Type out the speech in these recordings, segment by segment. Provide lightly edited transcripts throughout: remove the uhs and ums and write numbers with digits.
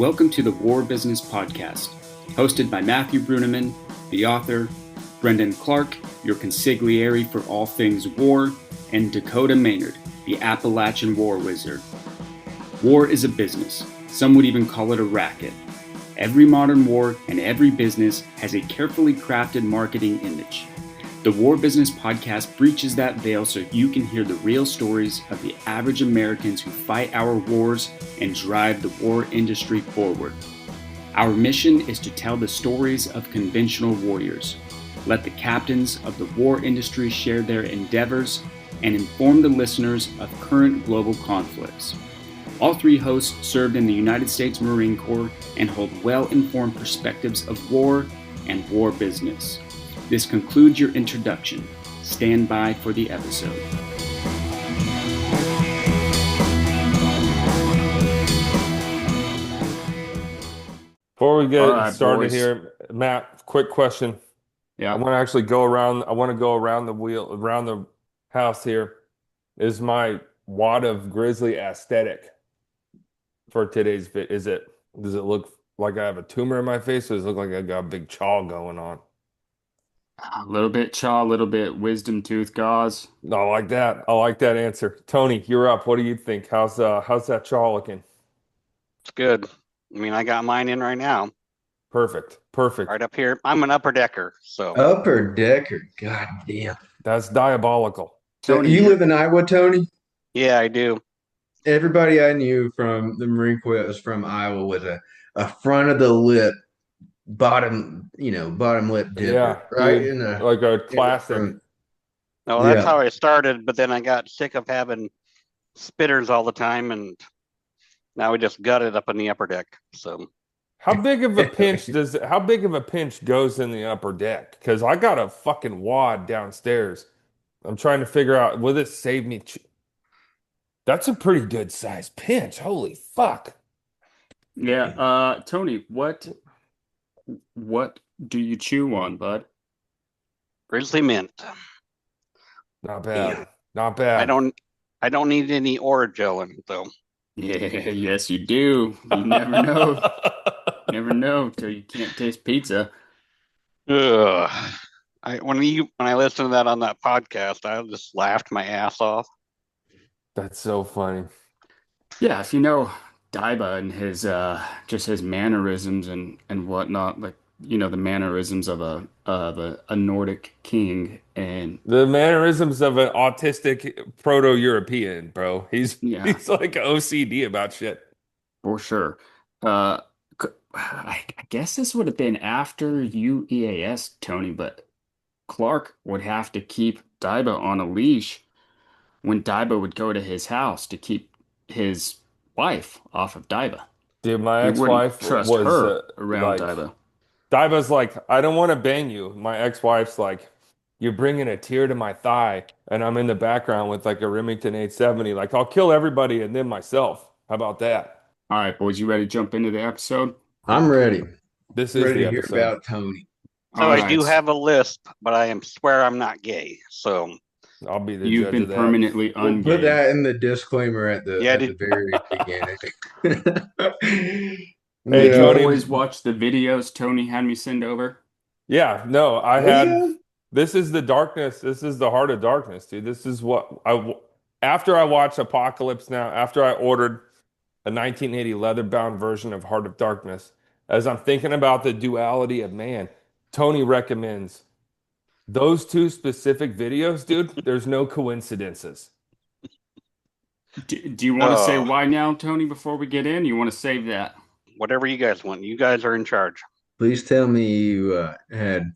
Welcome to the War Business Podcast, hosted by Matthew Bruneman, the author, Brendan Clark, your consigliere for all things war, and Dakota Maynard, the Appalachian war wizard. War is a business. Some would even call it a racket. Every modern war and every business has a carefully crafted marketing image. The War Business Podcast breaches that veil so you can hear the real stories of the average Americans who fight our wars and drive the war industry forward. Our mission is to tell the stories of conventional warriors. Let the captains of the war industry share their endeavors and inform the listeners of current global conflicts. All three hosts served in the United States Marine Corps and hold well-informed perspectives of war and war business. This concludes your introduction. Stand by for the episode. Before we get started here, Matt, quick question. Yeah. I want to actually go around. I want to go around the wheel, around the house here. Is my wad of grizzly aesthetic for today's bit? Does it look like I have a tumor in my face, or does it look like I got a big chaw going on? A little bit chaw, a little bit wisdom tooth gauze. I like that. I like that answer. Tony, you're up. What do you think? How's that chaw looking? It's good. I mean, I got mine in right now. Perfect. Right up here. I'm an upper decker, so. Upper decker. God damn. That's diabolical. So you live in Iowa, Tony? Yeah, I do. Everybody I knew from the Marine Corps that was from Iowa was a front of the lip, bottom lip dipper. Yeah, right? dude, like a classic. No, that's how I started, but then I got sick of having spitters all the time, and now we just gut it up in the upper deck. So how big of a pinch goes in the upper deck? Because I got a fucking wad downstairs. I'm trying to figure out, will it save me? That's a pretty good size pinch. Holy fuck. Yeah, Tony, what do you chew on, bud? Grizzly mint. Not bad. Not bad. I don't need any Orajel in it though. Yeah, yes you do. You never know. Never know till you can't taste pizza. Ugh. When I listened to that on that podcast, I just laughed my ass off. That's so funny. Yeah, if you know Daiba and his just his mannerisms and whatnot, like the mannerisms of a Nordic king and the mannerisms of an autistic proto-European, bro. He's like OCD about shit. For sure. I guess this would have been after UEAS, Tony, but Clark would have to keep Daiba on a leash when Daiba would go to his house to keep his wife off of Daiba. Dude, my ex-wife trust was her around like, Daiba. Daiba's like, I don't want to bang you. My ex-wife's like, you're bringing a tear to my thigh, and I'm in the background with like a Remington 870. Like, I'll kill everybody and then myself. How about that? All right, boys, you ready to jump into the episode? I'm ready. This is ready the to episode. hear about Tony. So I do have a lisp, but I swear I'm not gay. So I'll be the You've judge been of that. permanently We'll ungay. put that in the disclaimer at the very beginning. Hey, Did you Tony, always watch the videos Tony had me send over? Yeah, no, I had. This is the darkness. This is the heart of darkness, dude. This is what after I watched Apocalypse Now, after I ordered a 1980 leather-bound version of Heart of Darkness, as I'm thinking about the duality of man, Tony recommends those two specific videos, dude. There's no coincidences. Do you want to say why now, Tony, before we get in? You want to save that? Whatever you guys want. You guys are in charge. Please tell me you had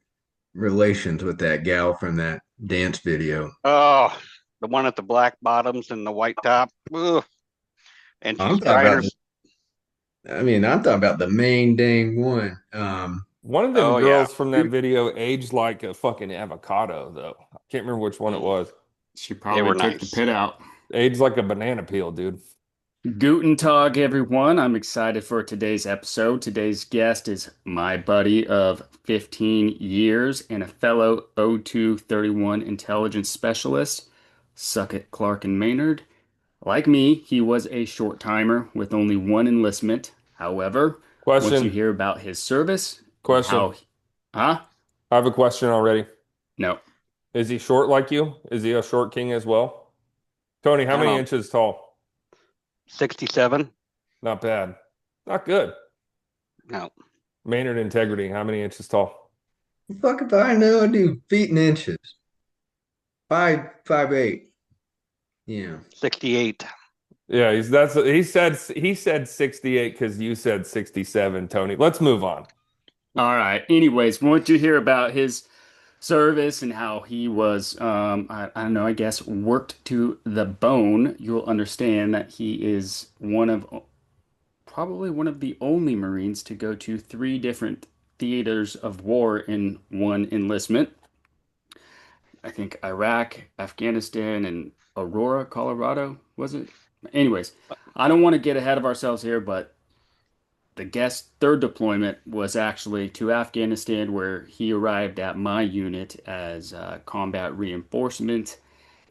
relations with that gal from that dance video. Oh, the one at the black bottoms and the white top. Ugh. And I'm talking about the main dang one. One of them girls from that video aged like a fucking avocado, though. I can't remember which one it was. She probably took the pit out. Aged like a banana peel, dude. Guten Tag, everyone. I'm excited for today's episode. Today's guest is my buddy of 15 years and a fellow O231 intelligence specialist, Suckett, Clark, and Maynard. Like me, he was a short timer with only one enlistment. However, once you Question. hear about his service and Question. how, huh? I have a question already. No. Is he short like you? Is he a short king as well? Tony, how I don't many know, inches tall? 67. Not bad. Not good. No, Maynard integrity, how many inches tall? Fuck if I know. I do feet and inches. 5'8". Yeah. 68. Yeah, he said 68 because you said 67, Tony. Let's move on. All right. Anyways, once you hear about his service and how he was, I don't know, I guess worked to the bone, you'll understand that he is probably one of the only Marines to go to three different theaters of war in one enlistment. I think Iraq, Afghanistan, and Aurora, Colorado, was it? Anyways, I don't want to get ahead of ourselves here, but the guest's third deployment was actually to Afghanistan, where he arrived at my unit as combat reinforcement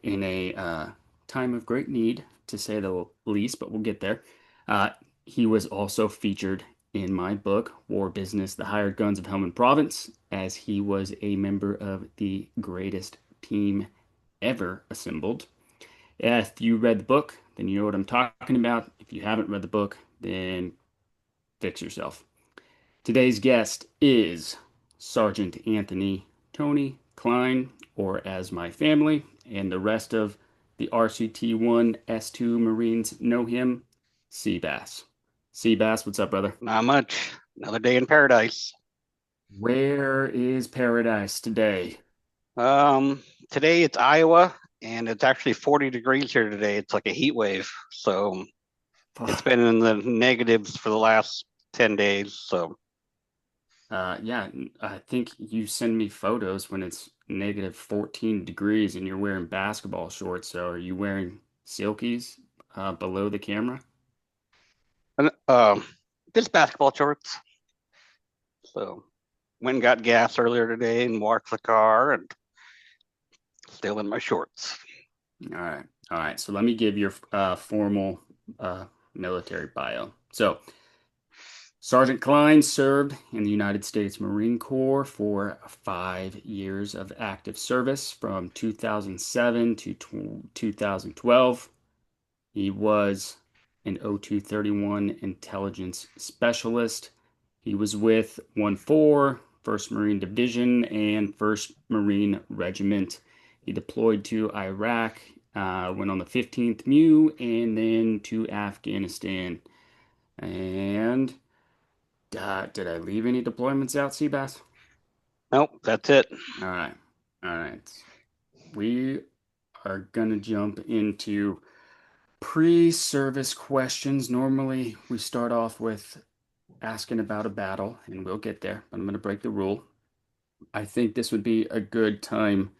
in a time of great need, to say the least, but we'll get there. Uh, he was also featured in my book, War Business, The Hired Guns of Helmand Province, as he was a member of the greatest team ever assembled. If you read the book, then you know what I'm talking about. If you haven't read the book, then fix yourself. Today's guest is Sergeant Anthony Tony Klein, or as my family and the rest of the RCT-1 S2 Marines know him, Seabass. Seabass, what's up, brother? Not much. Another day in paradise. Where is paradise today? Today it's Iowa, and it's actually 40 degrees here today. It's like a heat wave. So it's been in the negatives for the last 10 days. So Yeah, I think you send me photos when it's negative 14 degrees and you're wearing basketball shorts. So are you wearing silkies below the camera? and, just basketball shorts. So went and got gas earlier today and walked the car and still in my shorts. All right. All right. So let me give your formal military bio. So Sergeant Klein served in the United States Marine Corps for 5 years of active service from 2007 to 2012. He was an O231 intelligence specialist. He was with 1-4, 1st Marine Division, and 1st Marine Regiment. He deployed to Iraq, went on the 15th MEU, and then to Afghanistan. And did I leave any deployments out, Seabass? Nope, that's it. All right. All right. We are going to jump into pre-service questions. Normally, we start off with asking about a battle, and we'll get there, but I'm going to break the rule. I think this would be a good time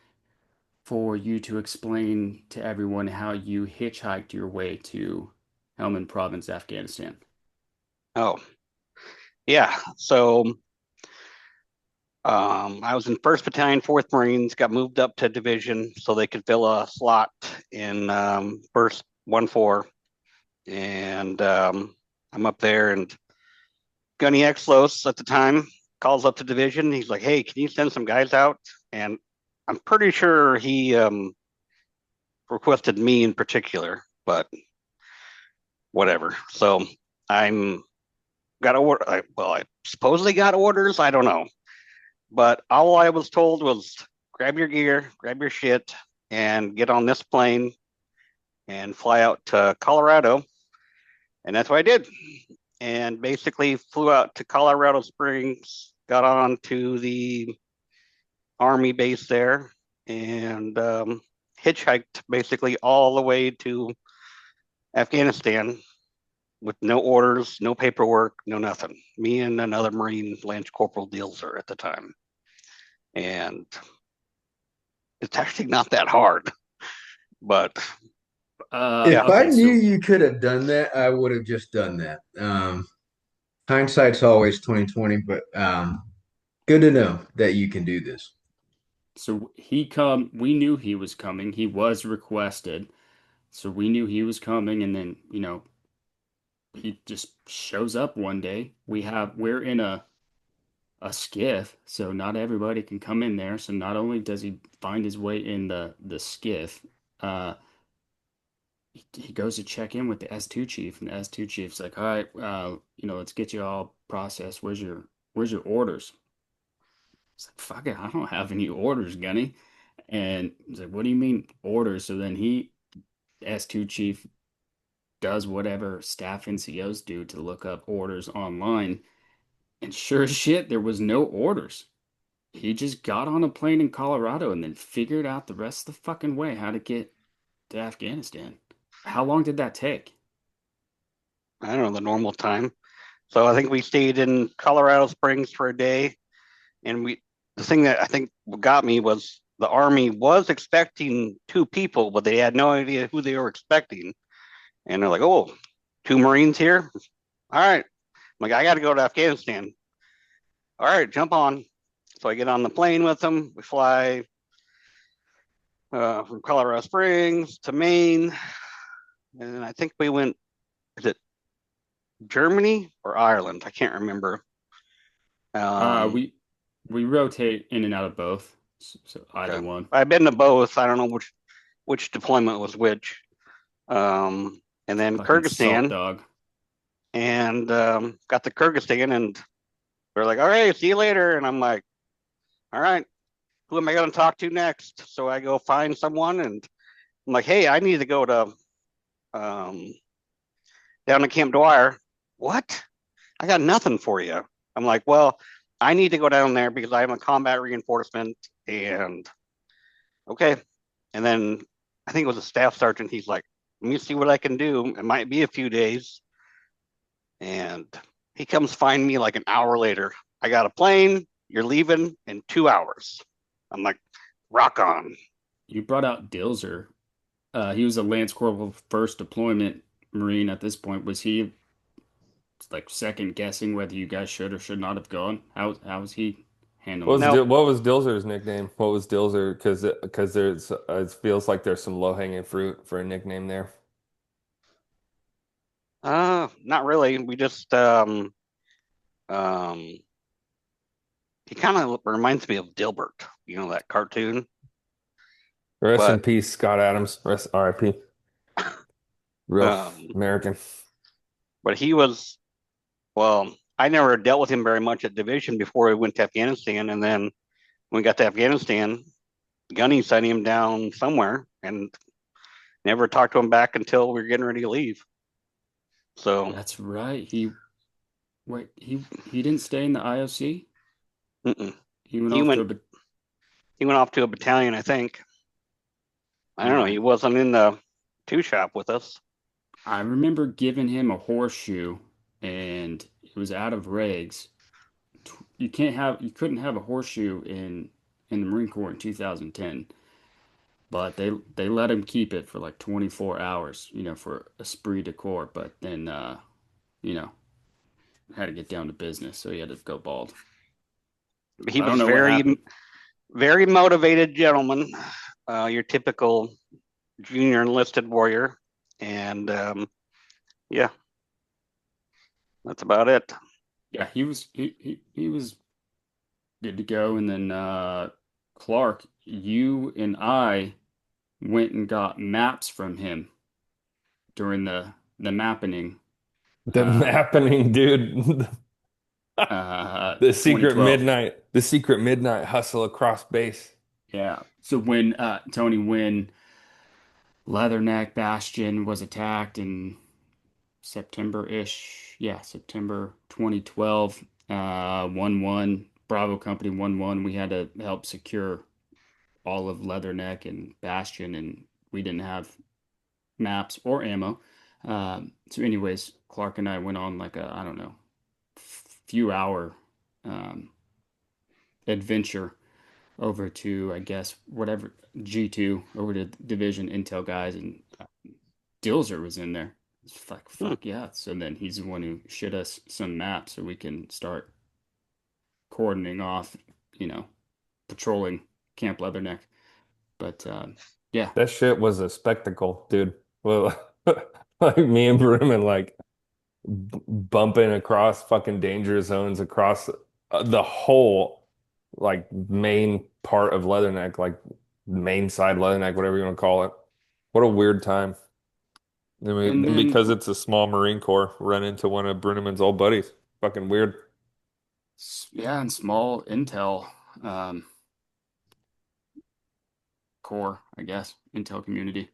for you to explain to everyone how you hitchhiked your way to Helmand Province, Afghanistan. Oh, yeah. So I was in 1st Battalion, 4th Marines, got moved up to division so they could fill a slot in 1st 1-4. And I'm up there, and Gunny Exlos at the time calls up to division. He's like, hey, can you send some guys out? And I'm pretty sure he requested me in particular, but whatever. So I'm got order. I supposedly got orders. I don't know. But all I was told was grab your gear, grab your shit, and get on this plane and fly out to Colorado. And that's what I did. And basically flew out to Colorado Springs, got on to the Army base there, and hitchhiked basically all the way to Afghanistan with no orders, no paperwork, no nothing. Me and another Marine, Lance Corporal Dealser at the time. And it's actually not that hard, but If I Okay, knew so you could have done that, I would have just done that. Hindsight's always 2020, but good to know that you can do this. we knew he was coming. He was requested. So we knew he was coming, and then, he just shows up one day. We're in a skiff, so not everybody can come in there. So not only does he find his way in the skiff, uh, he goes to check in with the S2 chief, and the S2 chief's like, "All right, let's get you all processed. Where's your orders?" It's like, "Fuck it, I don't have any orders, Gunny." And he's like, "What do you mean orders?" So then S2 chief, does whatever staff NCOs do to look up orders online, and sure as shit, there was no orders. He just got on a plane in Colorado and then figured out the rest of the fucking way how to get to Afghanistan. How long did that take? I don't know, the normal time. So I think we stayed in Colorado Springs for a day, and the thing that I think got me was the Army was expecting two people, but they had no idea who they were expecting. And they're like, "Oh, two Marines here? All right." I'm like, "I got to go to Afghanistan." "All right, jump on." So I get on the plane with them. We fly from Colorado Springs to Maine, and I think we went. Is it Germany or Ireland? I can't remember. Uh, Um, we we rotate in and out of both, so either okay. one. I've been to both. I don't know which deployment was which. And then Fucking salt Kyrgyzstan, dog. and got to Kyrgyzstan, and they're like, "All right, see you later." And I'm like, "All right, who am I going to talk to next?" So I go find someone, and I'm like, "Hey, I need to go to um, down to Camp Dwyer." "What? I got nothing for you." I'm like, "Well, I need to go down there because I'm a combat reinforcement." And okay. And then I think it was a staff sergeant. He's like, "Let me see what I can do. It might be a few days." And he comes find me like an hour later. "I got a plane. You're leaving in 2 hours." I'm like, "Rock on." You brought out Dilzer. He was a Lance Corporal first deployment Marine at this point. Was he like second guessing whether you guys should or should not have gone? How was he handling it? Nope. What was Dilzer's nickname? What was Dilzer? Because there's it feels like there's some low-hanging fruit for a nickname there. Not really. We just um he kind of reminds me of Dilbert, that cartoon. Rest in But peace, Scott Adams. Rest R.I.P. Real um American. but he was, well, I never dealt with him very much at division before we went to Afghanistan. And then when we got to Afghanistan, Gunny sent him down somewhere and never talked to him back until we were getting ready to leave. So That's right. He didn't stay in the IOC. mm-mm. He went he off to went a bat- he went off to a battalion, I think. I don't know. yeah. He wasn't in the two shop with us. I remember giving him a horseshoe, and it was out of regs. You couldn't have a horseshoe in the Marine Corps in 2010, but they let him keep it for like 24 hours, for esprit de corps. But then you know had to get down to business, so he had to go bald. He I don't was know what happened. very motivated gentleman. Your typical junior enlisted warrior, and yeah, that's about it. Yeah, he was good to go, and then Clark, you and I went and got maps from him during the mapping, The uh, happening, dude. 2012. The secret midnight hustle across base. Yeah. So when Tony, when Leatherneck Bastion was attacked in September-ish, yeah, September 2012, 1-1, Bravo Company 1-1, we had to help secure all of Leatherneck and Bastion, and we didn't have maps or ammo. So anyways, Clark and I went on like a, I don't know, few hour um, adventure over to, I guess, whatever, G2, over to Division Intel guys, and Dilzer was in there. It's like, Hmm. fuck yeah. So then he's the one who shit us some maps so we can start cordoning off, you know, patrolling Camp Leatherneck. But yeah, That shit was a spectacle, dude. Well, like me and Broom, and like bumping across fucking danger zones across the whole like main part of Leatherneck, like main side Leatherneck, whatever you want to call it. What a weird time. I mean, And and then, because it's a small Marine Corps, run into one of Bruneman's old buddies. Fucking weird. yeah, and small intel core, I guess, intel community.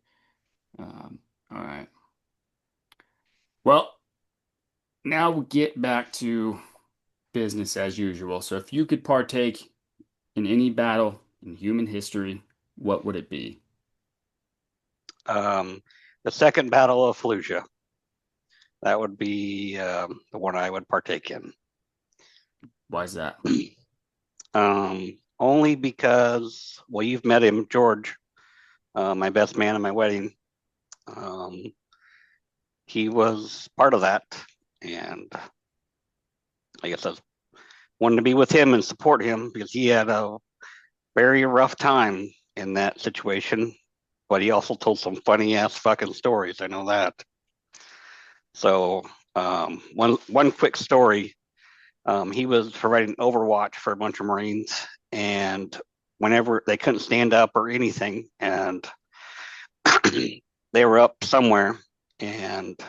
All right. Well, now we'll get back to business as usual. So if you could partake in any battle in human history, what would it be? The second Battle of Fallujah. That would be the one I would partake in. Why is that? Only because, well, you've met him, George, my best man at my wedding. Um, he was part of that, and I guess I wanted to be with him and support him because he had a very rough time in that situation. But he also told some funny ass fucking stories. I know that. So one quick story. He was providing overwatch for a bunch of Marines, and whenever they couldn't stand up or anything, and they were up somewhere, and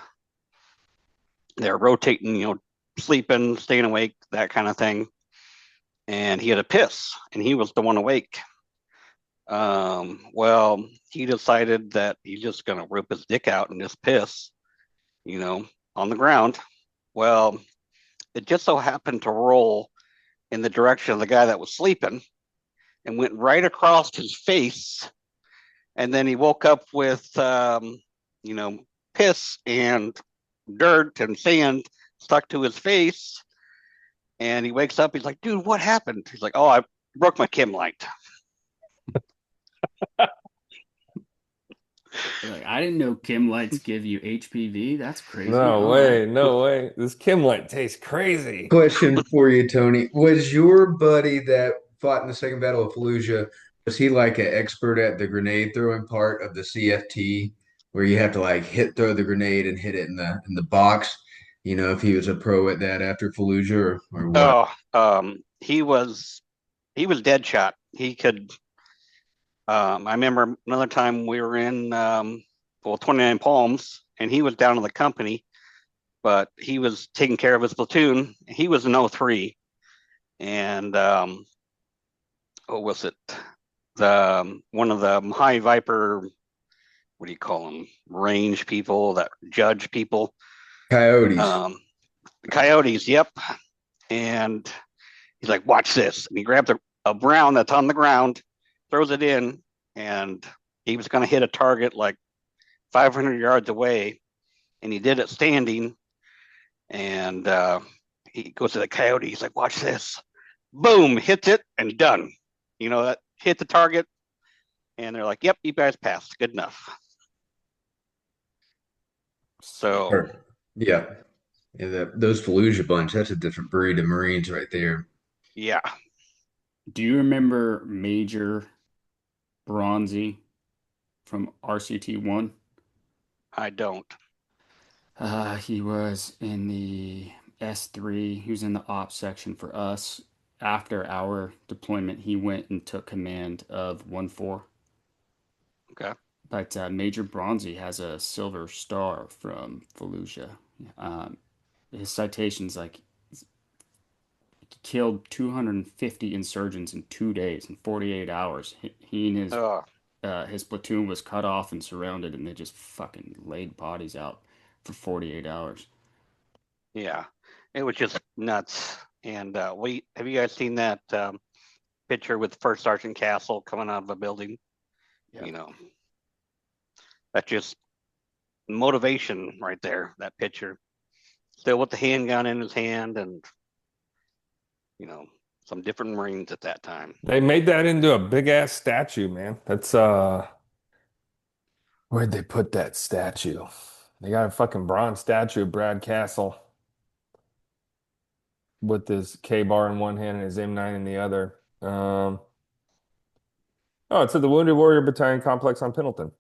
they're rotating, sleeping, staying awake, that kind of thing. And he had a piss, and he was the one awake. Well, he decided that he's just gonna rip his dick out and just piss, you know, on the ground. Well, it just so happened to roll in the direction of the guy that was sleeping and went right across his face. And then he woke up with, you know, piss and dirt and sand stuck to his face. And he wakes up. He's like, dude, what happened? He's like, oh, I broke my chem light. Like, I didn't know Kim lights give you HPV. That's crazy. No All right. way, no way. This Kimlet tastes crazy. Question for you, Tony. Was your buddy that fought in the Second Battle of Fallujah, was he like an expert at the grenade throwing part of the CFT, where you have to like throw the grenade and hit it in the box? You know, if he was a pro at that after Fallujah or what? Oh, he was dead shot. He could. I remember another time we were in 29 Palms, and he was down in the company, but he was taking care of his platoon. He was in 03, and what was it? The one of the high Viper, what do you call them? Range people that judge people. Coyotes. Coyotes, yep. And he's like, watch this. And he grabs a brown that's on the ground, throws it in, and he was going to hit a target like 500 yards away. And he did it standing. And he goes to the coyote. He's like, watch this. Boom, hits it and done. That hit the target. And they're like, yep, you guys passed. Good enough. So, Yeah. Yeah, those Fallujah bunch, that's a different breed of Marines right there. yeah, Do you remember Major Bronzy from RCT 1? I don't. He was in the S3. He was in the ops section for us. After our deployment, he went and took command of 1-4. Okay. But Major Bronzy has a silver star from Fallujah. Um, his citations like he killed 250 insurgents in 2 days, in 48 hours. He and Oh, his platoon was cut off and surrounded, and they just fucking laid bodies out for 48 hours. yeah. It was just nuts. And have you guys seen that picture with First Sergeant Castle coming out of a building? Yeah. You know, that's just motivation right there. That picture, still with the handgun in his hand, and you know, some different Marines at that time. They made that into a big ass statue, man. That's where'd they put that statue? They got a fucking bronze statue of Brad Castle with his K bar in one hand and his M9 in the other. Oh, it's at the Wounded Warrior Battalion complex on Pendleton.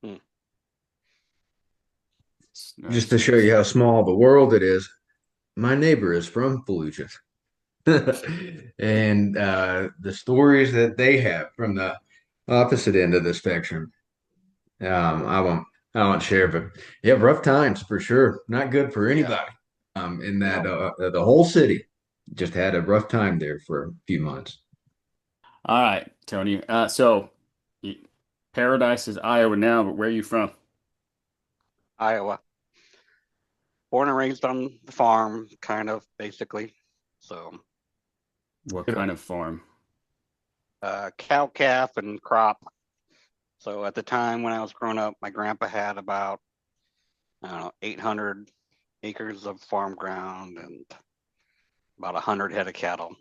Hmm. Just to show you how small the world it is, my neighbor is from Fallujah. And the stories that they have from the opposite end of the spectrum, I won't share, but yeah, rough times for sure. Not good for anybody. In that the whole city just had a rough time there for a few months. All right, Tony. Paradise is Iowa now, but where are you from? Iowa. Born and raised on the farm, kind of, basically. So, What kind of farm? cow, calf, and crop. So at the time when I was growing up, my grandpa had about, I don't know, 800 acres of farm ground and about 100 head of cattle.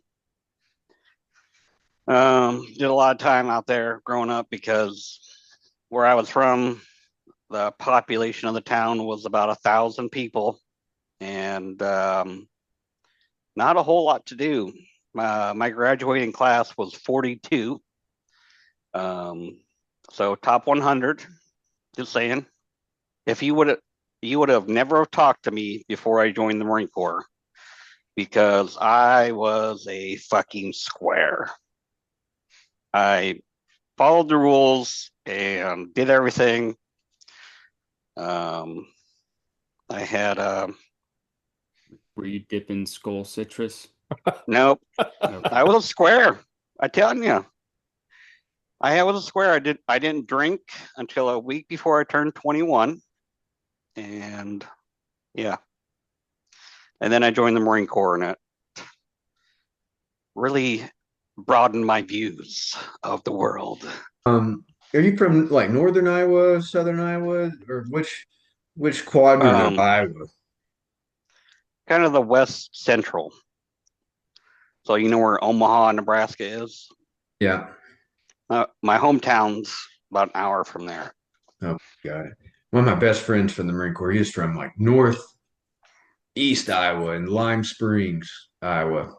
Did a lot of time out there growing up because where I was from, the population of the town was about 1,000 people, and not a whole lot to do. My graduating class was 42, so top 100. Just saying, if you would have never talked to me before I joined the Marine Corps, because I was a fucking square. I followed the rules and did everything. I had Were you dipping skull citrus? nope. Okay. I was a square. I telling you, I was a square. I didn't drink until a week before I turned 21, and yeah, and then I joined the Marine Corps, and it really broadened my views of the world. Are you from like northern Iowa, southern Iowa, or which quadrant of Um, Iowa? Kind of the west central. So you know where Omaha, Nebraska is? Yeah. My hometown's about an hour from there. Oh, got it. One of my best friends from the Marine Corps, he's from like northeast Iowa and Lime Springs, Iowa.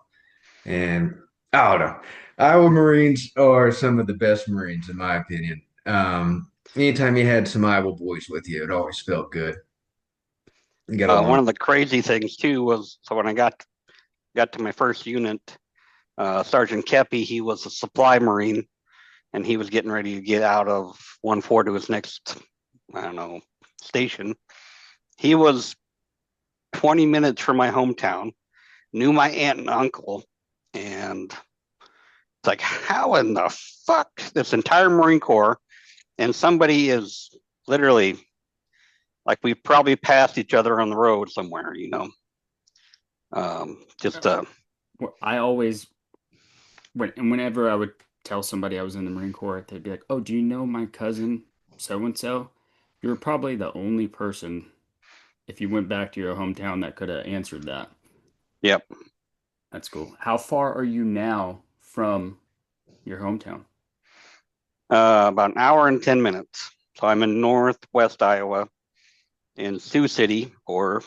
And I don't know. Iowa Marines are some of the best Marines, in my opinion. Anytime you had some Iowa boys with you, it always felt good. You get One along. of the crazy things too was, so when I got to my first unit, Sergeant Kepi, he was a supply Marine, and he was getting ready to get out of 1-4 to his next, I don't know, station. He was 20 minutes from my hometown, knew my aunt and uncle, and it's like, how in the fuck this entire Marine Corps, and somebody is literally like, we probably passed each other on the road somewhere, you know. Just I always, whenever I would tell somebody I was in the Marine Corps, they'd be like, "Oh, do you know my cousin so and so?" You were probably the only person, if you went back to your hometown, that could have answered that. yep. That's cool. How far are you now from your hometown? About an hour and 10 minutes. So I'm in northwest Iowa in Sioux City, or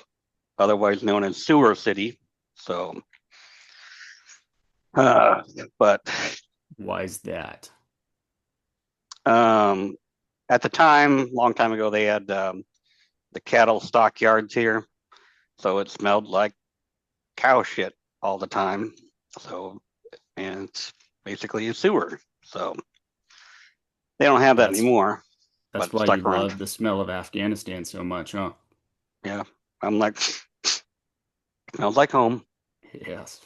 otherwise known as Sewer City. So, but Why is that? at the time, long time ago, they had the cattle stockyards here. So it smelled like cow shit all the time. So, and it's basically a sewer. So they don't have that That's anymore, that's but why you stuck around. love the smell of Afghanistan so much, huh? Yeah. I'm like, smells like home. Yes.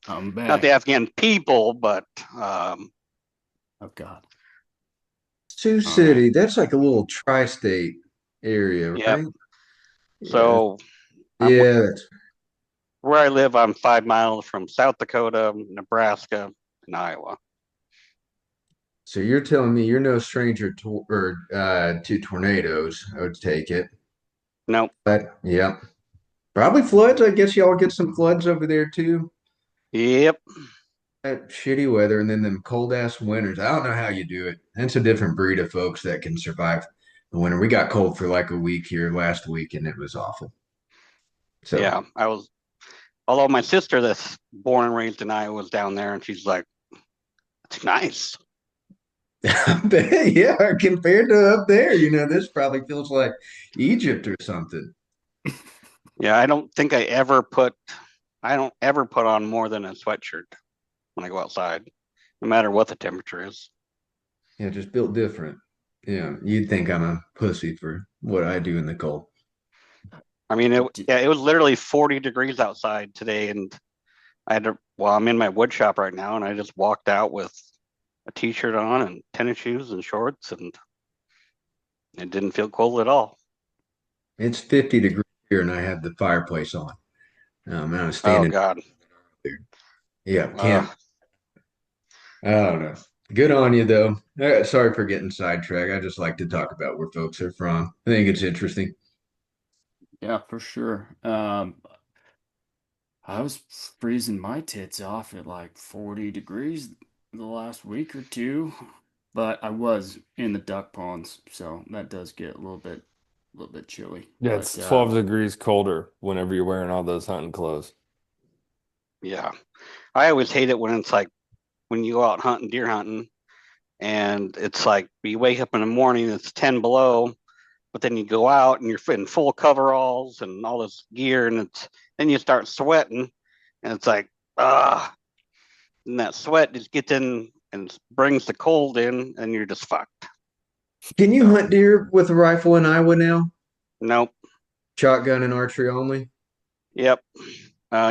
I'm Not the back. Afghan people, but Oh God. Sioux All right. City, that's like a little tri-state area, yeah. right? Yeah. So I'm Yeah, that's where I live. I'm 5 miles from South Dakota, Nebraska, and Iowa. so you're telling me you're no stranger to tornadoes, I would take it. Nope. But yeah. Probably floods. I guess y'all get some floods over there too. Yep. That shitty weather and then them cold ass winters. I don't know how you do it. That's a different breed of folks that can survive the winter. We got cold for like a week here last week and it was awful. So Yeah. Although my sister that's born and raised in Iowa was down there, and she's like, it's nice. I bet, yeah, compared to up there, this probably feels like Egypt or something. Yeah, I don't ever put on more than a sweatshirt when I go outside, no matter what the temperature is. Yeah, just built different. Yeah, you'd think I'm a pussy for what I do in the cold. I mean, it was literally 40 degrees outside today, and I'm in my wood shop right now, and I just walked out with a t-shirt on and tennis shoes and shorts, and it didn't feel cold at all. It's 50 degrees here, and I have the fireplace on. And I was Oh standing God. there. Yeah, Uh, can't. I don't know. Good on you, though. Sorry for getting sidetracked. I just like to talk about where folks are from. I think it's interesting. Yeah, for sure. I was freezing my tits off at like 40 degrees the last week or two, but I was in the duck ponds, so that does get a little bit chilly. Yeah, it's But 12 degrees colder whenever you're wearing all those hunting clothes. yeah. I always hate it when it's like when you go out hunting, deer hunting, and it's like you wake up in the morning, it's 10 below, but then you go out and you're in full coveralls and all this gear, and then you start sweating, and it's like, ah, and that sweat just gets in and brings the cold in, and you're just fucked. Can you So, hunt deer with a rifle in Iowa now? nope. Shotgun and archery only? Yep.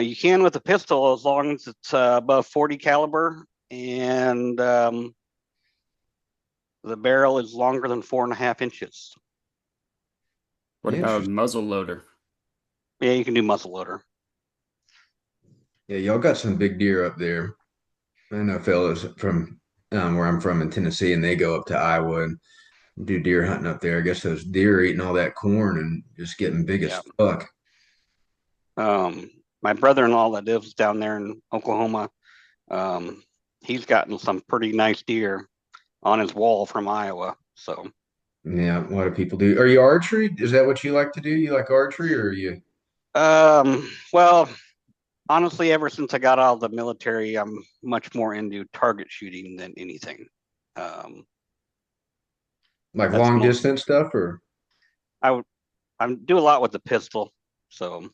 You can with a pistol as long as it's above 40 caliber and the barrel is longer than 4.5 inches. what about a Interesting. muzzle loader? Yeah, you can do muzzle loader. Yeah, y'all got some big deer up there. I know fellas from where I'm from in Tennessee, and they go up to Iowa and do deer hunting up there. I guess those deer are eating all that corn and just getting big as Yeah. fuck. My brother-in-law that lives down there in Oklahoma, um, he's gotten some pretty nice deer on his wall from Iowa. So, Yeah, a lot of people do. Are you archery? Is that what you like to do? You like archery, or are you well, honestly, ever since I got out of the military, I'm much more into target shooting than anything. Um, like that's long most distance stuff, or? I would I do a lot with the pistol. So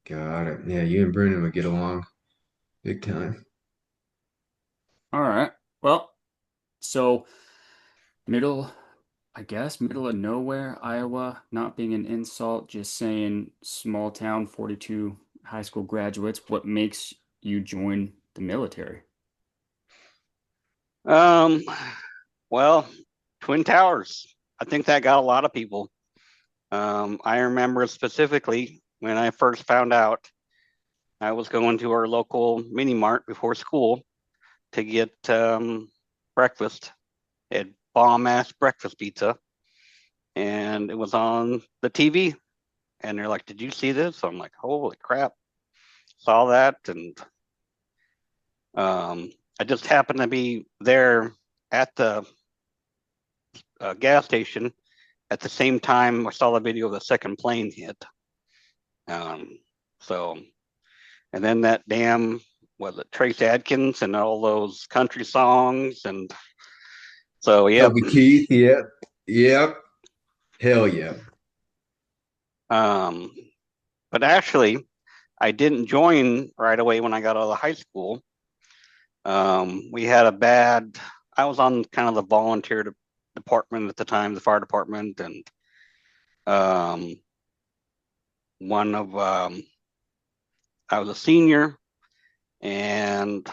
Got it. Yeah, you and Brennan would get along big time. All right. Well, so middle, I guess, middle of nowhere, Iowa, not being an insult, just saying small town, 42 high school graduates. What makes you join the military? um, well, Twin Towers. I think that got a lot of people. I remember specifically when I first found out I was going to our local mini mart before school to get breakfast. It had bomb ass breakfast pizza, and it was on the TV. And they're like, "Did you see this?" So I'm like, "Holy crap!" Saw that, and I just happened to be there at the gas station at the same time I saw the video of the second plane hit. Um, so, and then that damn, was it Trace Adkins and all those country songs. And so, yep. Toby Keith, yep. Yep. Hell yeah. Um, but actually, I didn't join right away when I got out of high school. We had a bad, I was on kind of the volunteer department at the time, the fire department. And um, one of, I was a senior, and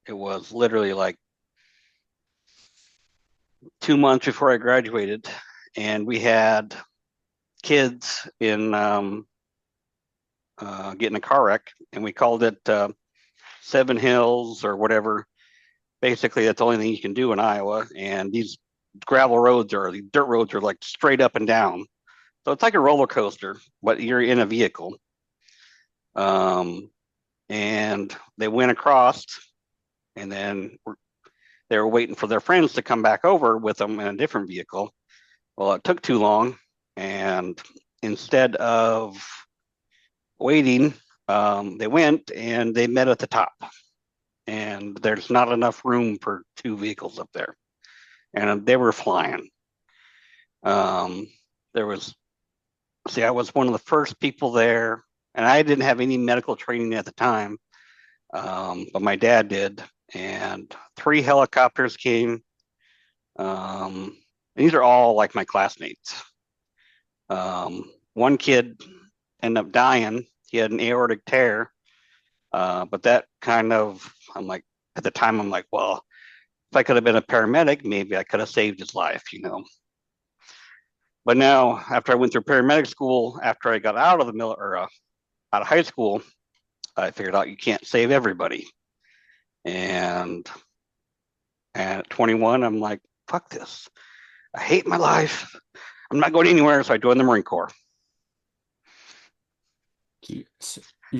it was literally like 2 months before I graduated, and we had kids in getting a car wreck, and we called it Seven Hills or whatever. Basically, that's the only thing you can do in Iowa, and these these dirt roads are like straight up and down. So it's like a roller coaster, but you're in a vehicle. Um, and they went across, and then they were waiting for their friends to come back over with them in a different vehicle. Well, it took too long, and instead of waiting, they went and they met at the top. and there's not enough room for 2 vehicles up there, and they were flying. There was, see, I was one of the first people there, and I didn't have any medical training at the time, but my dad did, and 3 helicopters came. These are all like my classmates. One kid ended up dying. He had an aortic tear, but that kind of, I'm like, at the time, I'm like, well, if I could have been a paramedic, maybe I could have saved his life, you know. But now, after I went through paramedic school, after I got out of the out of high school, I figured out you can't save everybody. And at 21, I'm like, fuck this. I hate my life. I'm not going anywhere, so I joined the Marine Corps. You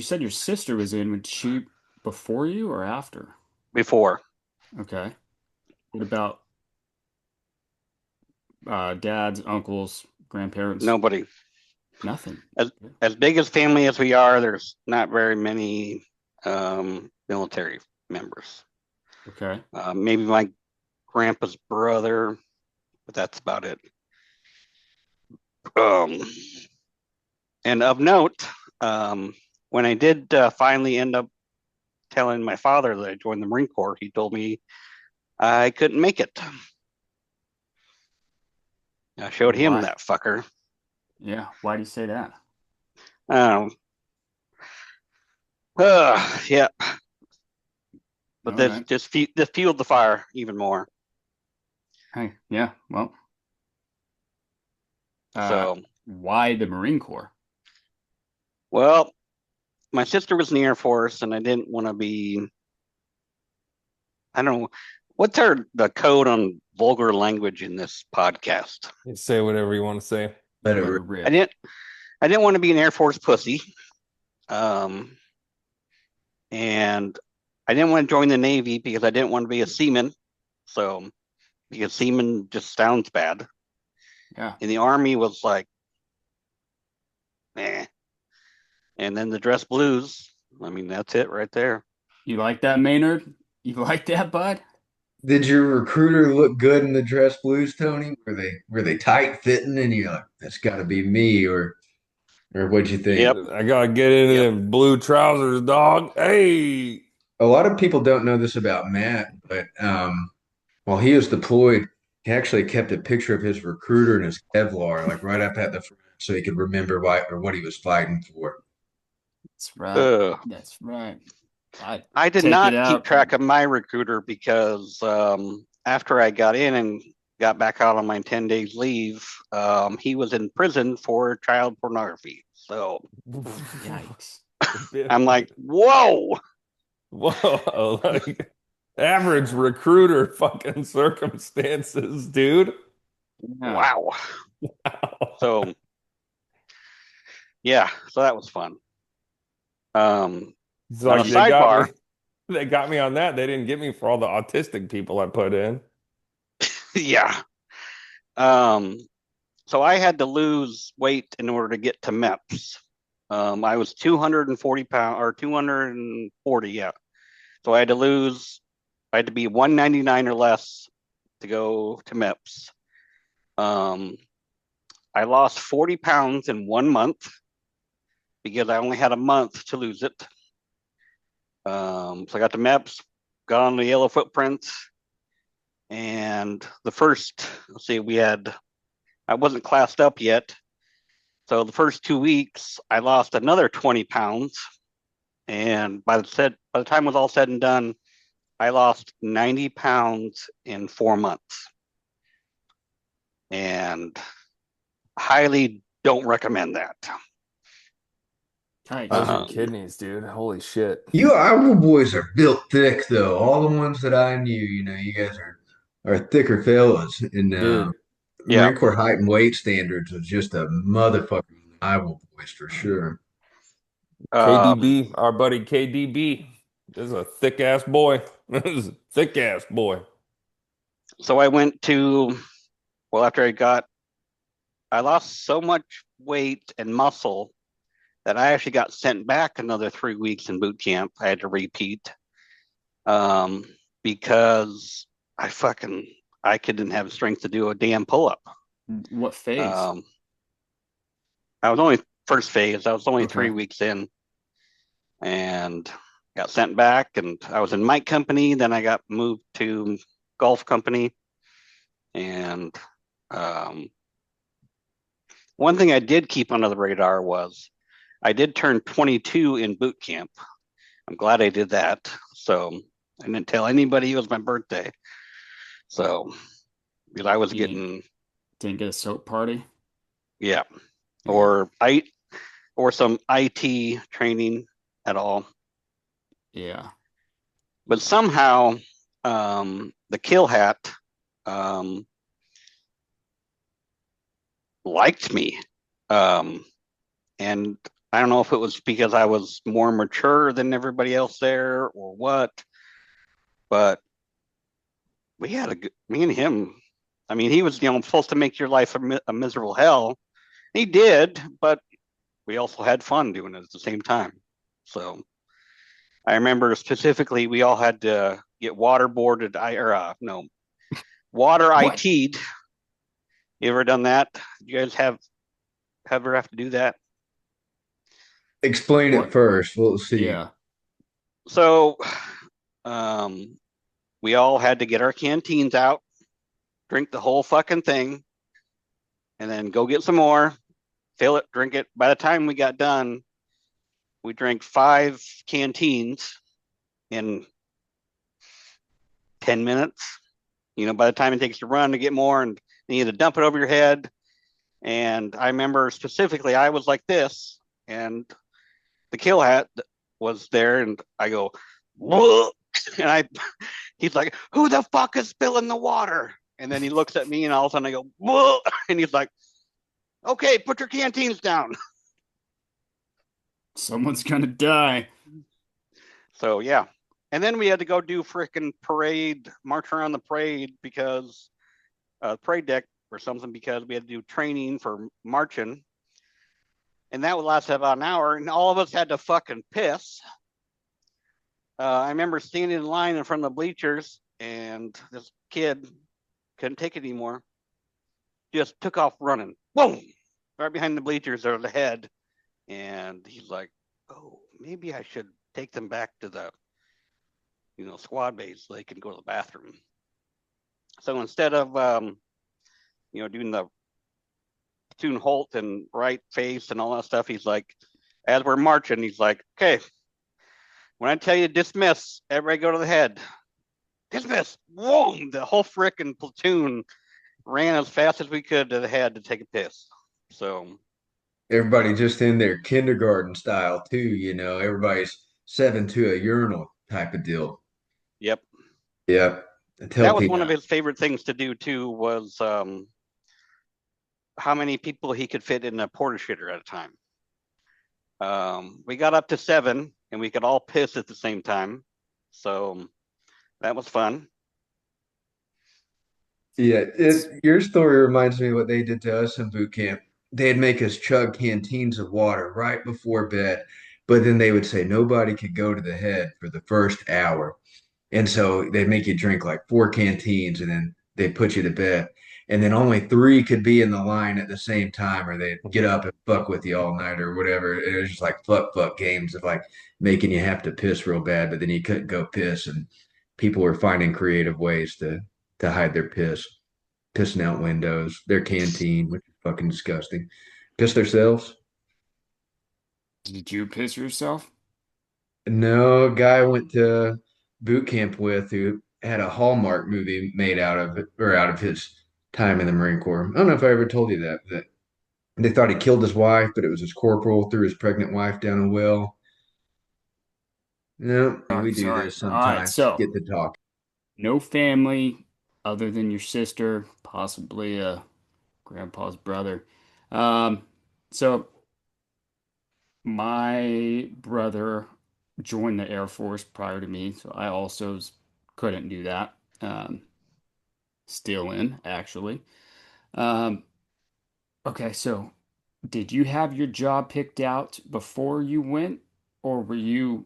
said your sister was in. Was she before you or after? Before. Okay. What about dads, uncles, grandparents? Nobody. Nothing. As big as family as we are, there's not very many military members. Okay. Maybe my grandpa's brother, but that's about it. And of note, when I did finally end up telling my father that I joined the Marine Corps, he told me I couldn't make it. I showed him that fucker. Yeah. Why do you say that? Yeah. But All this right. just fueled the fire even more. Hey, yeah. Well, So why the Marine Corps? well, my sister was in the Air Force, and I didn't want to be. I don't know what's the code on vulgar language in this podcast. You say whatever you want to say. Let it rip. I didn't want to be an Air Force pussy, and I didn't want to join the Navy because I didn't want to be a seaman. So, because seaman just sounds bad. Yeah. And the Army was like, eh. And then the dress blues. I mean, that's it right there. You like that, Maynard? You like that, bud? Did your recruiter look good in the dress blues, Tony? Were they tight fitting and you're like, that's gotta be me, or what'd you think? Yep. I gotta get into them blue trousers, dog. Hey. A lot of people don't know this about Matt, but while he was deployed, he actually kept a picture of his recruiter in his Kevlar, like right up at the front, so he could remember what he was fighting for. That's right. That's right. I did not keep track of my recruiter because after I got in and got back out on my 10 days leave, he was in prison for child pornography. So Yikes. I'm like, whoa. Whoa, like average recruiter fucking circumstances, dude. Yeah. Wow. So yeah, so that was fun. It's like sidebar. They got me on that. They didn't get me for all the autistic people I put in. Yeah. So I had to lose weight in order to get to MEPS. I was 240 pounds or 240, yeah. So I had to be 199 or less to go to MEPS. I lost 40 pounds in 1 month because I only had a month to lose it. So I got to MEPS, got on the yellow footprints, and the first, I wasn't classed up yet. So the first 2 weeks, I lost another 20 pounds. And by the time it was all said and done, I lost 90 pounds in 4 months. And highly don't recommend that. Those are kidneys, dude. Holy shit. You Iowa boys are built thick, though. All the ones that I knew, you guys are thicker fellas. And Dude. Marine Corps height and weight standards was just a motherfucking Iowa boys for sure. KDB, our buddy KDB. This is a thick ass boy. This is a thick ass boy. So I went to, after I lost so much weight and muscle that I actually got sent back another 3 weeks in boot camp. I had to repeat. um, because I fucking I couldn't have strength to do a damn pull up. What phase? Um, I was only first phase. I was only Okay. 3 weeks in, and got sent back. And I was in Mike company. Then I got moved to golf company. And um, one thing I did keep under the radar was I did turn 22 in boot camp. I'm glad I did that. So I didn't tell anybody it was my birthday. So because I was You getting, didn't get a soap party? yeah, Yeah. or I or some IT training at all. Yeah. But Yeah. somehow the kill hat um, liked me. Um, and I don't know if it was because I was more mature than everybody else there or what, but we had me and him. I mean, he was, supposed to make your life a miserable hell. He did, but we also had fun doing it at the same time. So I remember specifically we all had to get waterboarded. No, water What? IT'd. You ever done that? You guys ever have to do that? Explain it What? first. We'll see. Yeah. So um, we all had to get our canteens out, drink the whole fucking thing, and then go get some more, fill it, drink it. By the time we got done, we drank 5 canteens in 10 minutes. By the time it takes to run to get more, and you need to dump it over your head. And I remember specifically, I was like this, and the kill hat was there, and I go, whoa. And he's like, who the fuck is spilling the water? And then he looks at me, and all of a sudden I go, whoa. And he's like, okay, put your canteens down. Someone's gonna die. So yeah. And then we had to go do freaking parade, march around the parade because parade deck or something because we had to do training for marching. And that would last about an hour, and all of us had to fucking piss. I remember standing in line in front of the bleachers, and this kid couldn't take it anymore. Just took off running. Boom! Right behind the bleachers or the head. And he's like, oh, maybe I should take them back to the, squad base so they can go to the bathroom. So instead of, doing the platoon halt and right face and all that stuff, he's like, as we're marching, he's like, okay, when I tell you dismiss, everybody go to the head. Dismiss. Whoa! The whole frickin' platoon ran as fast as we could to the head to take a piss. So, Everybody just in their kindergarten style too, Everybody's seven to a urinal type of deal. yep. Yeah. I tell That was one people of his favorite things to do too. Was how many people he could fit in a porta shitter at a time. We got up to 7, and we could all piss at the same time. So that was fun. yeah, It's your story reminds me of what they did to us in boot camp. They'd make us chug canteens of water right before bed, but then they would say nobody could go to the head for the first hour. And so they'd make you drink like 4 canteens and then they'd put you to bed. And then only 3 could be in the line at the same time, or they'd get up and fuck with you all night or whatever. It was just like fuck games of like making you have to piss real bad, but then you couldn't go piss. And people were finding creative ways to hide their piss, pissing out windows, their canteen, which is fucking disgusting. Piss themselves. Did you piss yourself? No, a guy I went to boot camp with who had a Hallmark movie made out of it or out of his time in the Marine Corps. I don't know if I ever told you that they thought he killed his wife, but it was his corporal threw his pregnant wife down a well. No, Sorry, we do sorry. this All right, sometimes. so Get to talk. no family other than your sister, possibly a grandpa's brother. Um, so my brother joined the Air Force prior to me, so I also couldn't do that. Still in, actually. Um, okay, so did you have your job picked out before you went, or were you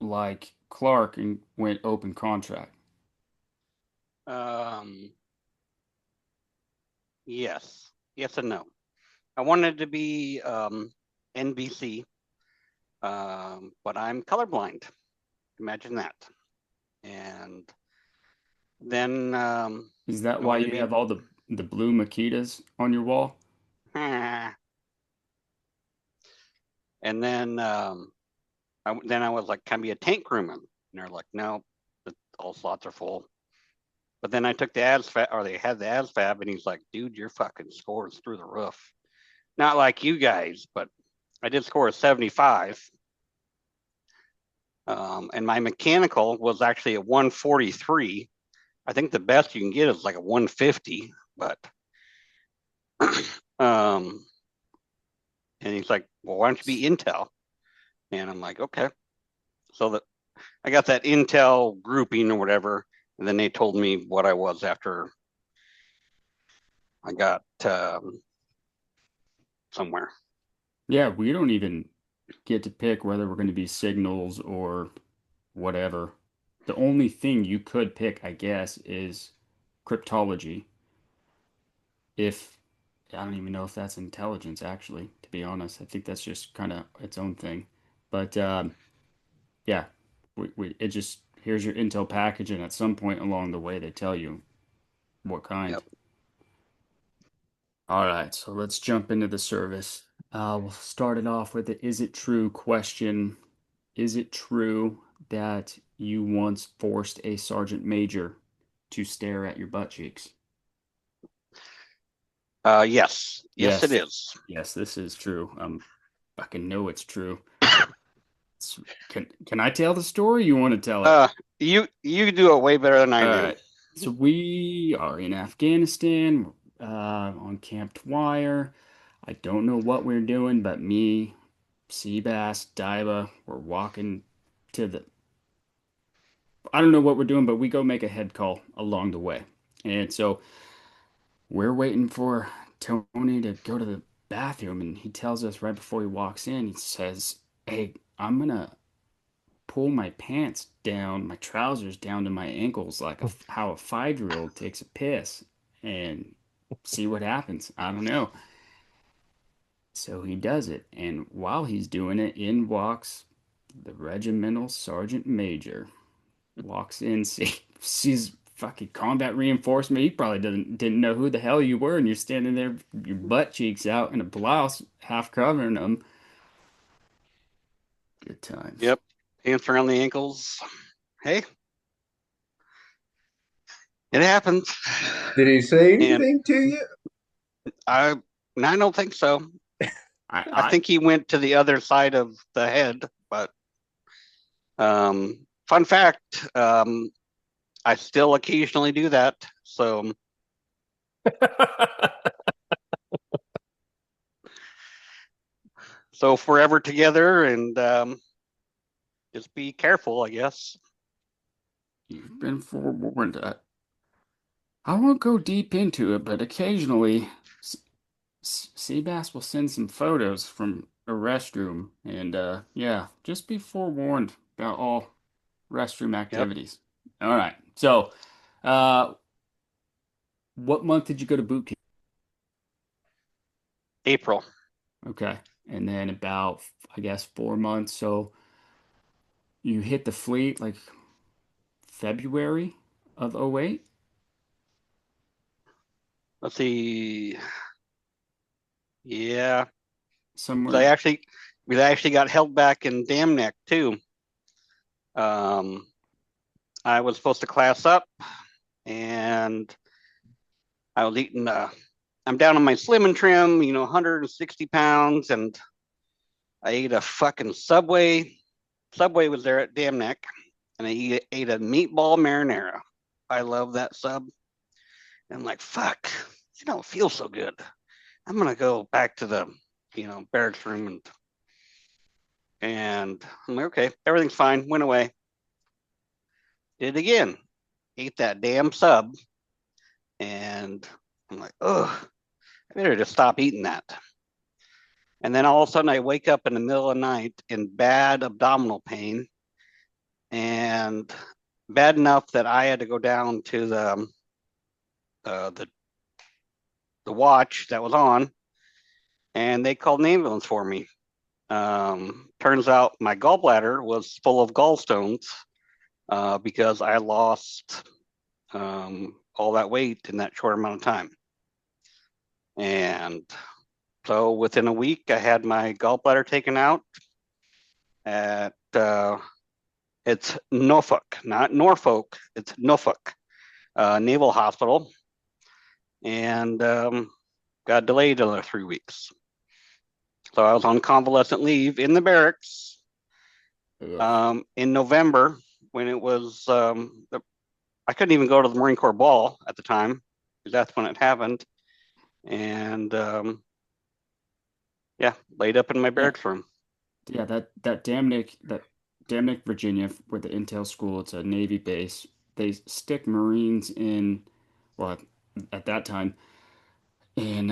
like Clark and went open contract? Um, yes, yes and no. I wanted to be NBC, but I'm colorblind. Imagine that. And then Is that I why wanted to you be, have all the blue Makitas on your wall? and then I was like, can I be a tank crewman? And they're like, no, all slots are full. But then I took the ASFAB, or they had the ASFAB, and he's like, dude, your fucking score is through the roof. Not like you guys, but I did score a 75. And my mechanical was actually a 143. I think the best you can get is like a 150, but and he's like, well, why don't you be Intel? And I'm like, okay. So that I got that Intel grouping or whatever, and then they told me what I was after I got somewhere. Yeah, we don't even get to pick whether we're going to be signals or whatever. The only thing you could pick, I guess, is cryptology. If I don't even know if that's intelligence, actually, to be honest. I think that's just kind of its own thing. But yeah, it just here's your Intel package, and at some point along the way, they tell you what kind. Yep. All right, so let's jump into the service. We'll start it off with the is it true question. Is it true that you once forced a sergeant major to stare at your butt cheeks? Yes. Yes, it Yes. is. Yes, this is true. Fucking know it's true. Can I tell the story? You want to tell it? You do it way better than I All do. right. So we are in Afghanistan, on Camp Dwyer. I don't know what we're doing, but me, Seabass, Diva, we're walking to the. I don't know what we're doing, but we go make a head call along the way. And so we're waiting for Tony to go to the bathroom, and he tells us right before he walks in, he says, "Hey, I'm gonna pull my pants down, my trousers down to my ankles, like how a 5-year-old takes a piss, and see what happens. I don't know." So he does it, and while he's doing it, in walks the regimental sergeant major. Walks in, sees fucking combat reinforcement. He probably didn't know who the hell you were, and you're standing there, your butt cheeks out in a blouse, half covering them. Good times. Yep. Pants around the ankles. Hey, it happens. Did he say And anything to you? I no, I don't think so. I I think he went to the other side of the head, but fun fact, I still occasionally do that. So forever together, and just be careful, I guess. you've been forewarned. I won't go deep into it, but occasionally Seabass will send some photos from a restroom, and yeah, just be forewarned about all restroom Yep. activities. All right. So, uh, what month did you go to boot camp? April. Okay. And then about, I guess, 4 months. So you hit the fleet like February of '08, Let's see. Yeah. So somewhere. we actually got held back in Dam Neck too. Um, I was supposed to class up, and I was eating. I'm down on my slim and trim, 160 pounds, and I ate a fucking Subway. Subway was there at Dam Neck, and ate a meatball marinara. I love that sub. And I'm like, fuck, it feels so good. I'm gonna go back to the, barracks room, and I'm like, okay, everything's fine. Went away. Did it again. Ate that damn sub, and I'm like, oh, I better just stop eating that. And then all of a sudden, I wake up in the middle of the night in bad abdominal pain, and bad enough that I had to go down to the watch that was on, and they called an ambulance for me. Turns out my gallbladder was full of gallstones because I lost all that weight in that short amount of time. And so within a week, I had my gallbladder taken out at it's Norfolk, not Norfolk, it's Norfolk Naval Hospital, and got delayed another 3 weeks. So I was on convalescent leave in the barracks in November when it was, I couldn't even go to the Marine Corps ball at the time because that's when it happened. And yeah, laid up in my barracks room. Yeah, that Damnick, Virginia, with the intel school, it's a Navy base. They stick Marines in, well, at that time, in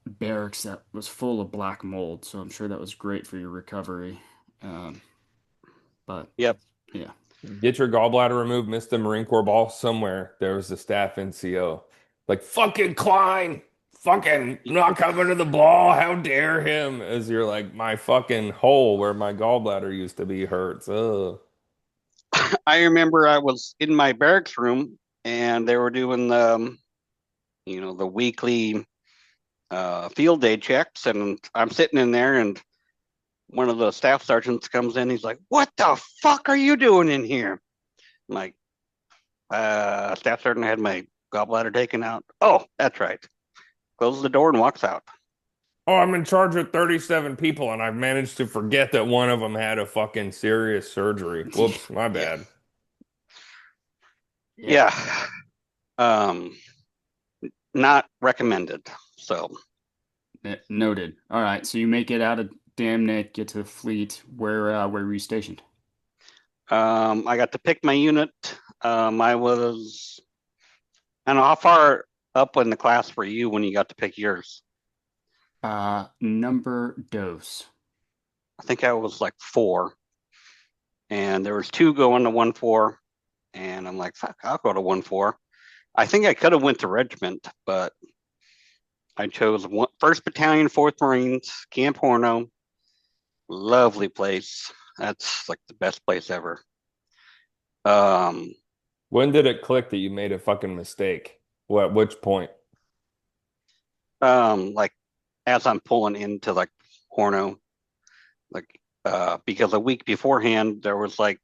barracks that was full of black mold. So I'm sure that was great for your recovery. Um, but Yep. yeah, Get your gallbladder removed, missed the Marine Corps ball somewhere. There was the staff NCO. Like, fucking Klein, fucking not coming to the ball. How dare him? As you're like, my fucking hole where my gallbladder used to be hurts. Ugh. I remember I was in my barracks room and they were doing the weekly field day checks, and I'm sitting in there, and one of the staff sergeants comes in. He's like, "What the fuck are you doing in here?" I'm like, staff sergeant had my gallbladder taken out. Oh, that's right. Closes the door and walks out. Oh, I'm in charge of 37 people, and I've managed to forget that one of them had a fucking serious surgery. Whoops, my Yeah. bad. Yeah. Not recommended. So noted. All right, so you make it out of Damnick, get to the fleet. Where were you stationed? I got to pick my unit. I was, I don't know how far up in the class were you when you got to pick yours? Number dose. I think I was like 4, and there was 2 going to 1-4, and I'm like, fuck, I'll go to 1-4. I think I could have went to regiment, but I chose 1st Battalion, 4th Marines, Camp Horno. Lovely place. That's like the best place ever. Um, When did it click that you made a fucking mistake? What, which point? like as I'm pulling into like Horno, like because a week beforehand there was like,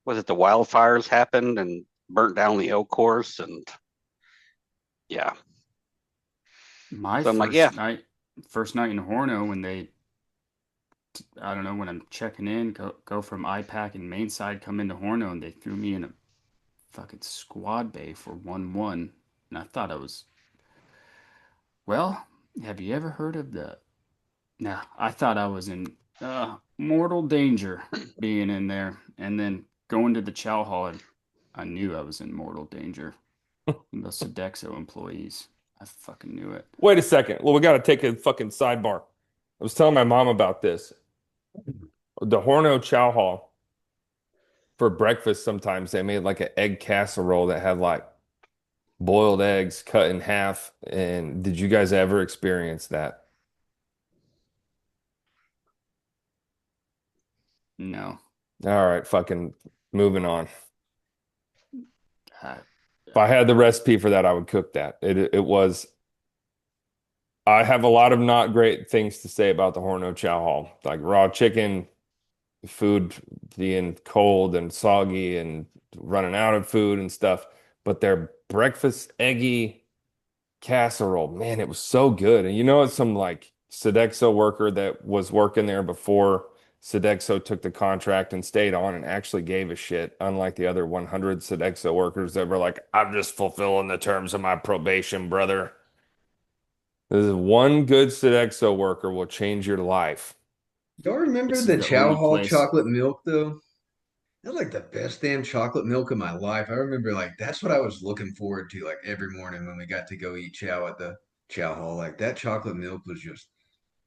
was it the wildfires happened and burnt down the oak course, and yeah. My So I'm like, yeah, first night in Horno when I don't know, when I'm checking in, go from IPAC and main side, come into Horno, and they threw me in a fucking squad bay for 1-1. And I thought I was, well, have you ever heard of the, nah, I thought I was in mortal danger being in there. And then going to the chow hall, and I knew I was in mortal danger. The Sodexo employees. I fucking knew it. Wait a second. Well, we got to take a fucking sidebar. I was telling my mom about this. The Horno Chow Hall, for breakfast, sometimes they made like an egg casserole that had like boiled eggs cut in half. And did you guys ever experience that? No. All right, fucking moving on. I, If I had the recipe for that, I would cook that. It was. I have a lot of not great things to say about the Horno Chow Hall, like raw chicken, food being cold and soggy and running out of food and stuff. But their breakfast eggy casserole, man, it was so good. And you know, it's some like Sodexo worker that was working there before Sodexo took the contract and stayed on and actually gave a shit, unlike the other 100 Sodexo workers that were like, I'm just fulfilling the terms of my probation, brother. This is one good Sodexo worker will change your life. Y'all remember this is the the Chow only Hall place. chocolate milk though? That was like the best damn chocolate milk of my life. I remember like that's what I was looking forward to like every morning when we got to go eat chow at the Chow Hall. Like that chocolate milk was just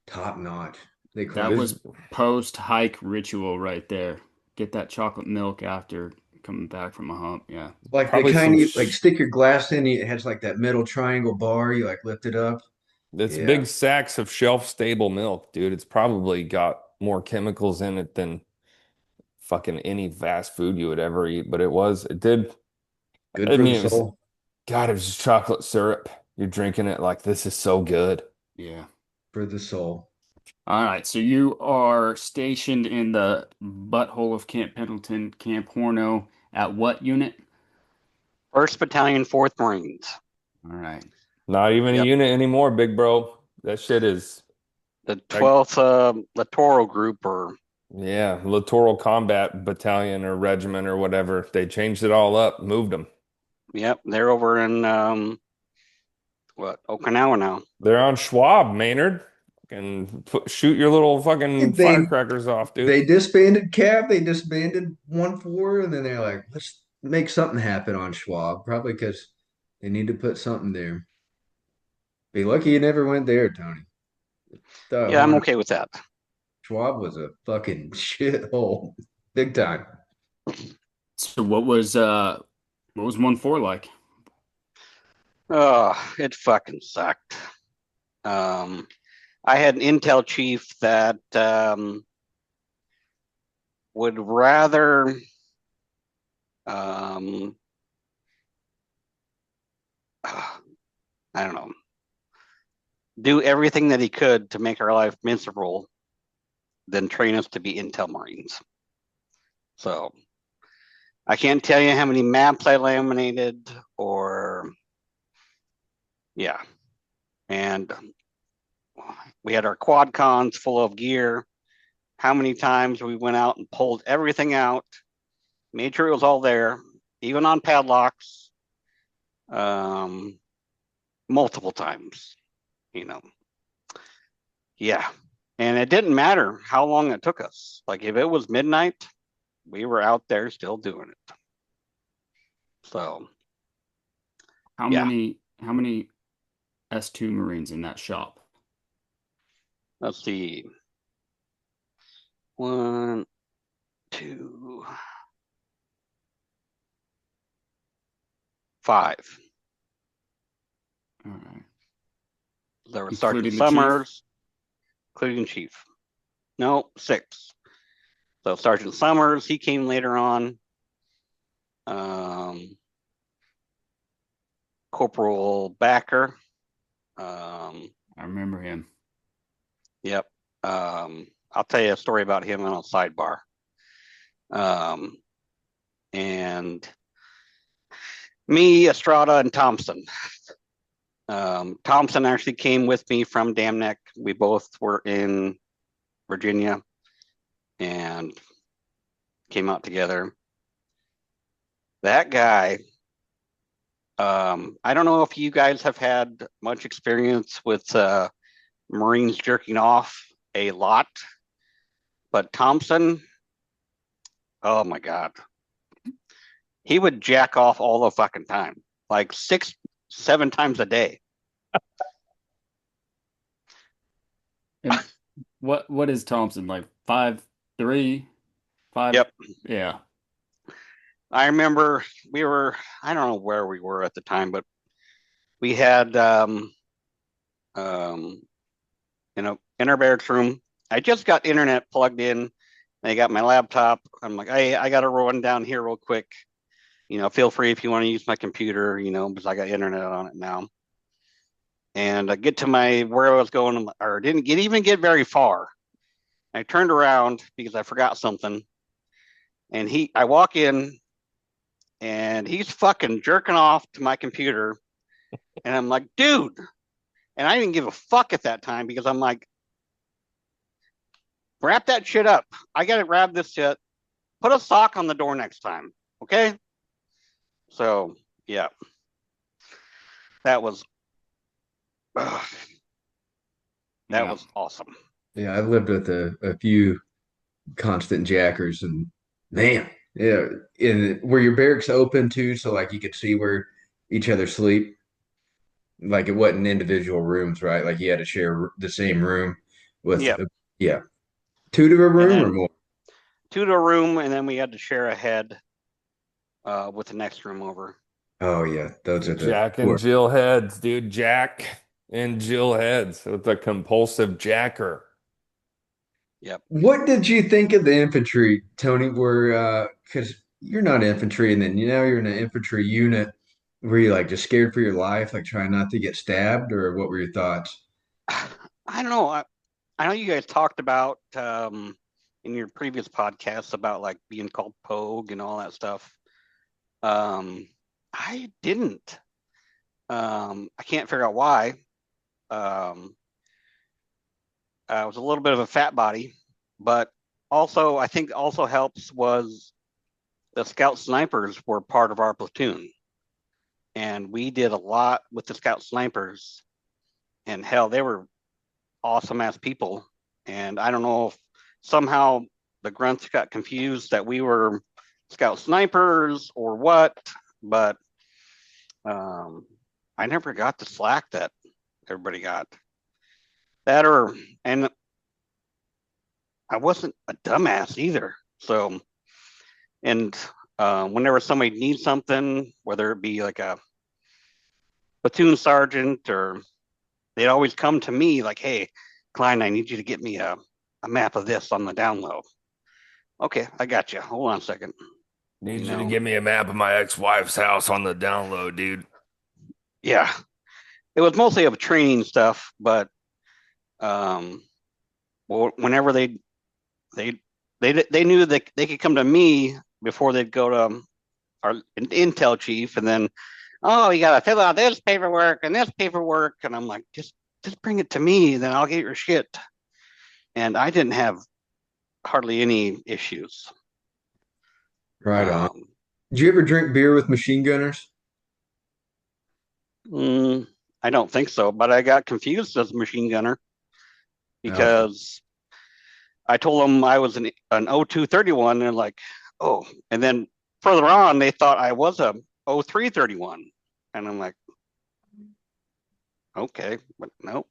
top notch. They That crushed. This was post hike ritual right there. Get that chocolate milk after coming back from a hump. Yeah. Like the Probably kind some you like stick your glass in, it has like that middle triangle bar, you like lift it up. it's Yeah, big sacks of shelf stable milk, dude. It's probably got more chemicals in it than fucking any fast food you would ever eat, but it did. good I for the mean, it was, soul. God, it was just chocolate syrup. You're drinking it like this is so good. Yeah. For the soul. All right. So you are stationed in the butthole of Camp Pendleton, Camp Horno. At what unit? 1st Battalion, 4th Marines. All right. Not even a Yep. unit anymore, big bro. That shit is The like, 12th Littoral Group, or yeah, Littoral Combat Battalion or Regiment or whatever. They changed it all up, moved them. yep, they're over in Okinawa now. They're on Schwab, Maynard, and shoot your little fucking They firecrackers off, dude. they disbanded Cav, they disbanded 1-4, and then they're like, let's make something happen on Schwab, probably because they need to put something there. Be lucky you never went there, Tony. Yeah, I'm Horn okay with that. Schwab was a fucking shithole, big time. So what was 1-4 like? Oh, it fucking sucked. I had an intel chief that would rather I don't know, do everything that he could to make our life miserable than train us to be intel Marines. So I can't tell you how many maps I laminated, or yeah. And we had our quad cons full of gear. How many times we went out and pulled everything out, made sure it was all there, even on padlocks, multiple times, you know. Yeah. And it didn't matter how long it took us. Like if it was midnight, we were out there still doing it. So How yeah, many S2 Marines in that shop? let's see. 1, 2, 5. All right. There was Including Sergeant the chief? Summers, including Chief. No, 6. So Sergeant Summers, he came later on. Corporal Backer. I remember him. Yep. I'll tell you a story about him on a sidebar. And me, Estrada, and Thompson. Thompson actually came with me from Dam Neck. We both were in Virginia and came out together. That guy, I don't know if you guys have had much experience with Marines jerking off a lot, but Thompson, oh my God, he would jack off all the fucking time, like 6, 7 times a day. And what is Thompson like? 5'3", 5? Yep. Yeah. I remember I don't know where we were at the time, but we had, in our barracks room, I just got internet plugged in. I got my laptop. I'm like, I got to run down here real quick. Feel free if you want to use my computer, because I got internet on it now. And I get to where I was going, or didn't even get very far. I turned around because I forgot something. And I walk in and he's fucking jerking off to my computer. And I'm like, dude. And I didn't give a fuck at that time because I'm like, wrap that shit up. I got to grab this shit. Put a sock on the door next time. Okay. So, yeah. That was was awesome. Yeah, I lived with a few constant jackers, and man, yeah, were your barracks open too, so like you could see where each other sleep. Like it wasn't individual rooms, right? Like you had to share the same room with, Yeah. yeah, two to a room or And more. to a room, and then we had to share a head with the next room over. Oh yeah, those are the Jack and Jill heads, dude. Jack and Jill heads with a compulsive jacker. Yep. What did you think of the infantry, Tony? Were because you're not infantry, and then you're in an infantry unit. Were you like just scared for your life, like trying not to get stabbed, or what were your thoughts? I don't know. I know you guys talked about in your previous podcasts about like being called Pogue and all that stuff. I didn't. I can't figure out why. I was a little bit of a fat body, but also I think also helps was the scout snipers were part of our platoon, and we did a lot with the scout snipers. And hell, they were awesome ass people. And I don't know if somehow the grunts got confused that we were scout snipers or what, but I never got the slack that everybody got. And I wasn't a dumbass either. So, and whenever somebody needs something, whether it be like a platoon sergeant, or they'd always come to me like, hey, Klein, I need you to get me a map of this on the down low. Okay, I got you. Hold on a second. Need you to give me a map of my ex-wife's house on the down low, dude. Yeah. It was mostly of training stuff, but whenever they knew that they could come to me before they'd go to our intel chief, and then, oh, you got to fill out this paperwork and this paperwork, and I'm like, just bring it to me, then I'll get your shit. And I didn't have hardly any issues. Right on. Did you ever drink beer with machine gunners? I don't think so, but I got confused as a machine gunner because I told them I was an 0231, and they're like, oh, and then further on they thought I was a 0331, and I'm like, okay, but nope.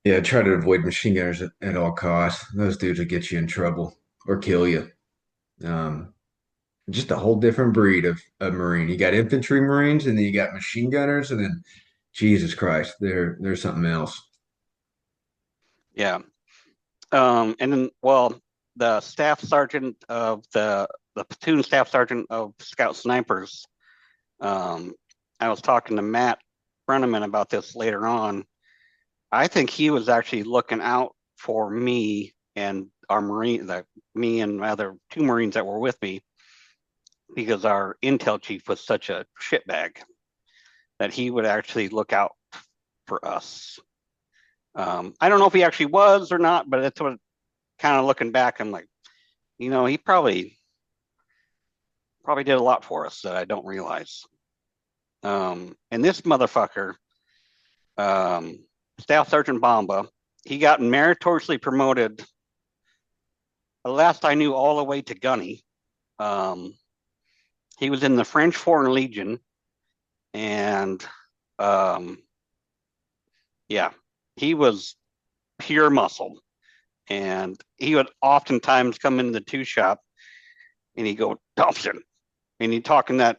Yeah, try to avoid machine gunners at all costs. Those dudes will get you in trouble or kill you. Just a whole different breed of Marine. You got infantry Marines, and then you got machine gunners, and then Jesus Christ, there's something else. Yeah. And then, well, the staff sergeant of the platoon staff sergeant of Scout Snipers, I was talking to Matt Brenneman about this later on. I think he was actually looking out for me and our Marine, me and other two Marines that were with me, because our intel chief was such a shitbag that he would actually look out for us. I don't know if he actually was or not, but that's what, kind of looking back, I'm like, he probably did a lot for us that I don't realize. And this motherfucker, Staff Sergeant Bamba, he got meritoriously promoted, last I knew, all the way to gunny. He was in the French Foreign Legion, and yeah, he was pure muscle. And he would oftentimes come into the two shop and he'd go, Thompson. And he'd talk in that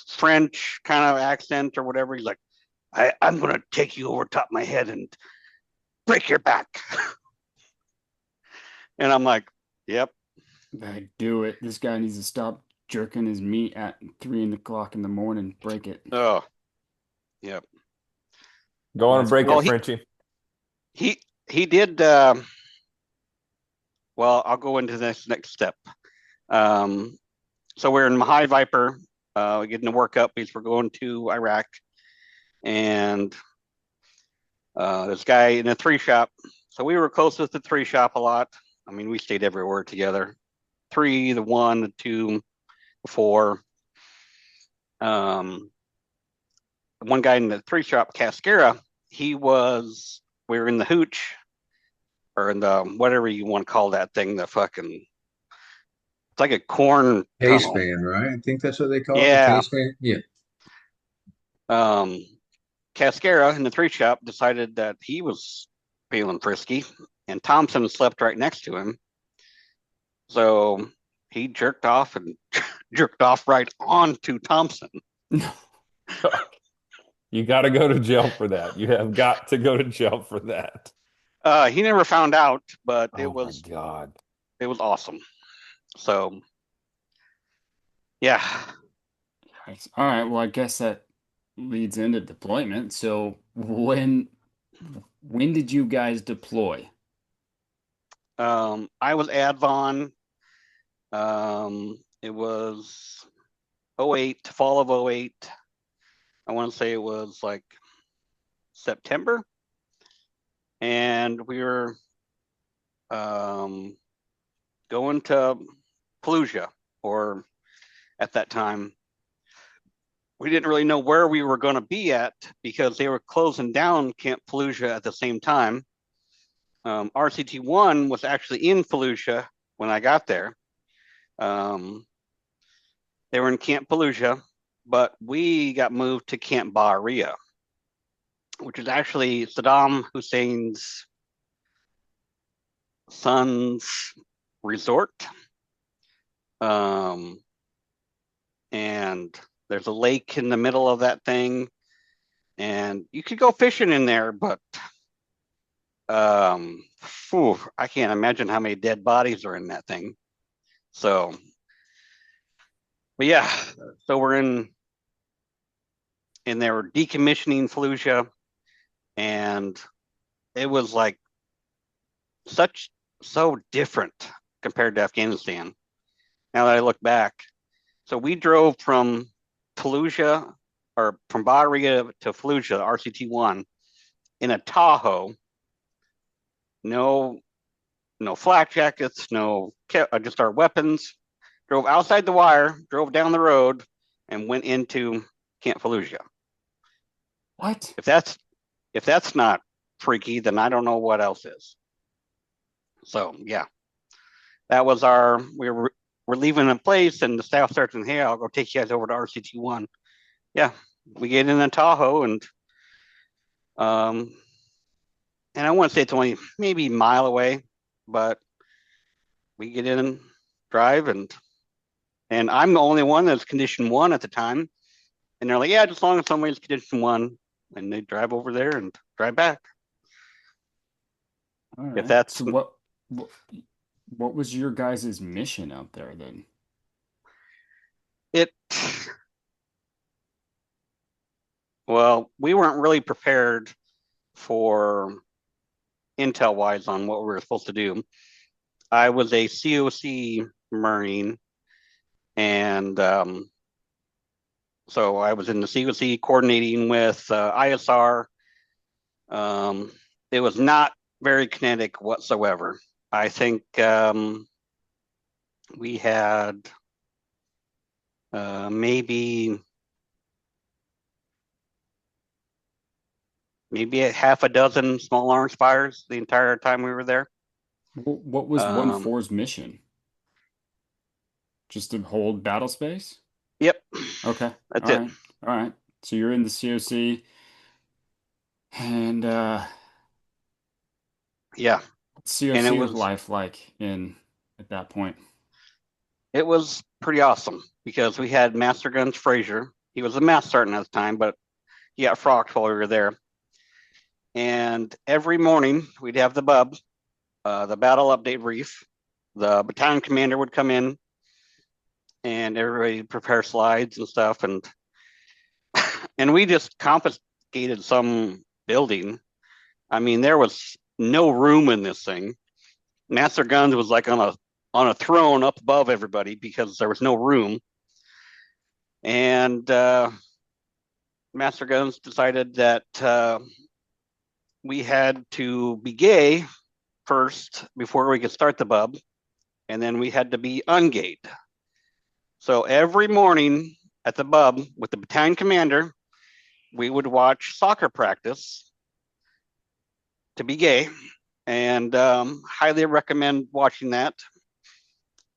French kind of accent or whatever. He's like, I'm going to take you over top of my head and break your back. And I'm like, yep. I do it. This guy needs to stop jerking his meat at 3 o'clock in the morning. Break it. Oh, yep. Go on and break it, Frenchie. He did. Well, I'll go into this next step. So we're in Mahai Viper, getting to work up because we're going to Iraq, and this guy in a 3 shop. So we were close with the 3 shop a lot. I mean, we stayed everywhere together. 3, the 1, the 2, the 4. One guy in the 3 shop, Cascara, we were in the hooch, or in the whatever you want to call that thing, the fucking, it's like a corn Case tunnel. fan, right? I think that's what they call it. The case fan. Yeah. Cascara in the 3 shop decided that he was feeling frisky, and Thompson slept right next to him. So he jerked off and jerked off right onto Thompson. You got to go to jail for that. You have got to go to jail for that. He never found out, but Oh my God. it was awesome. So yeah. All right. Well, I guess that leads into deployment. So when did you guys deploy? I was Advon. It was '08, fall of '08. I want to say it was like September. And we were going to Fallujah, or at that time, we didn't really know where we were going to be at because they were closing down Camp Fallujah at the same time. RCT-1 was actually in Fallujah when I got there. They were in Camp Fallujah, but we got moved to Camp Bahria, which is actually Saddam Hussein's son's resort. And there's a lake in the middle of that thing, and you could go fishing in there, but I can't imagine how many dead bodies are in that thing. So, but yeah, so we're in there decommissioning Fallujah, and it was like so different compared to Afghanistan. Now that I look back, so we drove from Fallujah, or from Bahria to Fallujah, RCT-1, in a Tahoe. No flak jackets, just our weapons. Drove outside the wire, drove down the road, and went into Camp Fallujah. What? If that's not freaky, then I don't know what else is. So yeah, that was we're leaving a place, and the staff sergeant, hey, I'll go take you guys over to RCT-1. Yeah, we get in a Tahoe, and I want to say it's only maybe a mile away, but we get in and drive, and I'm the only one that's condition 1 at the time. And they're like, yeah, just as long as somebody's condition 1, and they drive over there and drive back. All right. If that's So what was your guys' mission out there then? it, well, we weren't really prepared for intel wise on what we were supposed to do. I was a COC Marine, and so I was in the COC coordinating with ISR. It was not very kinetic whatsoever. I think we had maybe a half a dozen small arms fires the entire time we were there. What was 1-4's mission? Just to hold battle space? Yep. Okay. That's All it. right. All right. So you're in the COC, and Yeah. what's And COC life like at that point? it was pretty awesome because we had Master Guns Frazier. He was a master sergeant at the time, but he got frocked while we were there. And every morning we'd have the bub, the battle update brief. The battalion commander would come in, and everybody would prepare slides and stuff, and we just confiscated some building. I mean, there was no room in this thing. Master Guns was like on a throne up above everybody because there was no room. And Master Guns decided that we had to be gay first before we could start the bub, and then we had to be ungayed. So every morning at the bub with the battalion commander, we would watch soccer practice to be gay, and highly recommend watching that.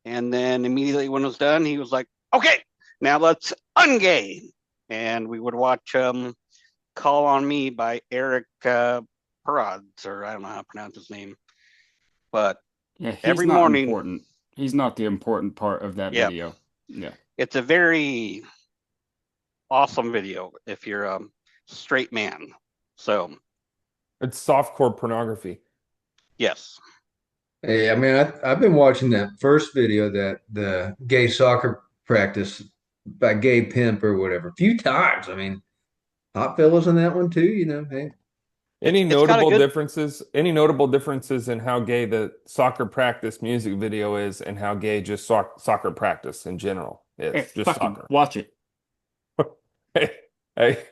And then immediately when it was done, he was like, okay, now let's ungay. And we would watch Call on Me by Eric Parads, or I don't know how to pronounce his name. But Yeah, he's every not morning, important. He's not the important part of that Yep. video. Yeah. It's a very awesome video if you're a straight man. So, It's softcore pornography. yes. Hey, I mean, I've been watching that first video, that the gay soccer practice by Gay Pimp or whatever, a few times. I mean, hot fellas in that one too, you know. Hey, It's got a good Any notable differences in how gay the soccer practice music video is and how gay just soccer practice in general Hey, is? Just fucking soccer. watch it. Hey, hey,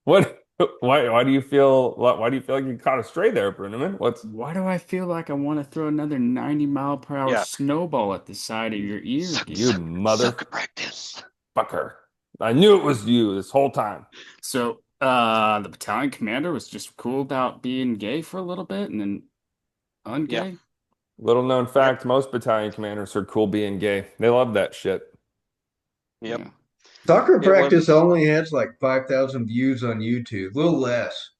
what? Why do you feel like you caught a stray there, Bruneman? Why do I feel like I want to throw another 90-mile-per-hour Yeah. snowball at the side of your ear, dude? You mother Soccer practice. fucker? I knew it was you this whole time. So, the battalion commander was just cool about being gay for a little bit and then ungay. Yeah. Little known fact, most battalion commanders are cool being gay. They love that shit. Yep. Yeah. soccer It practice was only has like 5,000 views on YouTube, a little less.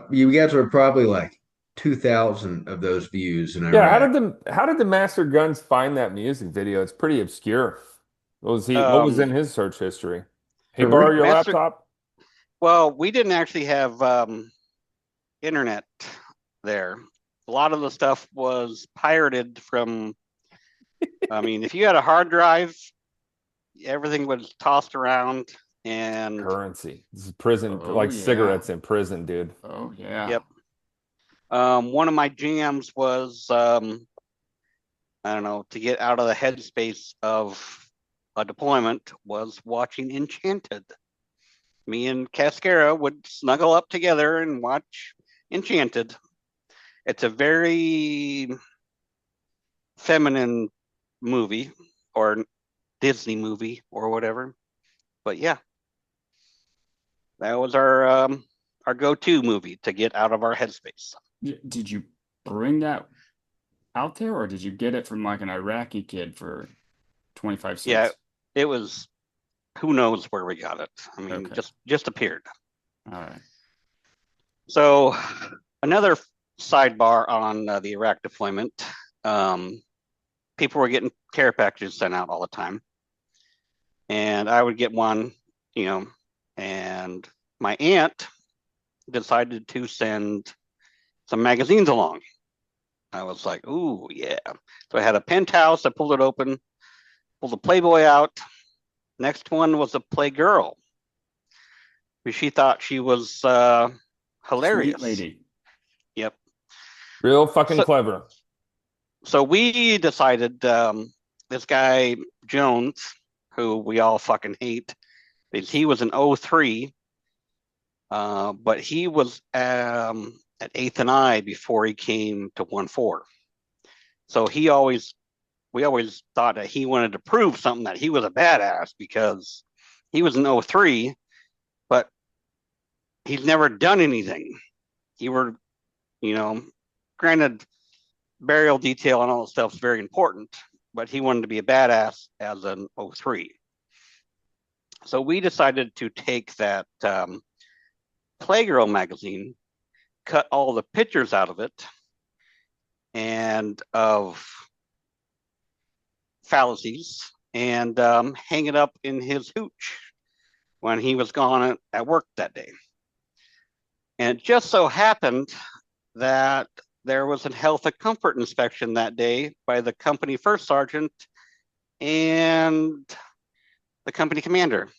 You guys are probably like 2,000 of those views in Yeah, Iraq. how did the Master Guns find that music video? It's pretty obscure. What was in his search history? Hey, For borrow real? your Master. laptop? Well, we didn't actually have internet there. A lot of the stuff was pirated from. I mean, if you had a hard drive, everything was tossed around, and Currency. This is prison, Oh, like yeah. cigarettes in prison, dude. Oh, yeah. yep. One of my jams was I don't know, to get out of the headspace of a deployment was watching Enchanted. Me and Cascara would snuggle up together and watch Enchanted. It's a very feminine movie or Disney movie or whatever. But yeah, that was our go-to movie to get out of our headspace. Did you bring that out there, or did you get it from like an Iraqi kid for 25 Yeah, cents? it was. Who knows where we got it? I mean, Okay. just appeared. All right. So another sidebar on the Iraq deployment. People were getting care packages sent out all the time, and I would get one, and my aunt decided to send some magazines along. I was like, ooh, yeah. So I had a penthouse. I pulled it open, pulled the Playboy out. Next one was a Playgirl. She thought she was hilarious. Sweet lady. Yep. Real fucking clever. So we decided this guy, Jones, who we all fucking hate, because he was an 03, but he was at 8th and I before he came to 1-4. So we always thought that he wanted to prove something, that he was a badass because he was an 03, but he's never done anything. Granted, burial detail and all that stuff is very important, but he wanted to be a badass as an 03. So we decided to take that Playgirl magazine, cut all the pictures out of it, and of fallacies, and hang it up in his hooch when he was gone at work that day. And it just so happened that there was a health and comfort inspection that day by the company first sergeant and the company commander.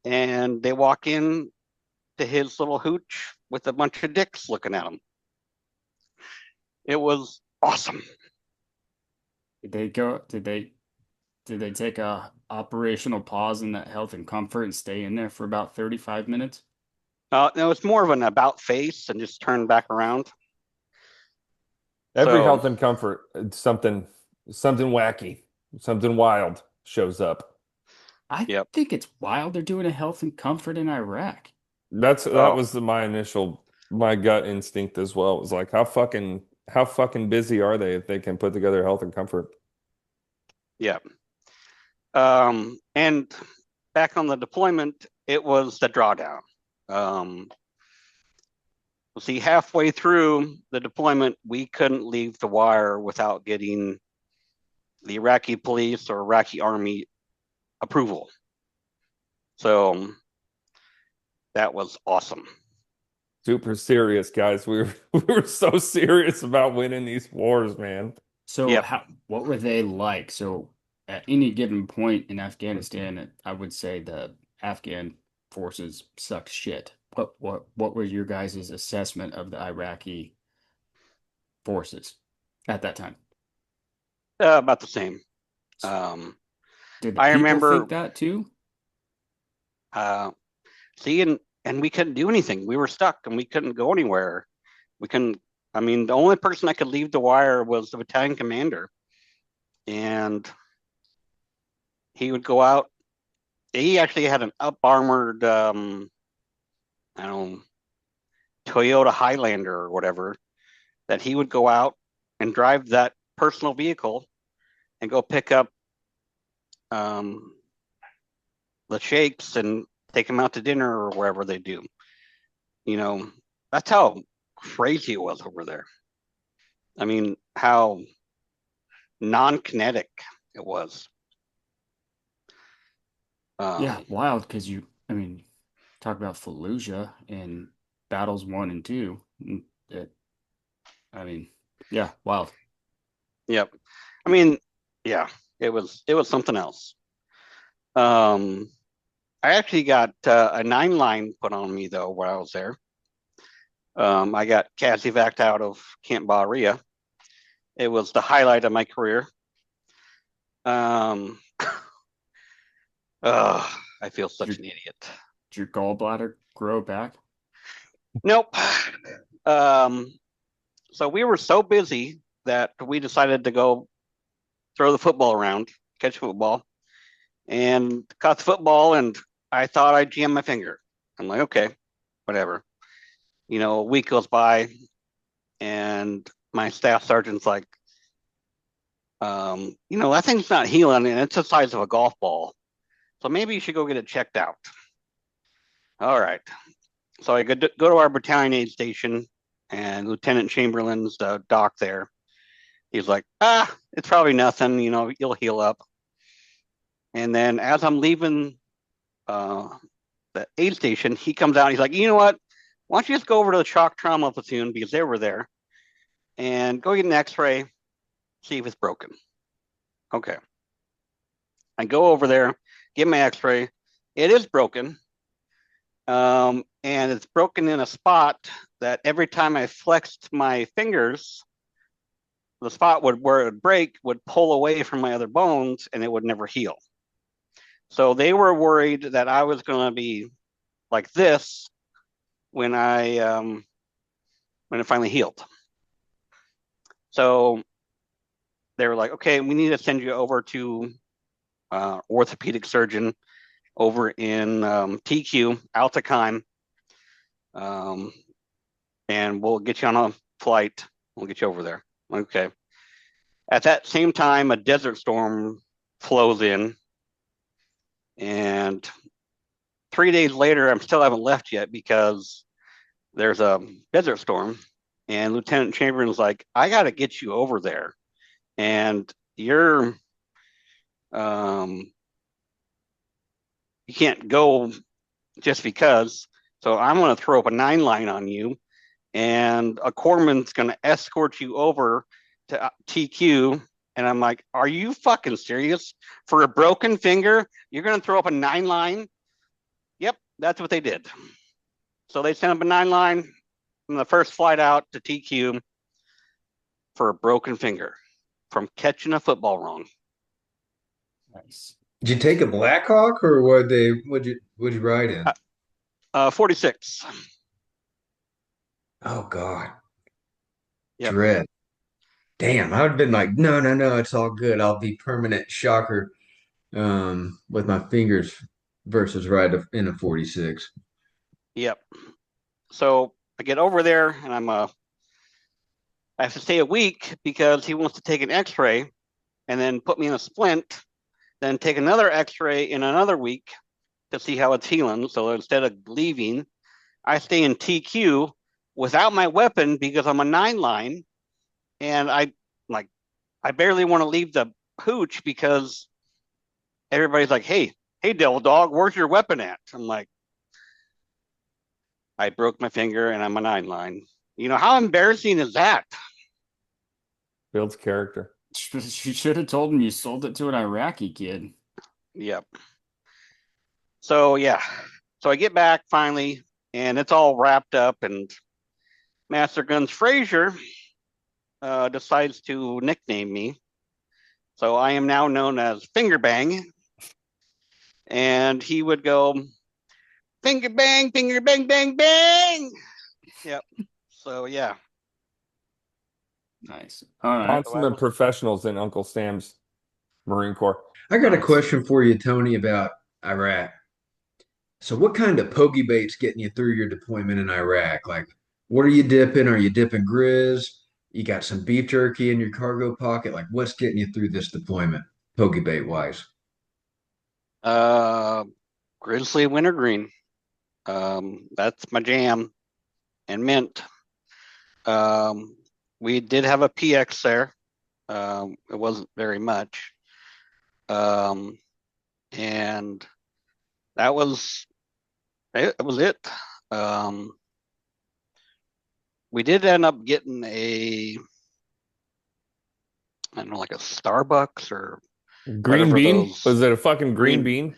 And they walk in to his little hooch with a bunch of dicks looking at him. It was awesome. Did they take a operational pause in that health and comfort and stay in there for about 35 minutes? No, it's more of an about face and just turn back around. Every So- health and comfort, it's something wacky, something wild shows up. I Yep. think it's wild they're doing a health and comfort in Iraq. That Oh. was my gut instinct as well. It was like, how fucking busy are they if they can put together health and comfort? Yeah. And back on the deployment, it was the drawdown. See, halfway through the deployment, we couldn't leave the wire without getting the Iraqi police or Iraqi army approval. So that was awesome. Super serious, guys. We were so serious about winning these wars, man. So Yep. what were they like? So at any given point in Afghanistan, I would say the Afghan forces suck shit. What was your guys' assessment of the Iraqi forces at that time? About the same. Did the I people remember, think that too? see, and we couldn't do anything. We were stuck and we couldn't go anywhere. We couldn't, I mean, the only person that could leave the wire was the battalion commander. And he would go out. He actually had an up armored, I don't know, Toyota Highlander or whatever, that he would go out and drive that personal vehicle and go pick up the sheikhs and take them out to dinner or wherever they do. You know, that's how crazy it was over there. I mean, how non-kinetic it was. Yeah, wild because I mean, talk about Fallujah and battles 1 and 2. I mean, yeah, wild. Yep. I mean, yeah, it was something else. I actually got a 9-line put on me though while I was there. I got CASEVAC'd out of Camp Bahria. It was the highlight of my career. I feel such an idiot. Did your gallbladder grow back? Nope. So we were so busy that we decided to go throw the football around, catch football, and caught the football, and I thought I jammed my finger. I'm like, okay, whatever. You know, a week goes by, and my staff sergeant's like, you know, that thing's not healing, and it's the size of a golf ball. So maybe you should go get it checked out. All right. So I go to our battalion aid station, and Lieutenant Chamberlain's the doc there. He's like, it's probably nothing, you know, you'll heal up. And then as I'm leaving the aid station, he comes out, he's like, you know what? Why don't you just go over to the shock trauma platoon because they were there and go get an x-ray, see if it's broken. Okay. I go over there, get my x-ray. It is broken. And it's broken in a spot that every time I flexed my fingers, the spot where it would break would pull away from my other bones and it would never heal. So they were worried that I was going to be like this when it finally healed. So they were like, okay, we need to send you over to orthopedic surgeon over in TQ, Altakheim, and we'll get you on a flight. We'll get you over there. Okay. At that same time, a desert storm flows in, and 3 days later, I still haven't left yet because there's a desert storm, and Lieutenant Chamberlain's like, I got to get you over there, and you're you can't go just because. So I'm going to throw up a 9-line on you, and a corpsman's going to escort you over to TQ. And I'm like, are you fucking serious? For a broken finger, you're going to throw up a 9-line? Yep, that's what they did. So they sent up a 9-line from the first flight out to TQ for a broken finger from catching a football wrong. Nice. Did you take a Black Hawk or would you ride in? 46. Oh God. Yep. Dread. Damn, I would have been like, no, no, no, it's all good. I'll be permanent shocker with my fingers versus ride in a 46. Yep. So I get over there and I have to stay a week because he wants to take an x-ray and then put me in a splint, then take another x-ray in another week to see how it's healing. So instead of leaving, I stay in TQ without my weapon because I'm a 9-line, and I barely want to leave the hooch because everybody's like, hey, devil dog, where's your weapon at? I'm like, I broke my finger and I'm a 9-line. How embarrassing is that? Builds character. You should have told him you sold it to an Iraqi kid. Yep. So yeah. So I get back finally, and it's all wrapped up, and Master Guns Frazier decides to nickname me. So I am now known as Finger Bang. And he would go, finger bang, bang, bang. Yep. So yeah. Nice. All right. Consummate professionals in Uncle Sam's Marine Corps. I got a Nice. question for you, Tony, about Iraq. So, what kind of pokey bait's getting you through your deployment in Iraq? Like, what are you dipping? Are you dipping grizz? You got some beef jerky in your cargo pocket? Like, what's getting you through this deployment, pokey bait wise? Grizzly wintergreen. That's my jam, and mint. We did have a PX there. It wasn't very much. And that was it. Was it. We did end up getting I don't know, like a Starbucks or Green bean? those. Was it a fucking green bean?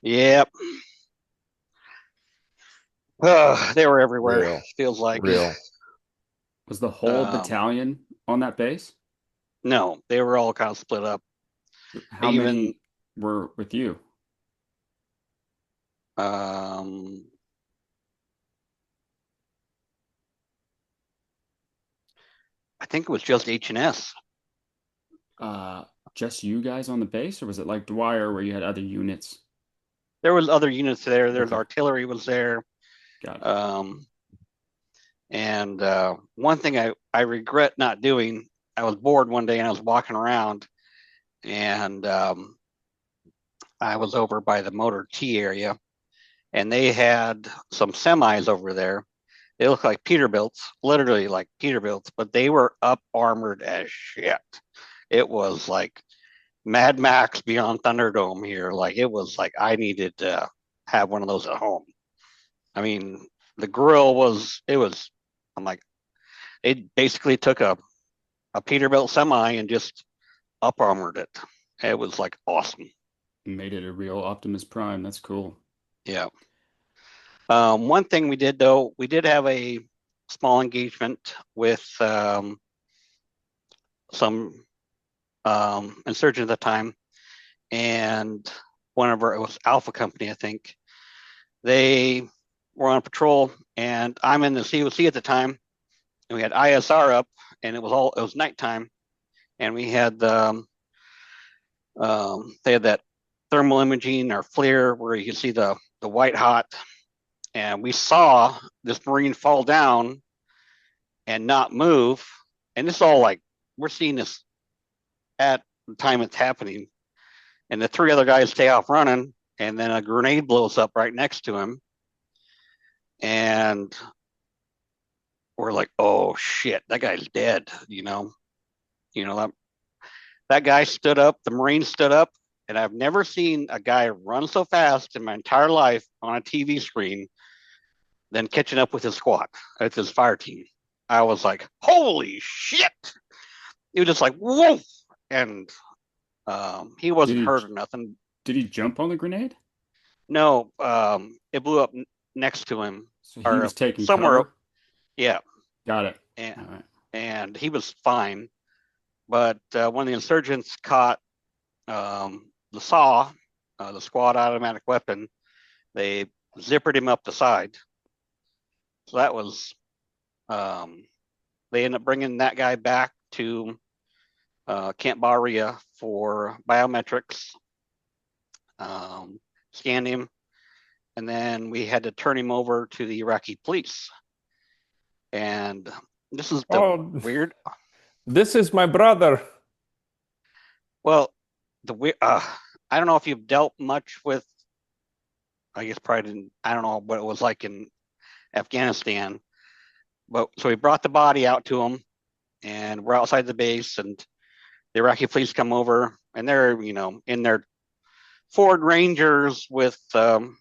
Yep. They were everywhere. Real. Feels like. Real. Was the whole battalion on that base? No, they were all kind of split up. How many were with you? I think it was just H&S. Just you guys on the base, or was it like Dwyer where you had other units? There was other units there. There's Okay. artillery was there. Got it. And one thing I regret not doing, I was bored one day and I was walking around, and I was over by the Motor T area, and they had some semis over there. They looked like Peterbilts, literally like Peterbilts, but they were up armored as shit. It was like Mad Max Beyond Thunderdome here. Like, it was like I needed to have one of those at home. I mean, the grill was, I'm like, it basically took a Peterbilt semi and just up armored it. It was like awesome. Made it a real Optimus Prime. That's cool. Yeah. One thing we did, though, we did have a small engagement with some insurgents at the time, and it was Alpha Company, I think. They were on patrol, and I'm in the COC at the time, and we had ISR up, and it was nighttime, and we had they had that thermal imaging or FLIR where you can see the white hot, and we saw this Marine fall down and not move, and this is all like, we're seeing this at the time it's happening, and the three other guys stay off running, and then a grenade blows up right next to him, and we're like, oh shit, that guy's dead. That guy stood up, the Marine stood up, and I've never seen a guy run so fast in my entire life on a TV screen than catching up with his squad, with his fire team. I was like, holy shit. He was just like, whoa. And he wasn't hurt or nothing. Did he jump on the grenade? No, it blew up next to him. So he was taking somewhere. cover? Yeah. Got it. And he was fine. But when the insurgents caught the SAW, the squad automatic weapon, they zippered him up the side. So that was, they ended up bringing that guy back to Camp Bahria for biometrics, scanned him, and then we had to turn him over to the Iraqi police. And this is weird. This is my brother. Well, I don't know if you've dealt much with, I guess probably didn't, I don't know what it was like in Afghanistan, but so we brought the body out to him, and we're outside the base, and the Iraqi police come over, and they're in their Ford Rangers with guns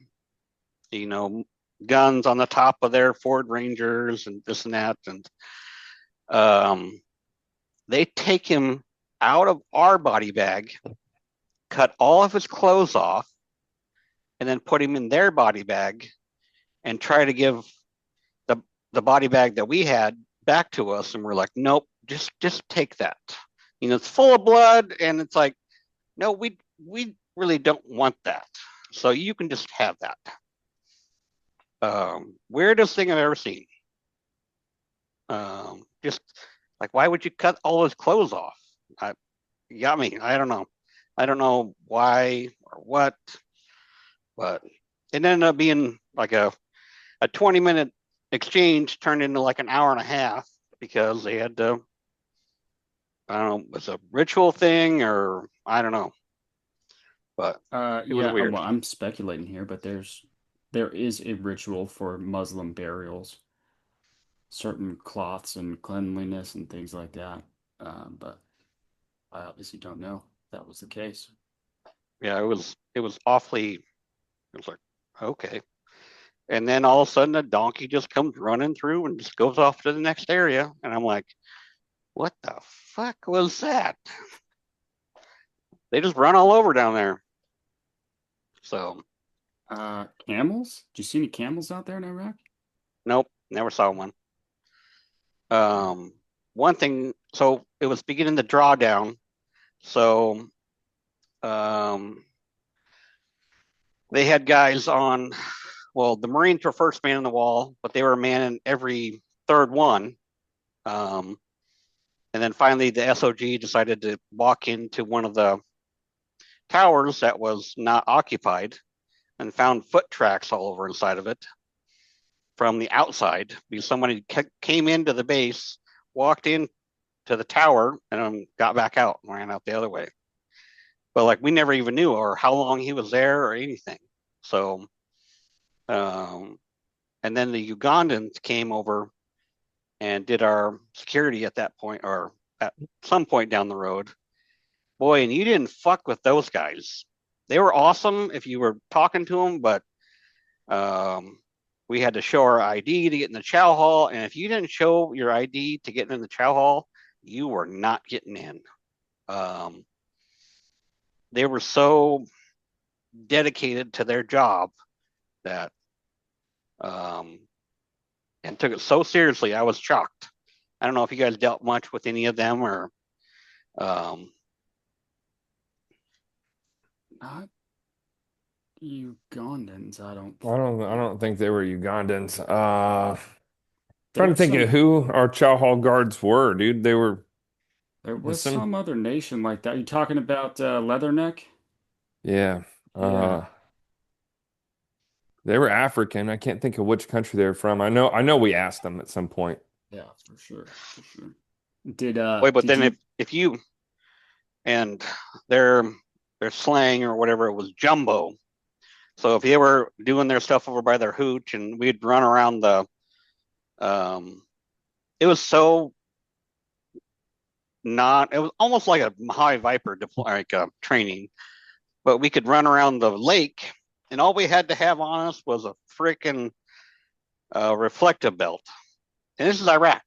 on the top of their Ford Rangers and this and that, and they take him out of our body bag, cut all of his clothes off, and then put him in their body bag and try to give the body bag that we had back to us. And we're like, nope, just take that. It's full of blood, and it's like, no, we really don't want that. So you can just have that. Weirdest thing I've ever seen. Just like, why would you cut all his clothes off? You got me. I don't know. I don't know why or what, but it ended up being like a 20-minute exchange turned into like an hour and a half because they had to, I don't know, it's a ritual thing or I don't know. But it was weird. Well, I'm speculating here, but there is a ritual for Muslim burials, certain cloths and cleanliness and things like that. But I obviously don't know if that was the case. Yeah, it was awfully. It was like, okay. And then all of a sudden, a donkey just comes running through and just goes off to the next area. And I'm like, what the fuck was that? They just run all over down there. So, camels? Did you see any camels out there in Iraq? Nope, never saw one. One thing, so it was beginning the drawdown. So, they had guys on. Well, the Marines were first man on the wall, but they were manning every third one. And then finally, the SOG decided to walk into one of the towers that was not occupied and found foot tracks all over inside of it from the outside because somebody came into the base, walked in to the tower, and got back out and ran out the other way. But like we never even knew or how long he was there or anything. So, and then the Ugandans came over and did our security at that point or at some point down the road. Boy, and you didn't fuck with those guys. They were awesome if you were talking to them, but we had to show our ID to get in the chow hall. And if you didn't show your ID to get in the chow hall, you were not getting in. They were so dedicated to their job that and took it so seriously. I was shocked. I don't know if you guys dealt much with any of them or not Ugandans. I don't think they were Ugandans. Trying to think of who our chow hall guards were, dude. There was some other nation like that. You talking about Leatherneck? Yeah. They were African. I can't think of which country they were from. I know we asked them at some point. Yeah, for sure. Did wait, but then if you and their slang or whatever, it was jumbo. So if they were doing their stuff over by their hooch and we'd run around it was so it was almost like a Mojave Viper training, but we could run around the lake and all we had to have on us was a freaking reflective belt. And this is Iraq.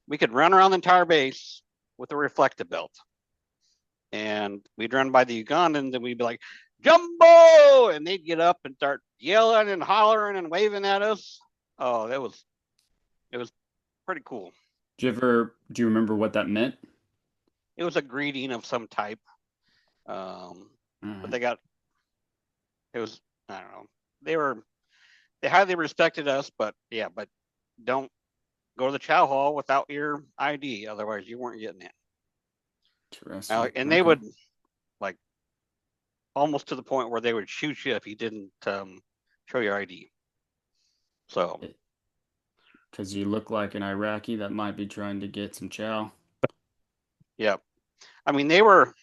We could run around the entire base with a reflective belt. And we'd run by the Ugandans and we'd be like, Jumbo! And they'd get up and start yelling and hollering and waving at us. Oh, it was pretty cool. Do you remember what that meant? It was a greeting of some type. But I don't know. They highly respected us, but don't go to the chow hall without your ID. Otherwise you weren't getting in. Interesting. And they would like almost to the point where they would shoot you if you didn't show your ID. So, because you look like an Iraqi that might be trying to get some chow. Yeah, I mean they were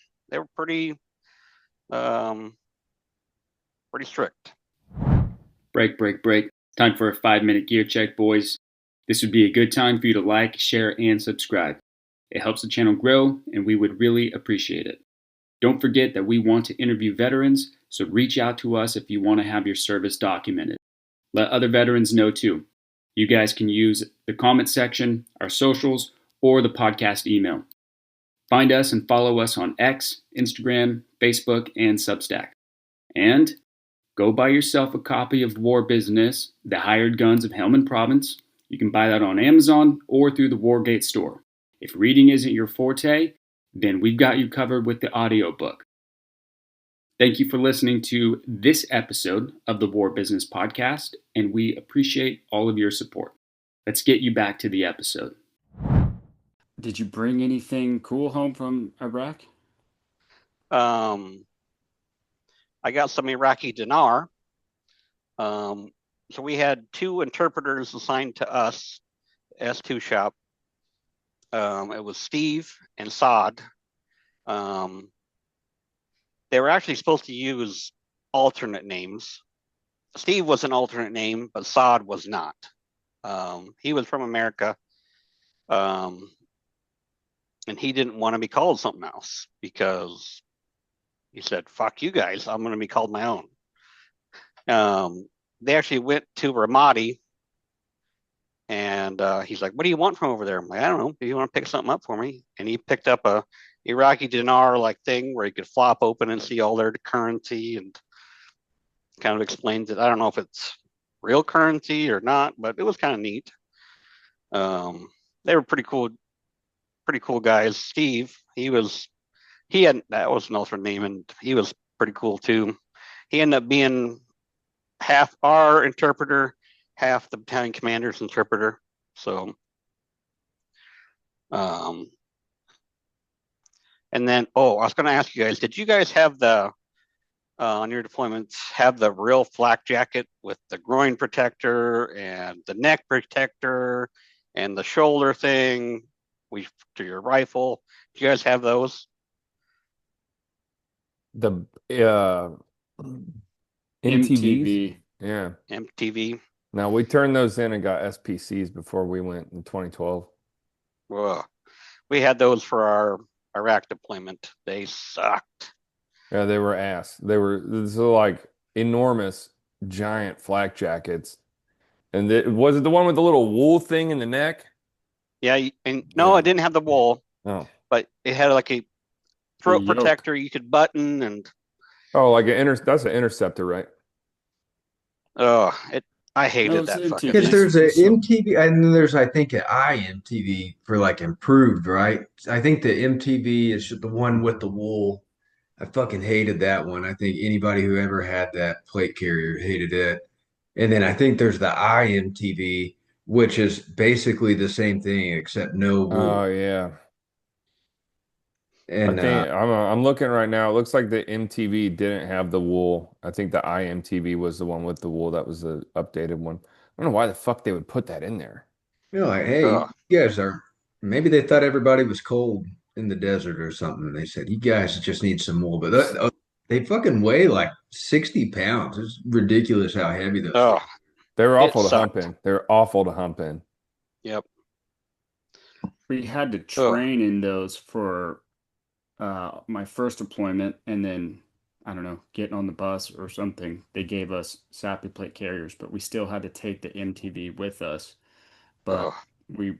pretty strict. Break. Time for a 5-minute gear check, boys. This would be a good time for you to like, share, and subscribe. It helps the channel grow, and we would really appreciate it. Don't forget that we want to interview veterans, so reach out to us if you want to have your service documented. Let other veterans know too. You guys can use the comment section, our socials, or the podcast email. Find us and follow us on X, Instagram, Facebook, and Substack. And go buy yourself a copy of War Business, The Hired Guns of Helmand Province. You can buy that on Amazon or through the Wargate store. If reading isn't your forte, then we've got you covered with the audiobook. Thank you for listening to this episode of the War Business Podcast, and we appreciate all of your support. Let's get you back to the episode. Did you bring anything cool home from Iraq? I got some Iraqi dinar. So we had 2 interpreters assigned to us, S2 shop. It was Steve and Saad. They were actually supposed to use alternate names. Steve was an alternate name, but Saad was not. He was from America, and he didn't want to be called something else because he said, "Fuck you guys, I'm going to be called my own." They actually went to Ramadi, and he's like, "What do you want from over there?" I'm like, "I don't know. Do you want to pick something up for me?" And he picked up a Iraqi dinar like thing where he could flop open and see all their currency, and kind of explains it. I don't know if it's real currency or not, but it was kind of neat. They were pretty cool guys. Steve, that was an alternate name, and he was pretty cool too. He ended up being half our interpreter, half the battalion commander's interpreter. So, and then, I was going to ask you guys, did you guys have on your deployments, have the real flak jacket with the groin protector and the neck protector and the shoulder thing to your rifle? Do you guys have those? The MTV. Yeah. MTV. Now we turned those in and got SPCs before we went in 2012. Well, we had those for our Iraq deployment. They sucked. Yeah, they were ass. These are like enormous, giant flak jackets. And was it the one with the little wool thing in the neck? Yeah, and no, Yeah. it didn't have the wool. Oh. But it had like a throat protector you could button, and like that's an interceptor, right? I hated that fucking Because thing. there's a MTV and then there's I think an IMTV for like improved, right? I think the MTV is the one with the wool. I fucking hated that one. I think anybody who ever had that plate carrier hated it. And then I think there's the IMTV, which is basically the same thing except no wool. Oh yeah. And I think I'm looking right now. It looks like the MTV didn't have the wool. I think the IMTV was the one with the wool. That was the updated one. I don't know why the fuck they would put that in there. like, hey, you guys are maybe they thought everybody was cold in the desert or something. They said, you guys just need some wool. But they fucking weigh like 60 pounds. It's ridiculous how heavy those things. They were awful to hump in. They were awful to hump in. Yep. We had to train in those for my first deployment, and then I don't know, getting on the bus or something. They gave us sappy plate carriers, but we still had to take the MTV with us. But we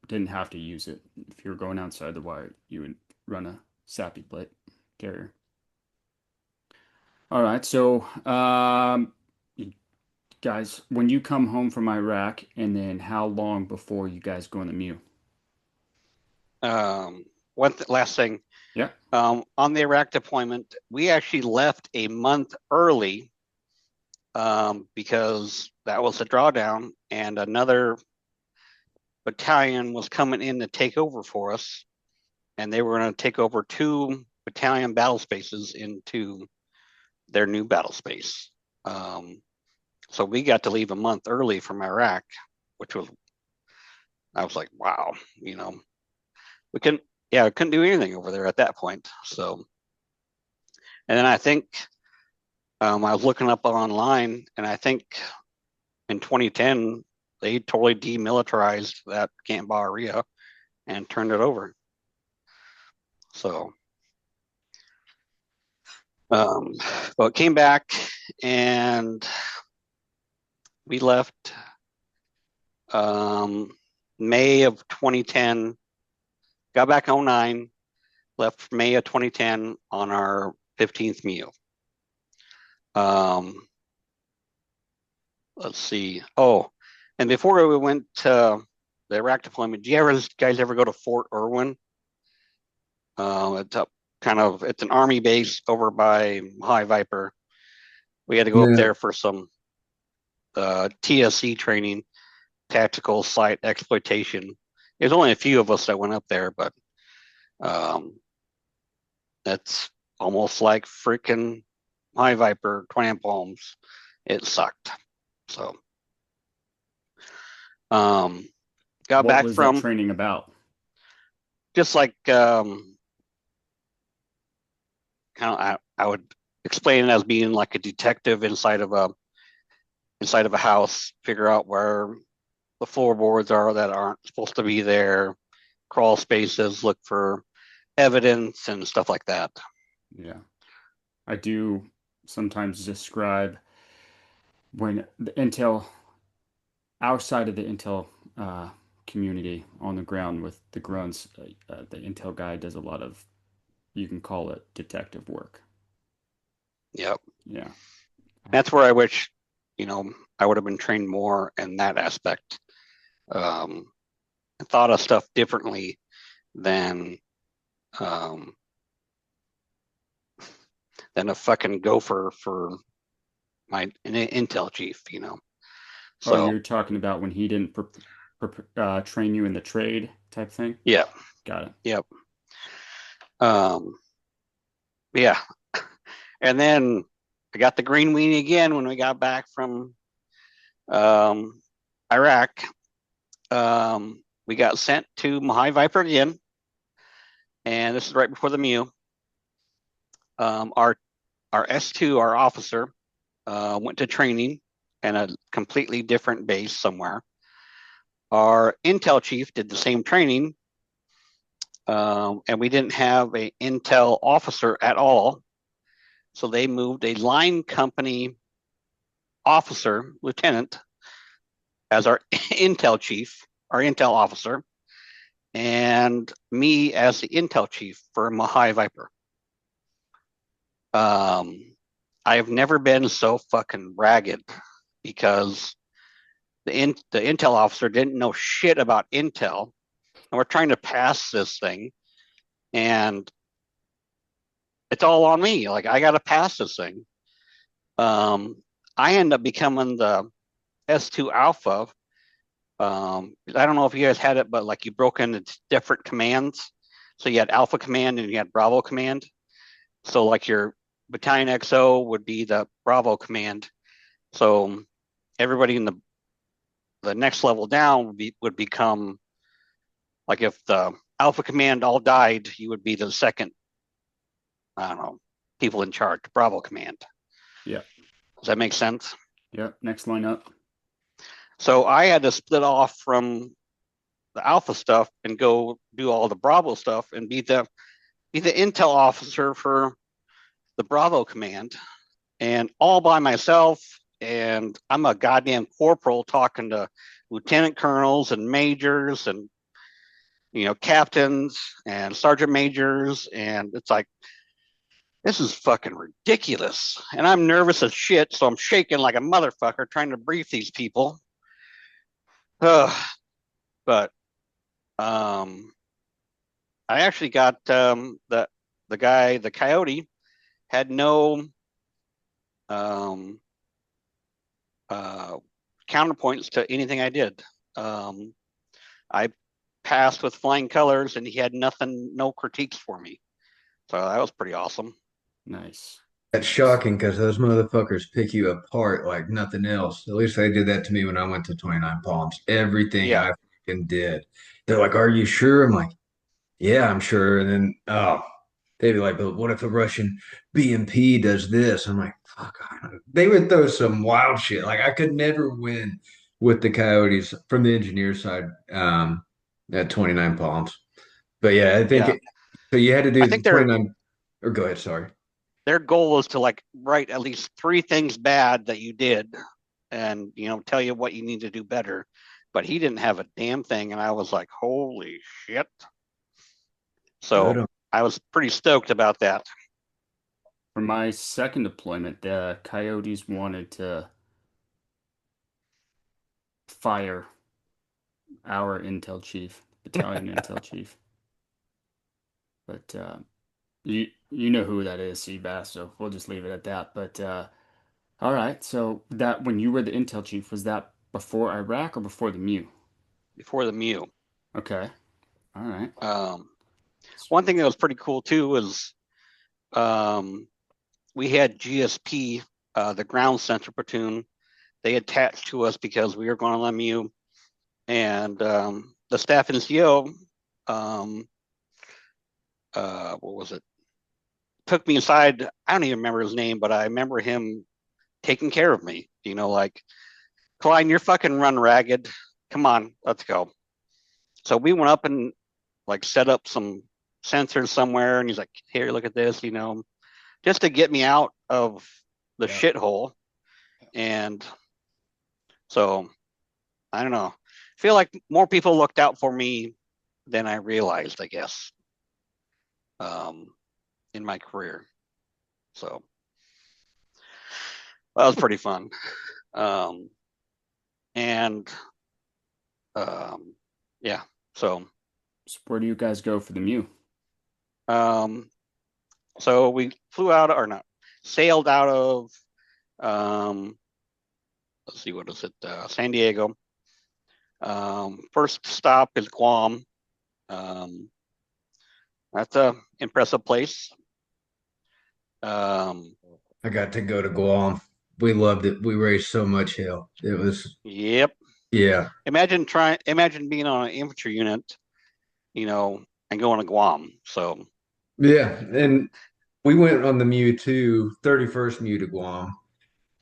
didn't have to use it. If you were going outside the wire, you would run a sappy plate carrier. All right, so guys, when you come home from Iraq, and then how long before you guys go in the MEU? Last thing. Yeah. On the Iraq deployment, we actually left a month early because that was the drawdown, and another battalion was coming in to take over for us, and they were going to take over 2 battalion battle spaces into their new battle space. So we got to leave a month early from Iraq, I was like, wow, we couldn't do anything over there at that point. So, and then I think I was looking up online, and I think in 2010 they totally demilitarized that Camp Bahria and turned it over. So, but came back and we left May of 2010, got back in 09, left May of 2010 on our 15th meal. Let's see. Oh, and before we went to the Iraq deployment, do you guys ever go to Fort Irwin? It's up it's an army base over by High Viper. We had to go up there for some TSC training, tactical site exploitation. There's only a few of us that went up there, but that's almost like freaking High Viper, 20 amp ohms. It sucked. So, got What back was from that training about? just like I would explain it as being like a detective inside of a house, figure out where the floorboards are that aren't supposed to be there, crawl spaces, look for evidence and stuff like that. Yeah. I do sometimes describe when the intel, outside of the intel community on the ground with the grunts, the intel guy does a lot of, you can call it detective work. Yep. Yeah. That's where I wish, I would have been trained more in that aspect. Thought of stuff differently than a fucking gopher for my intel chief, So, Oh, you're talking about when he didn't train you in the trade type thing? Yeah. Got it. Yep. Yeah. And then I got the green weenie again when we got back from Iraq. We got sent to Mahai Viper again. And this is right before the MEU. Our S2, our officer, went to training in a completely different base somewhere. Our intel chief did the same training, and we didn't have an intel officer at all. So they moved a line company officer, lieutenant, as our intel chief, our intel officer, and me as the intel chief for Mahai Viper. I have never been so fucking ragged because the intel officer didn't know shit about intel, and we're trying to pass this thing, and it's all on me. Like, I got to pass this thing. I end up becoming the S2 Alpha. I don't know if you guys had it, but like you broke into different commands. So you had Alpha Command and you had Bravo Command. So like your Battalion XO would be the Bravo Command. So everybody in the next level down would become, like, if the Alpha Command all died, you would be the second, I don't know, people in charge, Bravo Command. Yeah. Does that make sense? Yeah. Next line up. So I had to split off from the Alpha stuff and go do all the Bravo stuff and be the intel officer for the Bravo Command, and all by myself. And I'm a goddamn corporal talking to lieutenant colonels and majors and captains and sergeant majors, and it's like, this is fucking ridiculous. And I'm nervous as shit, so I'm shaking like a motherfucker trying to brief these people. But I actually got the guy, the Coyote, had no counterpoints to anything I did. I passed with flying colors, and he had no critiques for me. So that was pretty awesome. Nice. That's shocking because those motherfuckers pick you apart like nothing else. At least they did that to me when I went to 29 Palms. Everything Yeah. I fucking did. They're like, "Are you sure?" I'm like, "Yeah, I'm sure." And then, they'd be like, "But what if a Russian BMP does this?" I'm like, "Fuck." They would throw some wild shit. Like, I could never win with the Coyotes from the engineer side at 29 Palms. But yeah, I think Yeah, so. You had to I do the think 29, or go ahead. Sorry. their goal was to like write at least 3 things bad that you did, and tell you what you need to do better. But he didn't have a damn thing, and I was like, holy shit! Good So on. I was pretty stoked about that. For my second deployment, the Coyotes wanted to fire our intel chief, battalion intel chief. But you know who that is, Seabass, so we'll just leave it at that. But all right, so that when you were the intel chief, was that before Iraq or before the MEU? Before the Mew. Okay, all right. One thing that was pretty cool too was um, we had GSP, the ground center platoon. They attached to us because we were going on MU, and the staff NCO, what was it? Took me aside. I don't even remember his name, but I remember him taking care of me. Like, Klein, you're fucking run ragged. Come on, let's go. So we went up and like set up some sensors somewhere, and he's like, "Here, look at this," just to get me out of the shithole. And so I don't know. I feel like more people looked out for me than I realized, I guess, um, in my career. So that was pretty fun. Um, and yeah, so So where do you guys go for the MEU? um, so we flew out or not sailed out of let's see, what is it? San Diego. First stop is Guam. Um, that's a impressive place. Um, I got to go to Guam. We loved it. We raised so much hell. It was, yep. yeah. Imagine being on an infantry unit, and going to Guam. So Yeah. And we went on the MEU too, 31st MEU to Guam.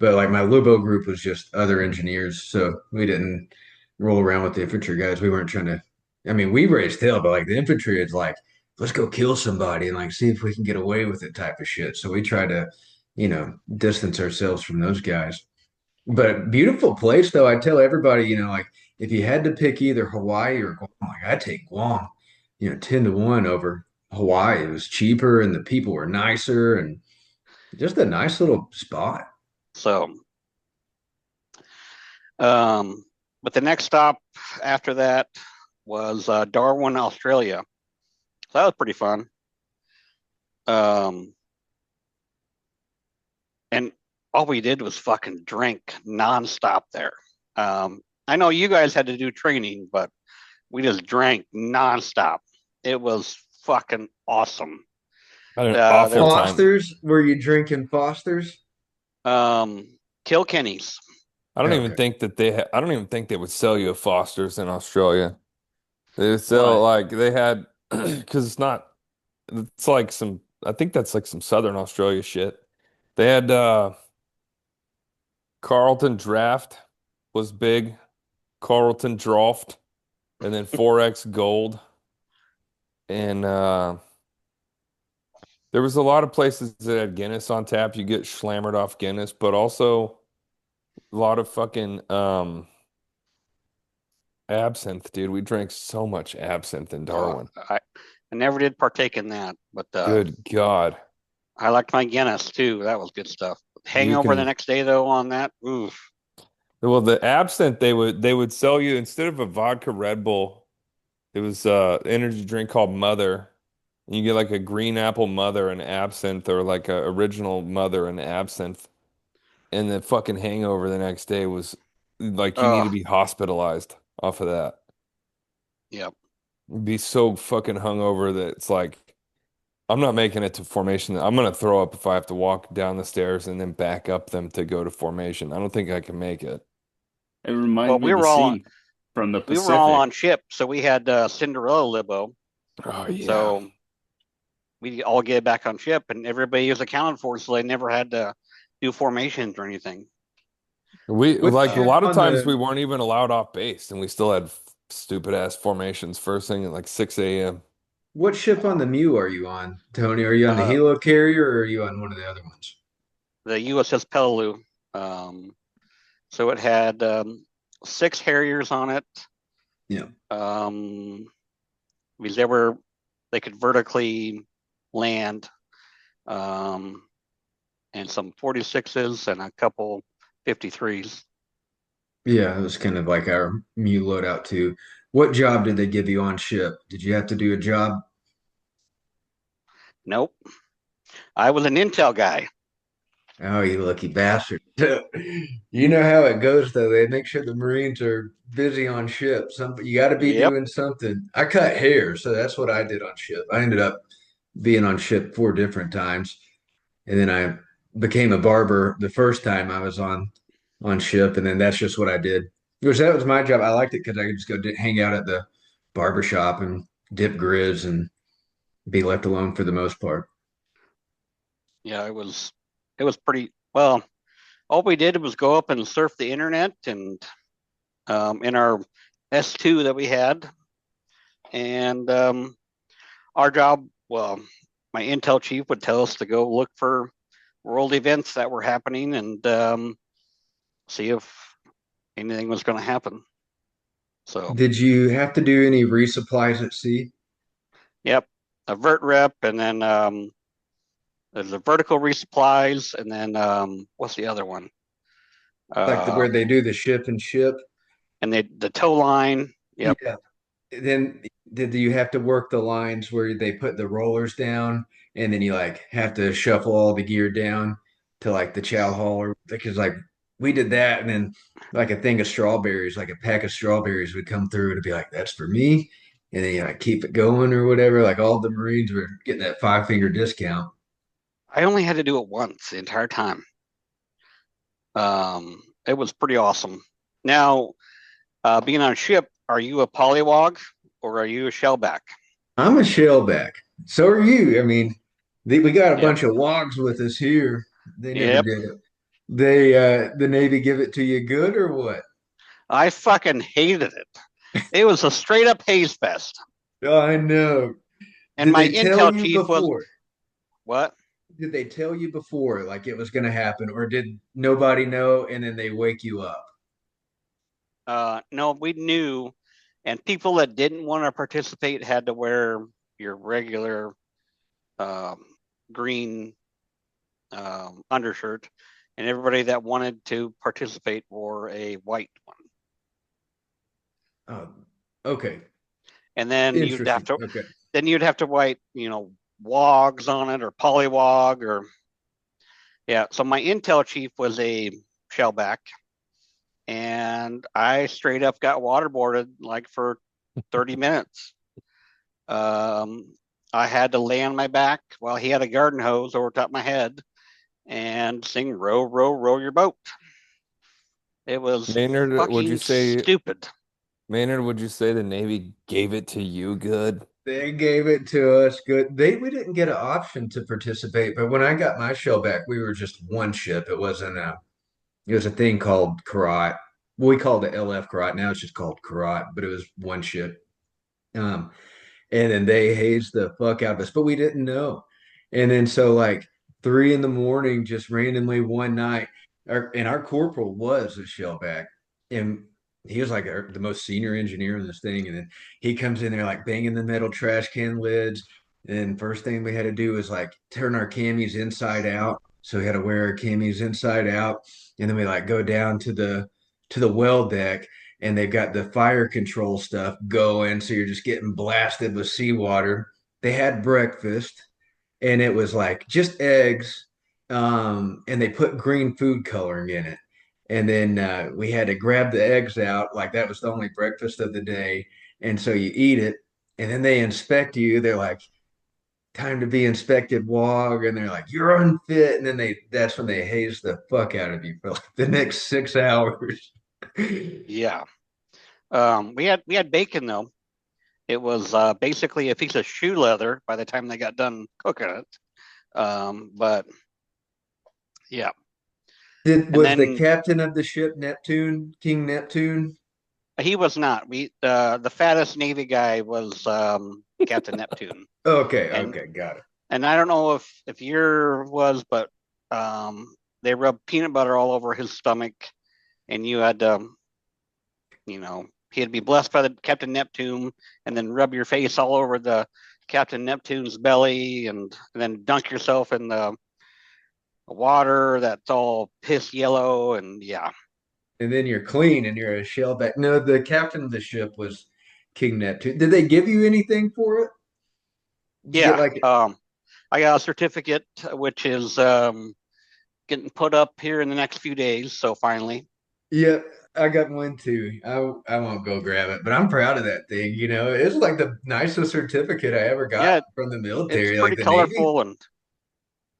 But like my Lubo group was just other engineers. So we didn't roll around with the infantry guys. We weren't trying to, I mean, we raised hell, but like the infantry, it's like, let's go kill somebody and like see if we can get away with it type of shit. So we try to, distance ourselves from those guys. But beautiful place though. I tell everybody, like if you had to pick either Hawaii or Guam, like I take Guam, 10-1 over Hawaii. It was cheaper and the people were nicer and just a nice little spot. so um, but the next stop after that was Darwin, Australia. So that was pretty fun. Um, and all we did was fucking drink nonstop there. I know you guys had to do training, but we just drank nonstop. It was fucking awesome. I had an There awful was time. Foster's? Were you drinking Foster's? Kilkenny's. I don't even Okay. think that I don't even think they would sell you a Foster's in Australia. They would sell Why? like they had because it's like some I think that's like some Southern Australia shit. They had Carlton Draft was big, Carlton Draft, and then 4X Gold. And there was a lot of places that had Guinness on tap. You get slammered off Guinness, but also a lot of fucking absinthe, dude. We drank so much absinthe in Uh, Darwin. I never did partake in that, but Good God. I liked my Guinness too. That was good stuff. You Hangover the can next day though on that. Oof. Well, the absinthe they would sell you instead of a vodka Red Bull, it was energy drink called Mother. And you get like a green apple Mother and absinthe or like a original Mother and absinthe. And the fucking hangover the next day was like you need to Oh, be hospitalized off of that. yep. Be so fucking hungover that it's like I'm not making it to formation. I'm gonna throw up if I have to walk down the stairs and then back up them to go to formation. I don't think I can make it. It reminds Well, me of the scene from the we were all Pacific. on ship, so we had Cinderella Libo. Oh yeah. So we all get back on ship, and everybody was accounted for, so they never had to do formations or anything. We What like a ship lot of on times the we weren't even allowed off base, and we still had stupid ass formations first thing at like 6 a.m. what ship on the Mew are you on, Tony? Are you on the Uh, helo carrier or are you on one of the other ones? the USS Peleliu. So it had 6 Harriers on it. Yeah. Because they could vertically land, and some 46s and a couple 53s. Yeah, it was kind of like our Mew loadout too. What job did they give you on ship? Did you have to do a job? Nope. I was an intel guy. Oh, you lucky bastard. You know how it goes though. They make sure the Marines are busy on ship. You got to be Yep. doing something. I cut hair, so that's what I did on ship. I ended up being on ship 4 different times, and then I became a barber the first time I was on ship, and then that's just what I did. Which that was my job. I liked it because I could just hang out at the barber shop and dip grizz and be left alone for the most part. Yeah, it was pretty well. All we did was go up and surf the internet, and in our S2 that we had, and our job, well, my intel chief would tell us to go look for world events that were happening and see if anything was going to happen. So, Did you have to do any resupplies at sea? yep, a vert rep, and then there's a vertical resupplies, and then what's the other one? Like Uh, where they do the ship and ship? and the tow line. Yep. Yeah. Then did you have to work the lines where they put the rollers down and then you like have to shuffle all the gear down to like the chow hall or because like we did that and then like a thing of strawberries, like a pack of strawberries would come through and be like, that's for me. And then you like keep it going or whatever. Like all the Marines were getting that 5 finger discount. I only had to do it once the entire time. It was pretty awesome. Now, being on a ship, are you a polywog or are you a shellback? I'm a shellback. So are you. I mean, we got a Yep. bunch of wogs with us here. They never Yep. did it. The Navy give it to you good or what? I fucking hated it. It was a straight up haze fest. Oh, I know. And Did my they tell intel you chief was before? what? Did they tell you before like it was going to happen, or did nobody know and then they wake you up? No, we knew, and people that didn't want to participate had to wear your regular um, green undershirt, and everybody that wanted to participate wore a white one. Oh, okay. And then Interesting. Okay. you'd have to write, wogs on it or polywog or yeah. So my intel chief was a shellback, and I straight up got waterboarded like for 30 minutes. Um, I had to lay on my back while he had a garden hose over top my head and sing "Row, row, row your boat." It was Maynard, would you fucking say stupid. Maynard, would you say the Navy gave it to you good? They gave it to us good. We didn't get an option to participate, but when I got my shell back, we were just one ship. It was a thing called Karat. We called it LF Karat. Now it's just called Karat, but it was one ship. Um, and then they hazed the fuck out of us, but we didn't know. And then so like 3 in the morning, just randomly one night, our corporal was a shellback, and he was like the most senior engineer in this thing. And then he comes in there like banging the metal trash can lids. And first thing we had to do was like turn our camis inside out. So we had to wear our camis inside out, and then we like go down to the well deck and they've got the fire control stuff going. So you're just getting blasted with seawater. They had breakfast and it was like just eggs. And they put green food coloring in it. And then we had to grab the eggs out. Like that was the only breakfast of the day. And so you eat it and then they inspect you. They're like, time to be inspected, Wog. And they're like, you're unfit. And then that's when they haze the fuck out of you for like the next 6 hours. Yeah. We had bacon though. It was basically a piece of shoe leather by the time they got done cooking it. But yeah, And Was the then captain of the ship Neptune, King Neptune? he was not. The fattest Navy guy was Captain Neptune. Okay, And okay, got it. and I don't know if your was, but they rubbed peanut butter all over his stomach, and you had to, he had to be blessed by the Captain Neptune, and then rub your face all over the Captain Neptune's belly, and then dunk yourself in the water that's all piss yellow, and yeah. And then you're clean and you're a shellback. No, the captain of the ship was King Neptune. Did they give you anything for it? Did you get Yeah. like I got a certificate, which is getting put up here in the next few days. So finally, yeah, I got one too. I won't go grab it, but I'm proud of that thing. It's like the nicest certificate I ever got yeah, from the it's military, like pretty the Navy. colorful, and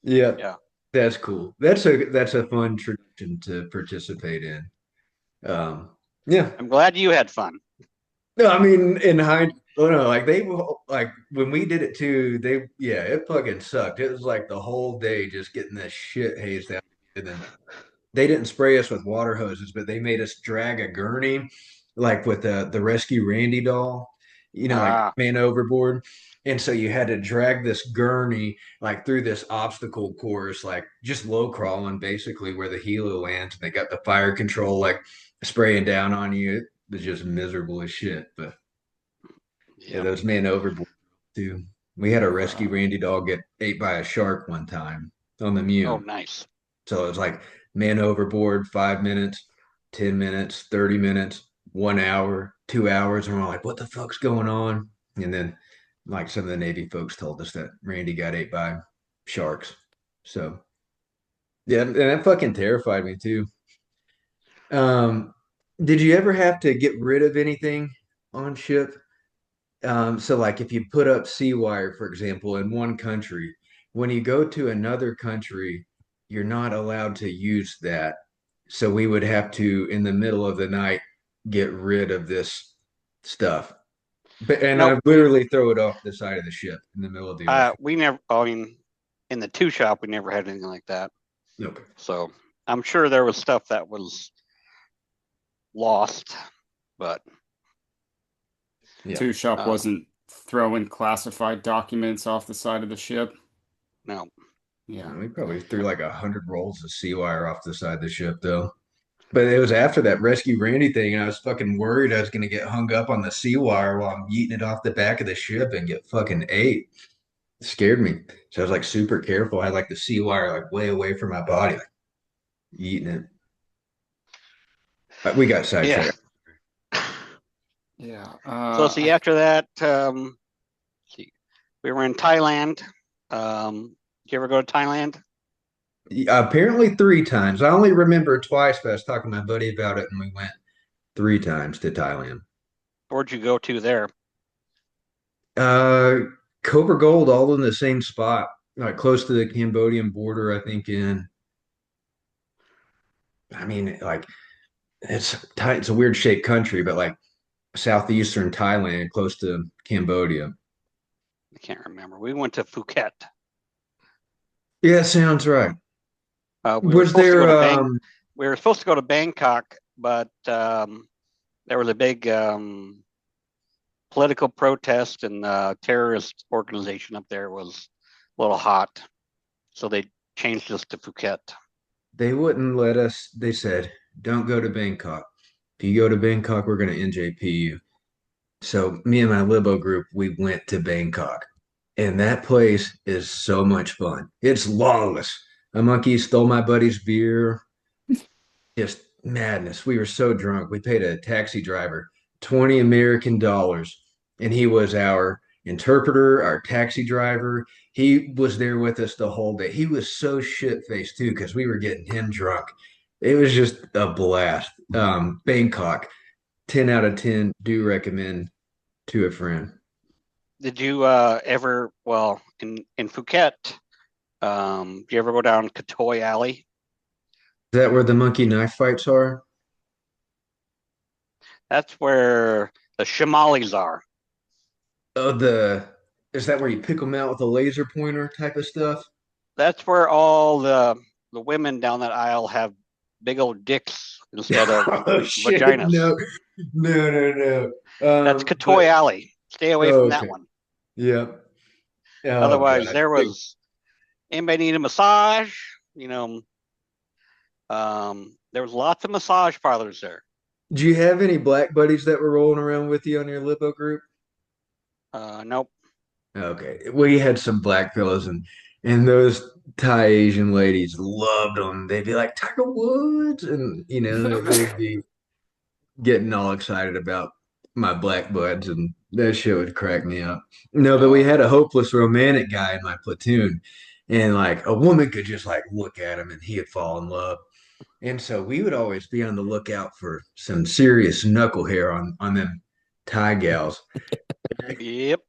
Yeah, yeah, that's cool. That's a fun tradition to participate in. Um, yeah. I'm glad you had fun. No, I mean, in hindsight, no, like like when we did it too, yeah, it fucking sucked. It was like the whole day just getting this shit hazed out. And then they didn't spray us with water hoses, but they made us drag a gurney, like with the Rescue Randy doll, like Ah, man overboard. And so you had to drag this gurney like through this obstacle course, like just low crawling basically where the helo lands. And they got the fire control like spraying down on you. It was just miserable as shit. But yeah, yeah. those man overboard too. We had a Rescue Wow. Randy dog get ate by a shark one time on the Oh, Mew. nice. So it was like man overboard, 5 minutes, 10 minutes, 30 minutes, 1 hour, 2 hours. And we're like, what the fuck's going on? And then, like, some of the Navy folks told us that Randy got ate by sharks. So, yeah, and that fucking terrified me too. Um, did you ever have to get rid of anything on ship? So, like, if you put up sea wire, for example, in one country, when you go to another country, you're not allowed to use that. So, we would have to, in the middle of the night, get rid of this stuff. And I Nope. literally throw it off the side of the ship in the middle of the ocean. We never. I mean, in the two shop, we never had anything like that. Okay. So I'm sure there was stuff that was lost, but Yeah. Two Shop uh, wasn't throwing classified documents off the side of the ship. no. Yeah. We probably threw like 100 rolls of sea wire off the side of the ship, though. But it was after that Rescue Randy thing, and I was fucking worried I was going to get hung up on the sea wire while I'm yeeting it off the back of the ship and get fucking ate. It scared me. So I was like super careful. I had like the sea wire like way away from my body, like eating it. But we got Yeah. sidetracked. Yeah. So see, after that, see, we were in Thailand. Did you ever go to Thailand? Apparently 3 times. I only remember twice, but I was talking to my buddy about it, and we went 3 times to Thailand. Where'd you go to there? Uh, Cobra Gold, all in the same spot, like close to the Cambodian border. I think I mean, like it's a weird shaped country, but like southeastern Thailand, close to Cambodia. I can't remember. We went to Phuket. Yeah, sounds right. We were Was supposed to go there to We were supposed to go to Bangkok, but there was a big political protest, and the terrorist organization up there was a little hot, so they changed us to Phuket. they wouldn't let us, they said, don't go to Bangkok. If you go to Bangkok, we're gonna NJP you. So me and my Libo group, we went to Bangkok. And that place is so much fun. It's lawless. A monkey stole my buddy's beer. Just madness. We were so drunk. We paid a taxi driver 20 American dollars, and he was our interpreter, our taxi driver. He was there with us the whole day. He was so shit faced too because we were getting him drunk. It was just a blast. Bangkok, 10 out of 10. Do recommend to a friend. Did you ever, well, in Phuket, do you ever go down Katoy Alley? Is that where the monkey knife fights are? That's where the Shamalis are. Oh, is that where you pick them out with a laser pointer type of stuff? That's where all the women down that aisle have big old dicks instead of Oh shit! vaginas. No. That's Um, Katoy but Alley. Stay away from that okay, one. yep. Oh Otherwise, god. there was anybody need a massage. There was lots of massage parlors there. Do you have any black buddies that were rolling around with you on your lipo group? Nope. Okay, we had some black fellows, and those Thai Asian ladies loved them. They'd be like Tiger Woods, and they'd be getting all excited about my black buds, and that shit would crack me up. No, but we had a hopeless romantic guy in my platoon, and like a woman could just like look at him, and he'd fall in love. And so we would always be on the lookout for some serious knuckle hair on them Thai gals. Yep.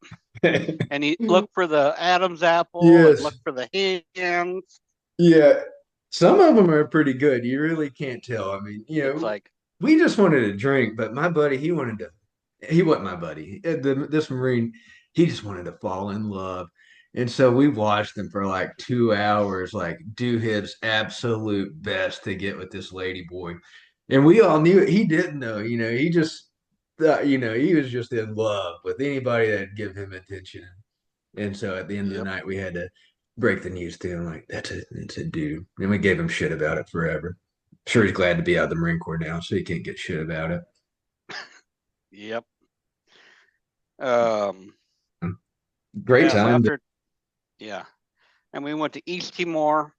And he look for the Adam's apple and Yes. look for the hands. Yeah. Some of them are pretty good. You really can't tell. I mean, It's like, we just wanted to drink, but my buddy, he wasn't my buddy. This Marine, he just wanted to fall in love. And so we watched him for like 2 hours, like do his absolute best to get with this lady boy. And we all knew it. He didn't know, he just thought, he was just in love with anybody that'd give him attention. And so at the end of the yep. night, we had to break the news to him, like, it's a dude. And we gave him shit about it forever. Sure, he's glad to be out of the Marine Corps now, so he can't get shit about it. Yep. Great Yeah, so time. and we went to East Timor,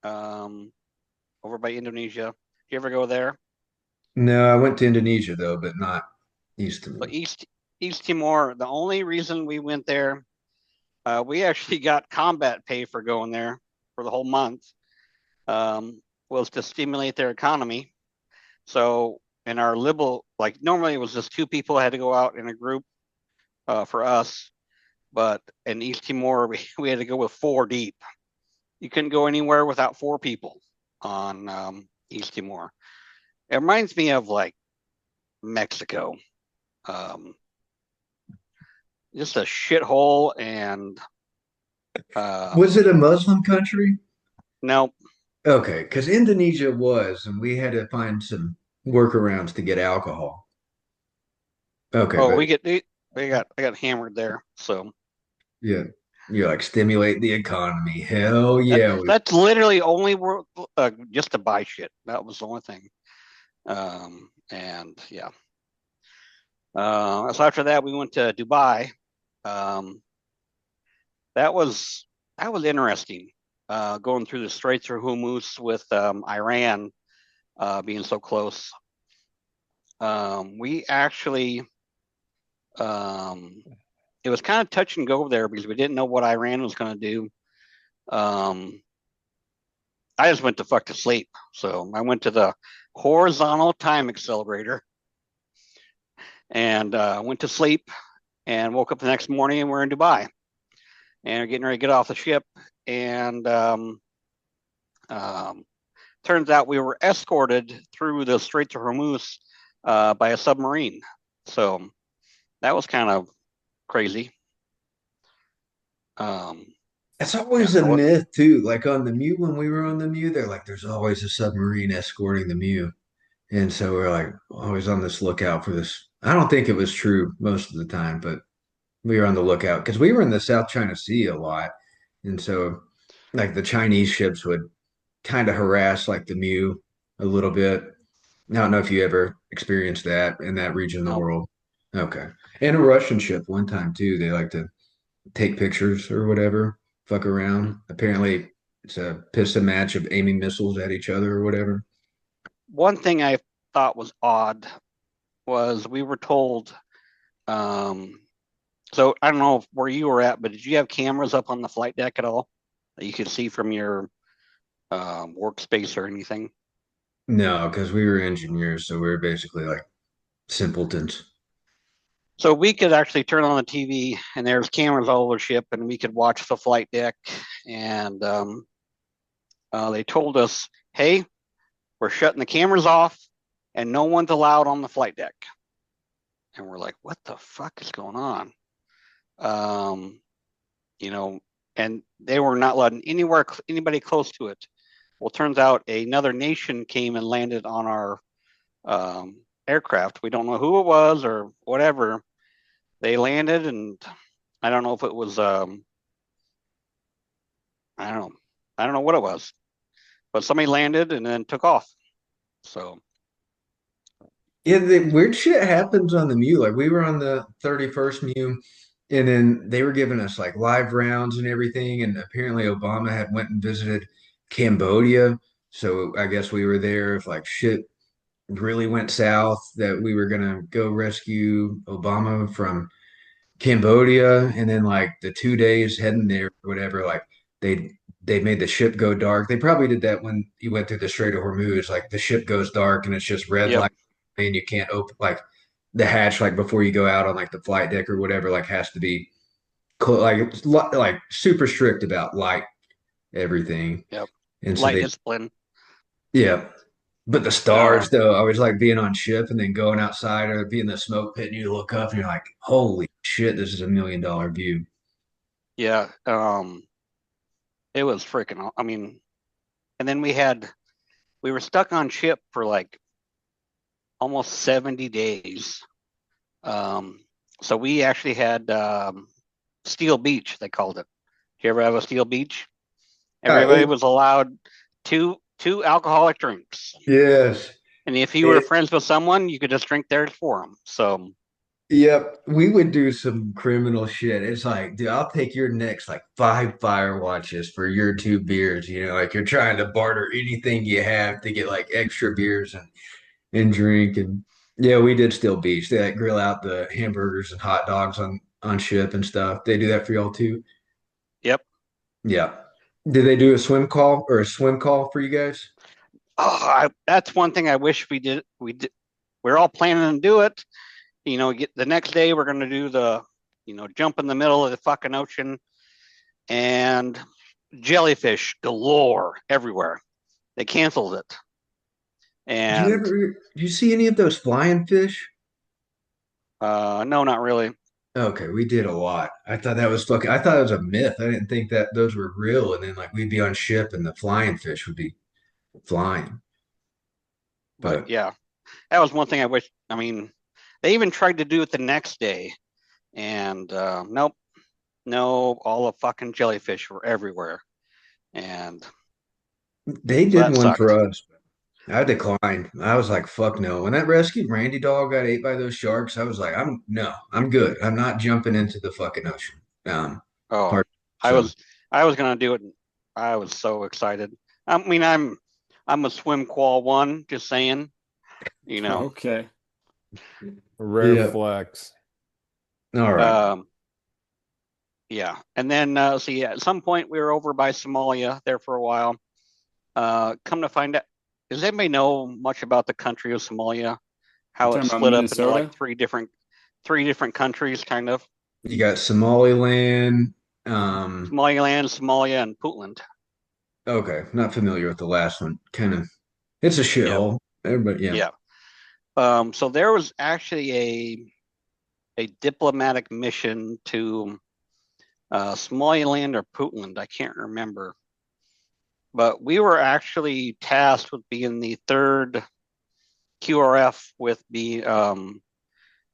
over by Indonesia. Did you ever go there? No, I went to Indonesia though, but not East Timor. So East Timor. The only reason we went there, we actually got combat pay for going there for the whole month. Was to stimulate their economy. So in our liberal, like normally it was just 2 people had to go out in a group for us, but in East Timor we had to go with 4 deep. You couldn't go anywhere without 4 people on East Timor. It reminds me of like Mexico, just a shithole. And was it a Muslim country? no. Okay, because Indonesia was, and we had to find some workarounds to get alcohol. Okay, Oh, but I got hammered there. So yeah, you like stimulate the economy. Hell yeah. that's literally only just to buy shit. That was the only thing. And yeah. So after that, we went to Dubai. That was interesting. Going through the Straits of Hormuz with Iran being so close. We actually, it was kind of touch and go there because we didn't know what Iran was going to do. I just went to fuck to sleep. So I went to the horizontal time accelerator and went to sleep and woke up the next morning and we're in Dubai and we're getting ready to get off the ship. And turns out we were escorted through the Straits of Hormuz by a submarine. So that was kind of crazy. That's always a myth too. Like on the Mew, when we were on the Mew, they're like, there's always a submarine escorting the Mew. And so we're like always on this lookout for this. I don't think it was true most of the time, but we were on the lookout because we were in the South China Sea a lot. And so like the Chinese ships would kind of harass like the Mew a little bit. I don't know if you ever experienced that in that region of the world. Okay. And a Russian ship one time too. They like to take pictures or whatever, fuck around. Apparently, it's a piston match of aiming missiles at each other or whatever. One thing I thought was odd was we were told. So I don't know where you were at, but did you have cameras up on the flight deck at all that you could see from your workspace or anything? No, because we were engineers, so we were basically like simpletons. So we could actually turn on the TV and there's cameras all over the ship and we could watch the flight deck. And they told us, hey, we're shutting the cameras off and no one's allowed on the flight deck. And we're like, what the fuck is going on? And they were not letting anybody close to it. Well, it turns out another nation came and landed on our aircraft. We don't know who it was or whatever. They landed, and I don't know if it was I don't know what it was, but somebody landed and then took off. So Yeah, the weird shit happens on the Mew. Like we were on the 31st Mew, and then they were giving us like live rounds and everything. And apparently Obama had went and visited Cambodia. So I guess we were there if like shit really went south that we were gonna go rescue Obama from Cambodia. And then like the 2 days heading there, or whatever, like they they made the ship go dark. They probably did that when you went through the Strait of Hormuz. Like the ship goes dark and it's just red yep, light and you can't open like the hatch like before you go out on like the flight deck or whatever, like has to be like super strict about light everything. yep. And so Light they discipline. yeah. But the Uh, stars though, I was like being on ship and then going outside or being in the smoke pit and you look up and you're like, holy shit, this is $1 million view. yeah. It was freaking. I mean, and then we were stuck on ship for like almost 70 days. So we actually had Steel Beach, they called it. Do you ever have a Steel Beach? Everybody was allowed two alcoholic drinks. Yes. And if you were friends with someone, you could just drink theirs for them. So, Yep, we would do some criminal shit. It's like, dude, I'll take your next like 5 Firewatches for your 2 beers. Like you're trying to barter anything you have to get like extra beers and drink. And yeah, we did still beach. They like grill out the hamburgers and hot dogs on ship and stuff. They do that for y'all too. yep. Yeah. Did they do a swim call or a swim call for you guys? That's one thing I wish we did. We're all planning to do it. Get the next day we're going to do the, jump in the middle of the fucking ocean, and jellyfish galore everywhere. They canceled it. And Did you see any of those flying fish? no, not really. Okay, we did a lot. I thought it was a myth. I didn't think that those were real. And then like we'd be on ship and the flying fish would be flying. But But yeah, that was one thing I wish. I mean, they even tried to do it the next day, and nope, no, all the fucking jellyfish were everywhere, and they so did that one sucked. for us. I declined. I was like, fuck no. When that rescued Randy dog got ate by those sharks, I was like, I'm good. I'm not jumping into the fucking ocean. Oh, Hard. I So was I was gonna do it. I was so excited. I mean, I'm a swim qual one. Just saying, you know. Okay. Rare yeah. flex. All right. Yeah, and then see, at some point we were over by Somalia there for a while. Come to find out, does anybody know much about the country of Somalia? You're How talking it's about split up into like Minnesota? three different countries, kind of. You got Somaliland. Um, Somaliland, Somalia, and Puntland. okay, not familiar with the last one. Kind of, it's a Yep. shithole. Everybody, yeah. Yeah. So there was actually a diplomatic mission to Somaliland or Puntland. I can't remember, but we were actually tasked with being the third QRF with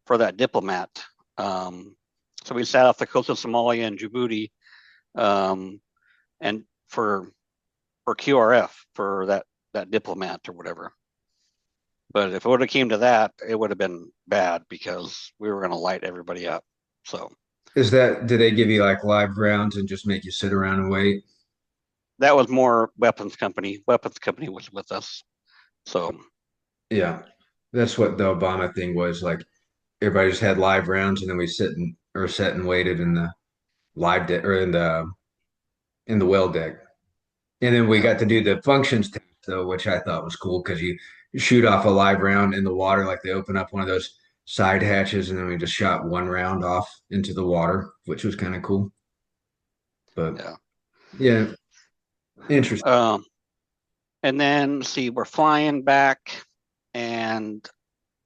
for that diplomat. So we sat off the coast of Somalia and Djibouti, and for QRF for that diplomat or whatever. But if it would have came to that, it would have been bad because we were going to light everybody up. So Did they give you like live rounds and just make you sit around and wait? that was more weapons company. Weapons company was with us. So Yeah. That's what the Obama thing was. Like everybody just had live rounds and then we sat and waited in the live deck or in the well deck. And then we yeah, got to do the functions test though, which I thought was cool because you shoot off a live round in the water, like they open up one of those side hatches, and then we just shot one round off into the water, which was kind of cool. But yeah. yeah, interesting. And then see, we're flying back, and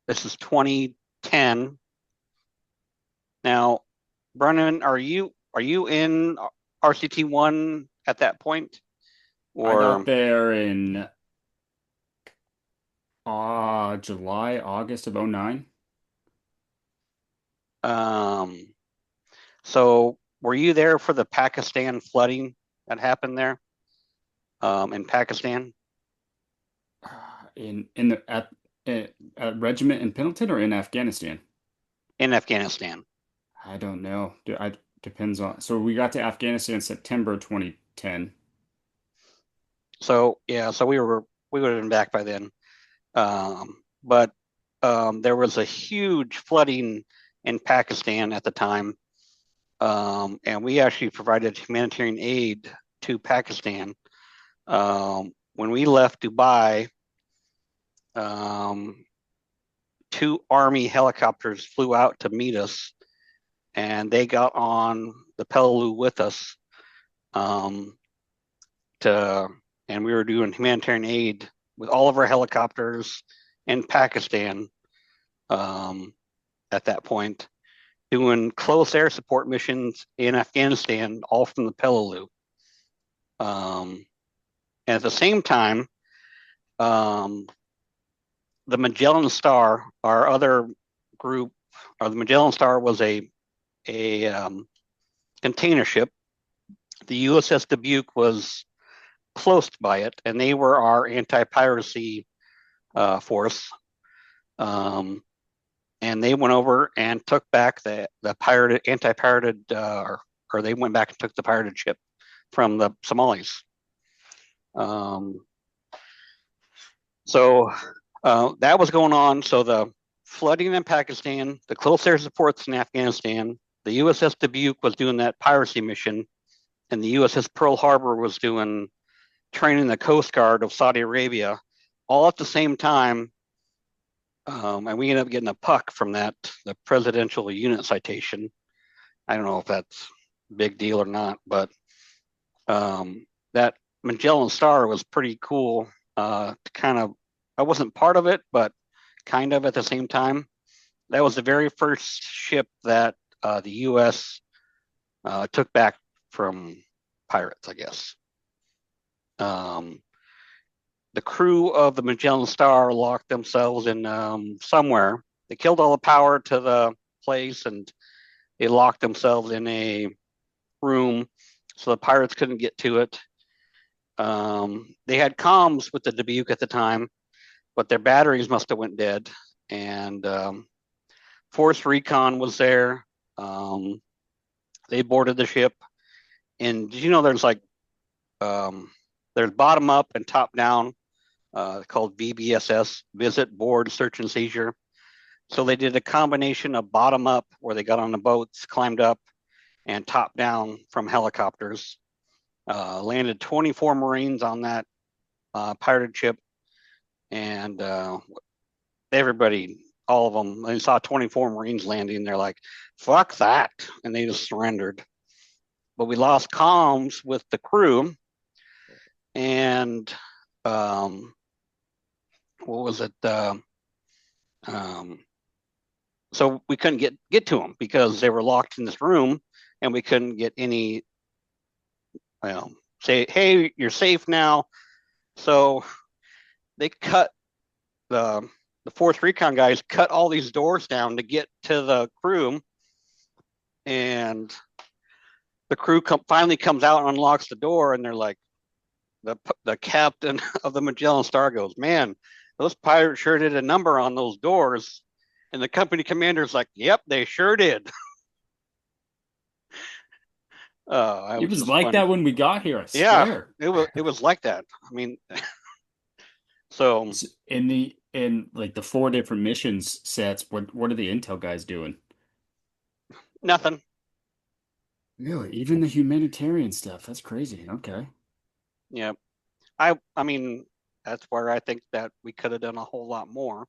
this is 2010. Now, Brennan, are you in RCT1 at that point? I got or there in July, August of '09. um, so were you there for the Pakistan flooding that happened there in Pakistan? In the at regiment in Pendleton or in Afghanistan? In Afghanistan. I don't know. Depends on. So we got to Afghanistan September 2010. So yeah, so we would have been back by then. But there was a huge flooding in Pakistan at the time, and we actually provided humanitarian aid to Pakistan. When we left Dubai, um, two Army helicopters flew out to meet us, and they got on the Pelelu with us um, to, and we were doing humanitarian aid with all of our helicopters in Pakistan at that point, doing close air support missions in Afghanistan, all from the Pelelu. And at the same time, um, the Magellan Star, our other group, or the Magellan Star was a container ship. The USS Dubuque was close by it, and they were our anti-piracy force. And they went over and took back the pirated anti-pirated, or they went back and took the pirated ship from the Somalis. So that was going on. So the flooding in Pakistan, the close air supports in Afghanistan, the USS Dubuque was doing that piracy mission, and the USS Pearl Harbor was doing training the Coast Guard of Saudi Arabia, all at the same time. And we ended up getting a puck from that, the Presidential Unit Citation. I don't know if that's a big deal or not, but that Magellan Star was pretty cool. To kind of, I wasn't part of it, but kind of at the same time. That was the very first ship that the U.S. Took back from pirates, I guess. The crew of the Magellan Star locked themselves in somewhere. They killed all the power to the place, and they locked themselves in a room so the pirates couldn't get to it. They had comms with the Dubuque at the time, but their batteries must have went dead. And Force Recon was there. They boarded the ship. And did you know there's like there's bottom up and top down, called VBSS, Visit, Board, Search and Seizure. So they did a combination of bottom up, where they got on the boats, climbed up, and top down from helicopters. Landed 24 Marines on that pirated ship, and everybody, all of them, they saw 24 Marines landing. They're like, fuck that. And they just surrendered. But we lost comms with the crew, and what was it? So we couldn't get to them because they were locked in this room, and we couldn't get any, say, hey, you're safe now. So they cut the Fourth Recon guys cut all these doors down to get to the crew, and the crew finally comes out and unlocks the door, and they're like, the captain of the Magellan Star goes, man, those pirates sure did a number on those doors. And the company commander's like, yep, they sure did. It was like funny. that when we got here, I Yeah, swear. it was like that. I mean, so In like the 4 different missions sets, what are the intel guys doing? nothing. Really? Even the humanitarian stuff. That's crazy. Okay. Yeah. I mean, that's where I think that we could have done a whole lot more.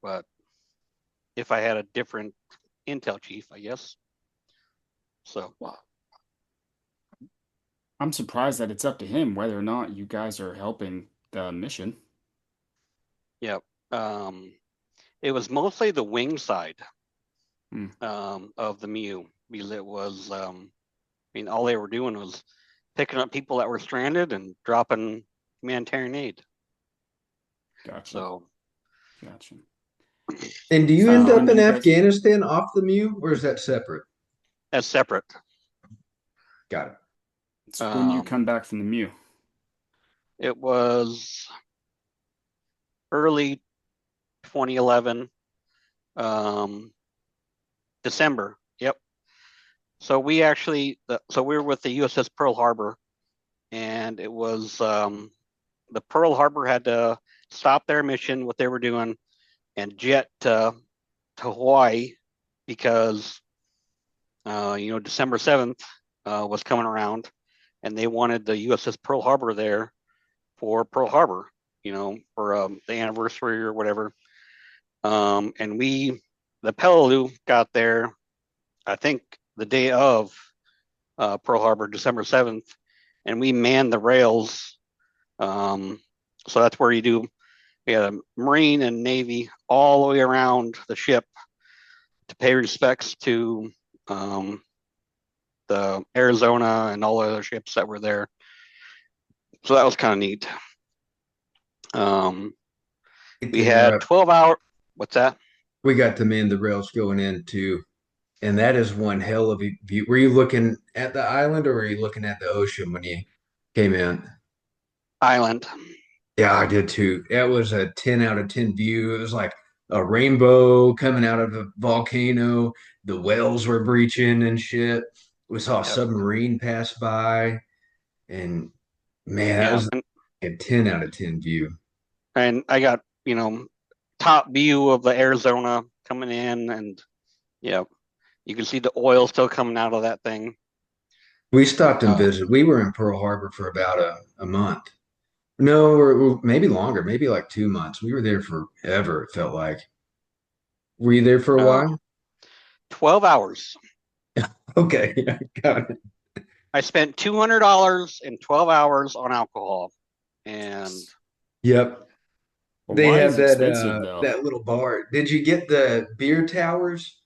But if I had a different intel chief, I guess. So, Wow. I'm surprised that it's up to him whether or not you guys are helping the mission. yeah. It was mostly the wing side Hmm. of the MEU, because it was mean, all they were doing was picking up people that were stranded and dropping humanitarian aid. Gotcha. So, Gotcha. And do you So end when up do in you guys- Afghanistan off the Mew, or is that separate? that's separate. Got it. It's when you Um, come back from the Mew. It was early 2011, December. Yep. So we actually, so we were with the USS Pearl Harbor, and it was the Pearl Harbor had to stop their mission, what they were doing, and jet to Hawaii because December 7th was coming around, and they wanted the USS Pearl Harbor there for Pearl Harbor, for the anniversary or whatever. And the Peleliu got there, I think the day of Pearl Harbor, December 7th, and we manned the rails. So that's where we had a Marine and Navy all the way around the ship to pay respects to the Arizona and all the other ships that were there. So that was kind of neat. We had 12-hour. What's that? We got to man the rails going in too, and that is one hell of a view. Were you looking at the island or were you looking at the ocean when you came in? Island. Yeah, I did too. That was a 10 out of 10 view. It was like a rainbow coming out of a volcano. The whales were breaching and shit. We saw a Yep. submarine pass by, and man, that Yeah, was a 10 out of 10 view. and I got top view of the Arizona coming in, and yeah, you can see the oil still coming out of that thing. We stopped and visited. We were in Pearl Harbor for about a month. No, or maybe longer, maybe like 2 months. We were there forever, it felt like. Were you there for a while? 12 hours. Okay, yeah, got it. I spent $200 in 12 hours on alcohol, and Yep. Well, They wine have is expensive though. that little bar. Did you get the beer towers?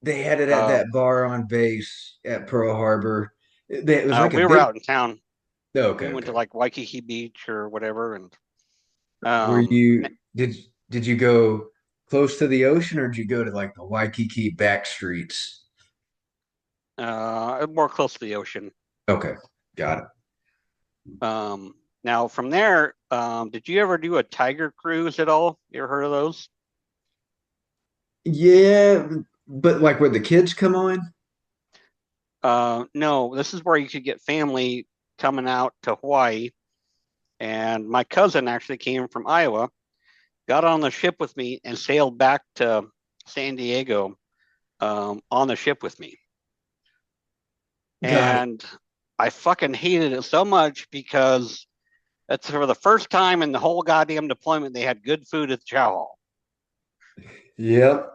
They had it at uh, that bar on base at Pearl Harbor. It was like a we were big. out in town. Oh, We okay, went to okay. like Waikiki Beach or whatever, and Were um, you did you go close to the ocean or did you go to like the Waikiki back streets? more close to the ocean. Okay, got it. Now from there, did you ever do a tiger cruise at all? You ever heard of those? Yeah, but like where the kids come on? No, this is where you could get family coming out to Hawaii. And my cousin actually came from Iowa, got on the ship with me, and sailed back to San Diego on the ship with me. Got it. And I fucking hated it so much because that's for the first time in the whole goddamn deployment they had good food at the chow hall. Yep.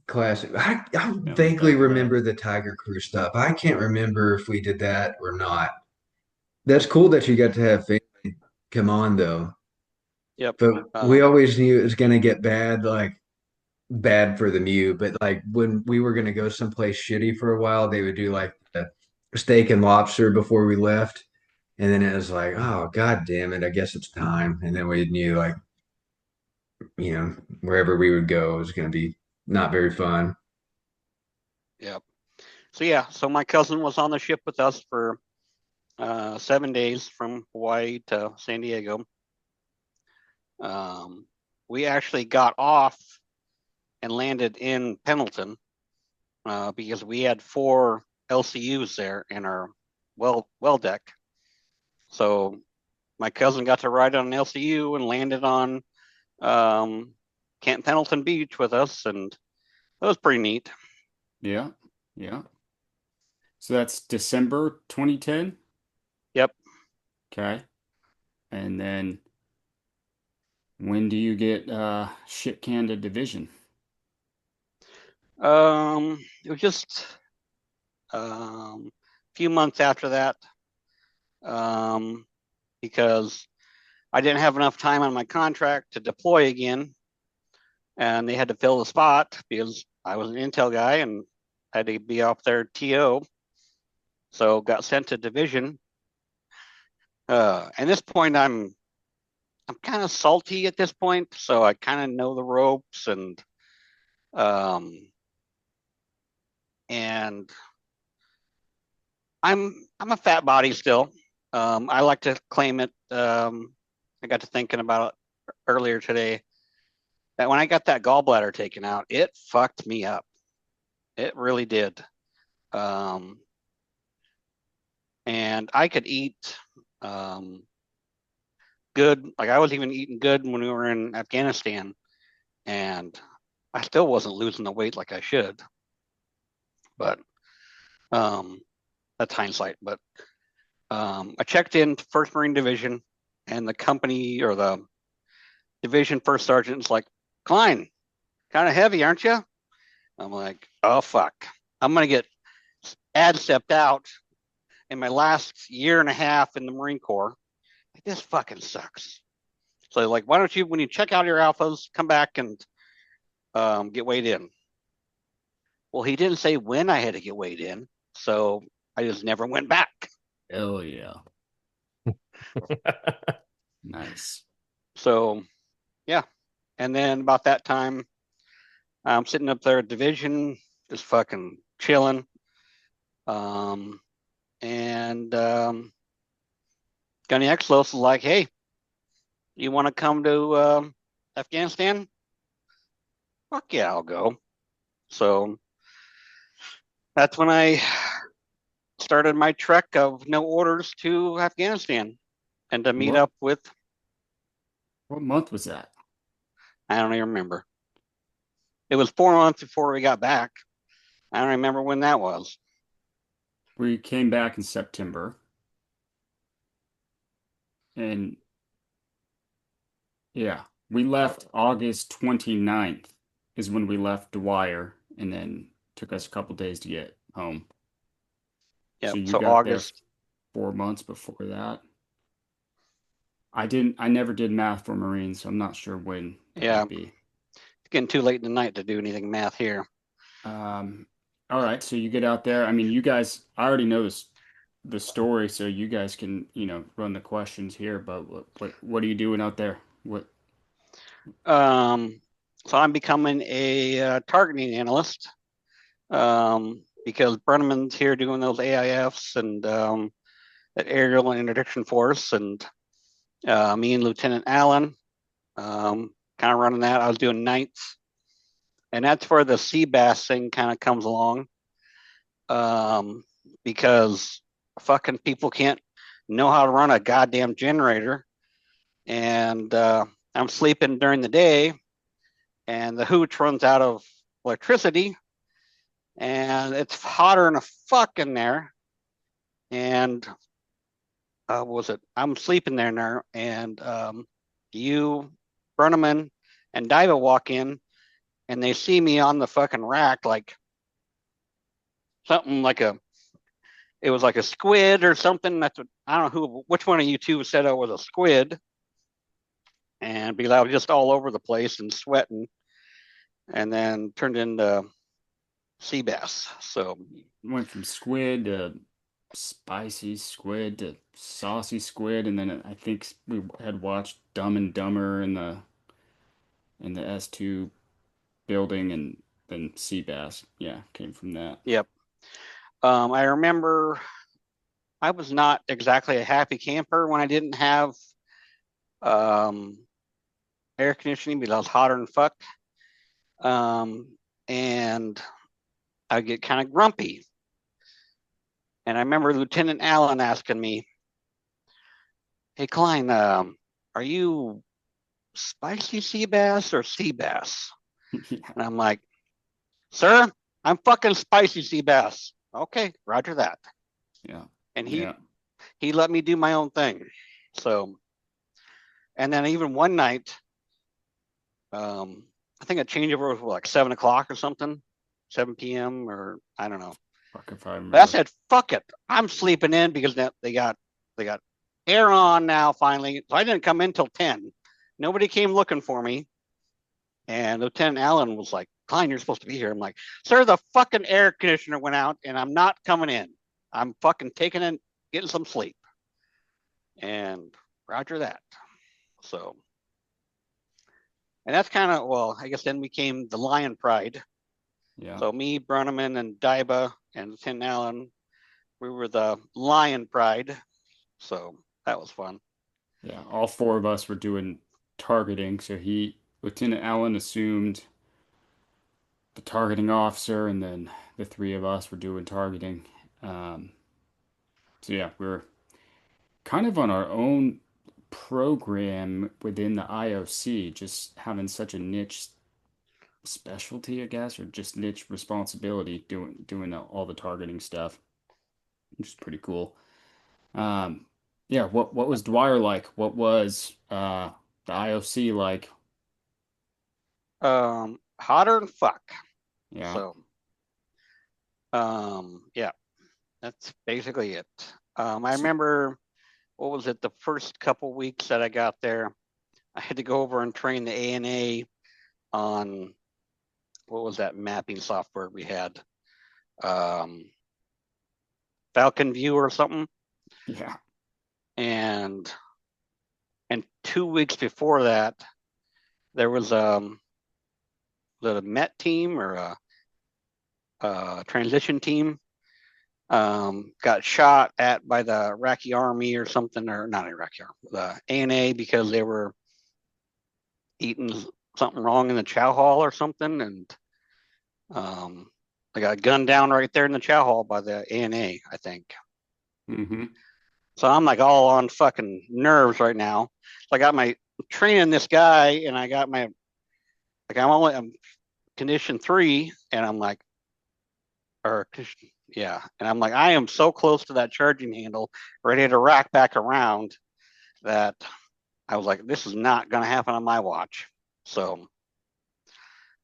Classic. I Yeah, vaguely bet, remember the Tiger Crew stuff. I can't remember if we did that or not. That's cool that you got to have family come on though. Yep. But we always knew it was gonna get bad, like bad for the Mew. But like when we were gonna go someplace shitty for a while, they would do like a steak and lobster before we left. And then it was like, oh God damn it, I guess it's time. And then we knew like, wherever we would go was gonna be not very fun. Yep. So yeah, so my cousin was on the ship with us for 7 days from Hawaii to San Diego. We actually got off and landed in Pendleton because we had 4 LCUs there in our well deck. So my cousin got to ride on an LCU and landed on Camp Pendleton Beach with us, and that was pretty neat. Yeah. Yeah. So that's December 2010. Yep. Okay. And then when do you get ship canned to division? It was just a few months after that because I didn't have enough time on my contract to deploy again, and they had to fill the spot because I was an intel guy and had to be off their TO. So got sent to division. At this point, I'm kind of salty at this point, so I kind of know the ropes and I'm a fat body still. I like to claim it. I got to thinking about it earlier today that when I got that gallbladder taken out, it fucked me up. It really did. And I could eat good. Like I was even eating good when we were in Afghanistan, and I still wasn't losing the weight like I should. But that's hindsight. But I checked in to 1st Marine Division, and the company or the division first sergeant's like, Klein, kind of heavy, aren't you? I'm like, oh fuck, I'm gonna get ad stepped out in my last year and a half in the Marine Corps. Like, this fucking sucks. So like, why don't you, when you check out your alphas, come back and get weighed in? Well, he didn't say when I had to get weighed in, so I just never went back. Oh yeah. Nice. So yeah. And then about that time, I'm sitting up there at division, just fucking chilling. Gunny Exlos is like, hey, you want to come to Afghanistan? Fuck yeah, I'll go. So that's when I started my trek of no orders to Afghanistan and to meet up with. What month was that? I don't even remember. It was 4 months before we got back. I don't remember when that was. We came back in September. And yeah, we left August 29th is when we left Dwyer, and then took us a couple days to get home. Yeah, so you so got August. There 4 months before that. I never did math for Marines, so I'm not sure when that would be. It's getting too late in the night to do anything math here. All right, so you get out there. I mean, you guys, I already know the story, so you guys can, run the questions here, but what are you doing out there? What? So I'm becoming a targeting analyst because Brenneman's here doing those AIFs and that aerial and interdiction force, and me and Lieutenant Allen kind of running that. I was doing nights, and that's where the sea bass thing kind of comes along because fucking people can't know how to run a goddamn generator, and I'm sleeping during the day, and the hooch runs out of electricity, and it's hotter than a fuck in there, and what was it? I'm sleeping there now, and you, Brenneman, and Diva walk in, and they see me on the fucking rack, like something like it was like a squid or something. That's what, I don't know which one of you two said I was a squid, and because I was just all over the place and sweating, and then turned into sea bass. So went from squid to spicy squid to saucy squid, and then I think we had watched Dumb and Dumber in the S2 building, and then sea bass, came from that. Yep. I remember I was not exactly a happy camper when I didn't have air conditioning because I was hotter than fuck. And I get kind of grumpy. And I remember Lieutenant Allen asking me, hey, Klein, are you spicy sea bass or sea bass? Yeah. And I'm like, sir, I'm fucking spicy sea bass. Okay, roger that. Yeah. And he let me do my own thing. So, and then even one night, I think a changeover was like 7 o'clock or something, 7 p.m. or I don't know. Fuck if I remember. But I said, fuck it. I'm sleeping in because they got air on now finally. So I didn't come in till 10. Nobody came looking for me. And Lieutenant Allen was like, Klein, you're supposed to be here. I'm like, sir, the fucking air conditioner went out and I'm not coming in. I'm fucking taking in, getting some sleep. And roger that. So, and that's kind of, well, I guess then we came the Lion Pride. Yeah. So me, Bruneman, and Daiba and Tim Allen, we were the Lion Pride. So that was fun. Yeah. All four of us were doing targeting. So Lieutenant Allen assumed the targeting officer, and then the three of us were doing targeting. Um, so yeah, we're kind of on our own program within the IOC, just having such a niche specialty, I guess, or just niche responsibility doing all the targeting stuff, which is pretty cool. Yeah, what was Dwyer like? What was the IOC like? Hotter than fuck. Yeah. So, yeah, that's basically it. I remember, what was it, the first couple weeks that I got there, I had to go over and train the ANA on, what was that mapping software we had? Falcon View or something. Yeah. And 2 weeks before that, there was the Met team or a transition team got shot at by the Iraqi army or something, or not Iraqi army, the ANA, because they were eating something wrong in the chow hall or something, and they got gunned down right there in the chow hall by the ANA, I think. Mm-hmm. So I'm like all on fucking nerves right now. So I got my training this guy, and I got my I'm condition 3, and I'm like, yeah, and I'm like, I am so close to that charging handle, ready to rack back around, that I was like, this is not going to happen on my watch. So,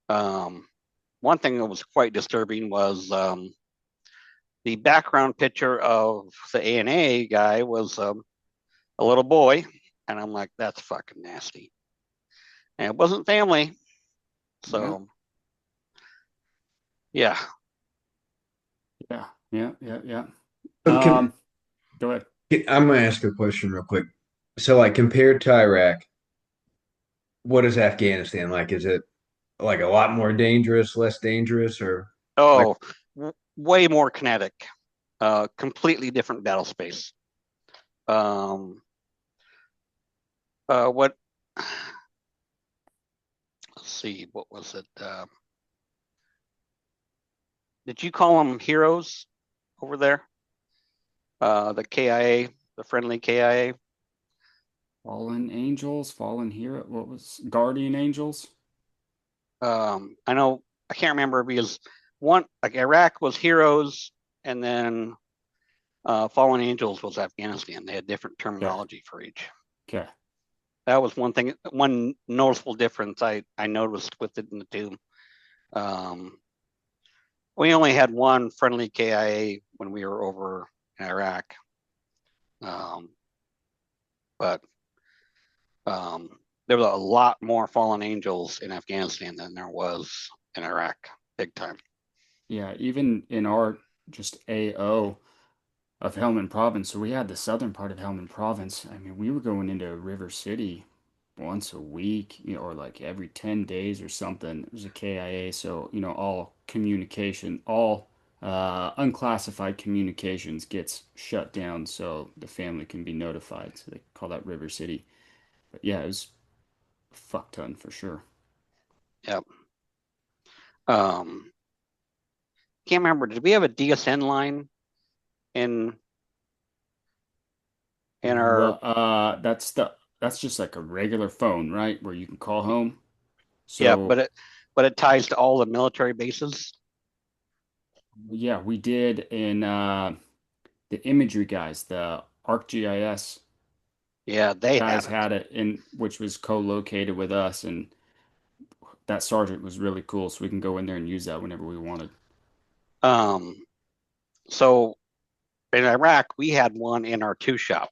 one thing that was quite disturbing was the background picture of the ANA guy was a little boy, and I'm like, that's fucking nasty. And it wasn't family, so yeah. Yeah. Yeah. Yeah. Yeah. So Go ahead. I'm gonna ask a question real quick. So, like, compared to Iraq, what is Afghanistan like? Is it like a lot more dangerous, less dangerous, or like? Oh, way more kinetic, completely different battle space. Um, what? Let's see, what was it? Did you call them heroes over there? The KIA, the friendly KIA. Fallen Angels, Fallen Hero. What was Guardian Angels? I know, I can't remember, because one, like Iraq was heroes, and then Fallen Angels was Afghanistan. They had different Okay. terminology for each. Okay. That was one thing, one noticeable difference I noticed with it in the two. We only had one friendly KIA when we were over in Iraq, but there was a lot more fallen angels in Afghanistan than there was in Iraq, big time. Yeah, even in our just AO of Helmand Province, so we had the southern part of Helmand Province. I mean, we were going into River City once a week, or like every 10 days or something. It was a KIA, so all communication, all unclassified communications gets shut down so the family can be notified. So they call that River City. But yeah, it was a fuck ton for sure. Yep. Can't remember. Did we have a DSN line in our? Well, that's just like a regular phone, right? Where you can call home. Yeah, So but it ties to all the military bases. yeah, we did in the imagery guys, the ArcGIS Yeah, they guys had it. had it in, which was co-located with us, and that sergeant was really cool, so we can go in there and use that whenever we wanted. So in Iraq, we had one in our 2 shop.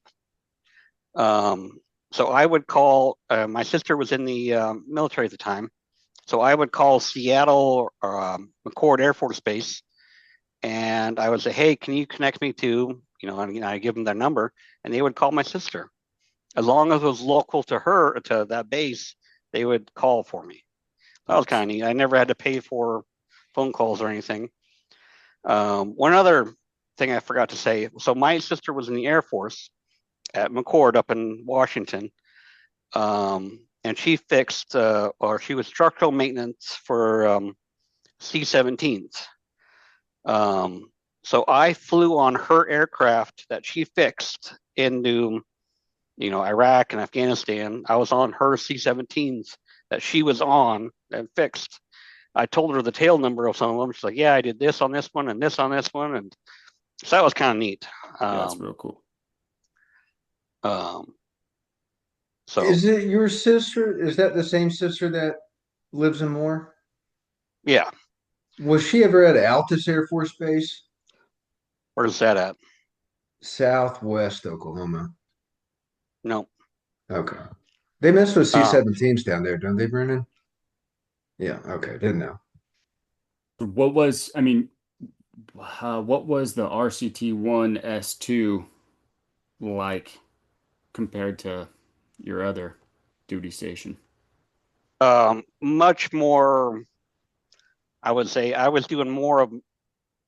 So I would call. My sister was in the military at the time, So I would call Seattle McCord Air Force Base, and I would say, "Hey, can you connect me to?" And I give them their number, and they would call my sister. As long as it was local to her, to that base, they would call for me. That was kind of neat. I never had to pay for phone calls or anything. One other thing I forgot to say. So my sister was in the Air Force at McCord up in Washington, and she fixed, or she was structural maintenance for C-17s. So I flew on her aircraft that she fixed into, Iraq and Afghanistan. I was on her C-17s that she was on and fixed. I told her the tail number of some of them. She's like, "Yeah, I did this on this one and this on this one," and so that was kind of neat. That's real cool. So Is it your sister? Is that the same sister that lives in Moore? yeah, Was she ever at Altus Air Force Base? where's that at? Southwest Oklahoma. No. Okay. They mess with Um, C-17s down there, don't they, Brennan? Yeah, okay. Didn't know. What was, I mean, what was the RCT-1 S2 like compared to your other duty station? much more. I would say I was doing more of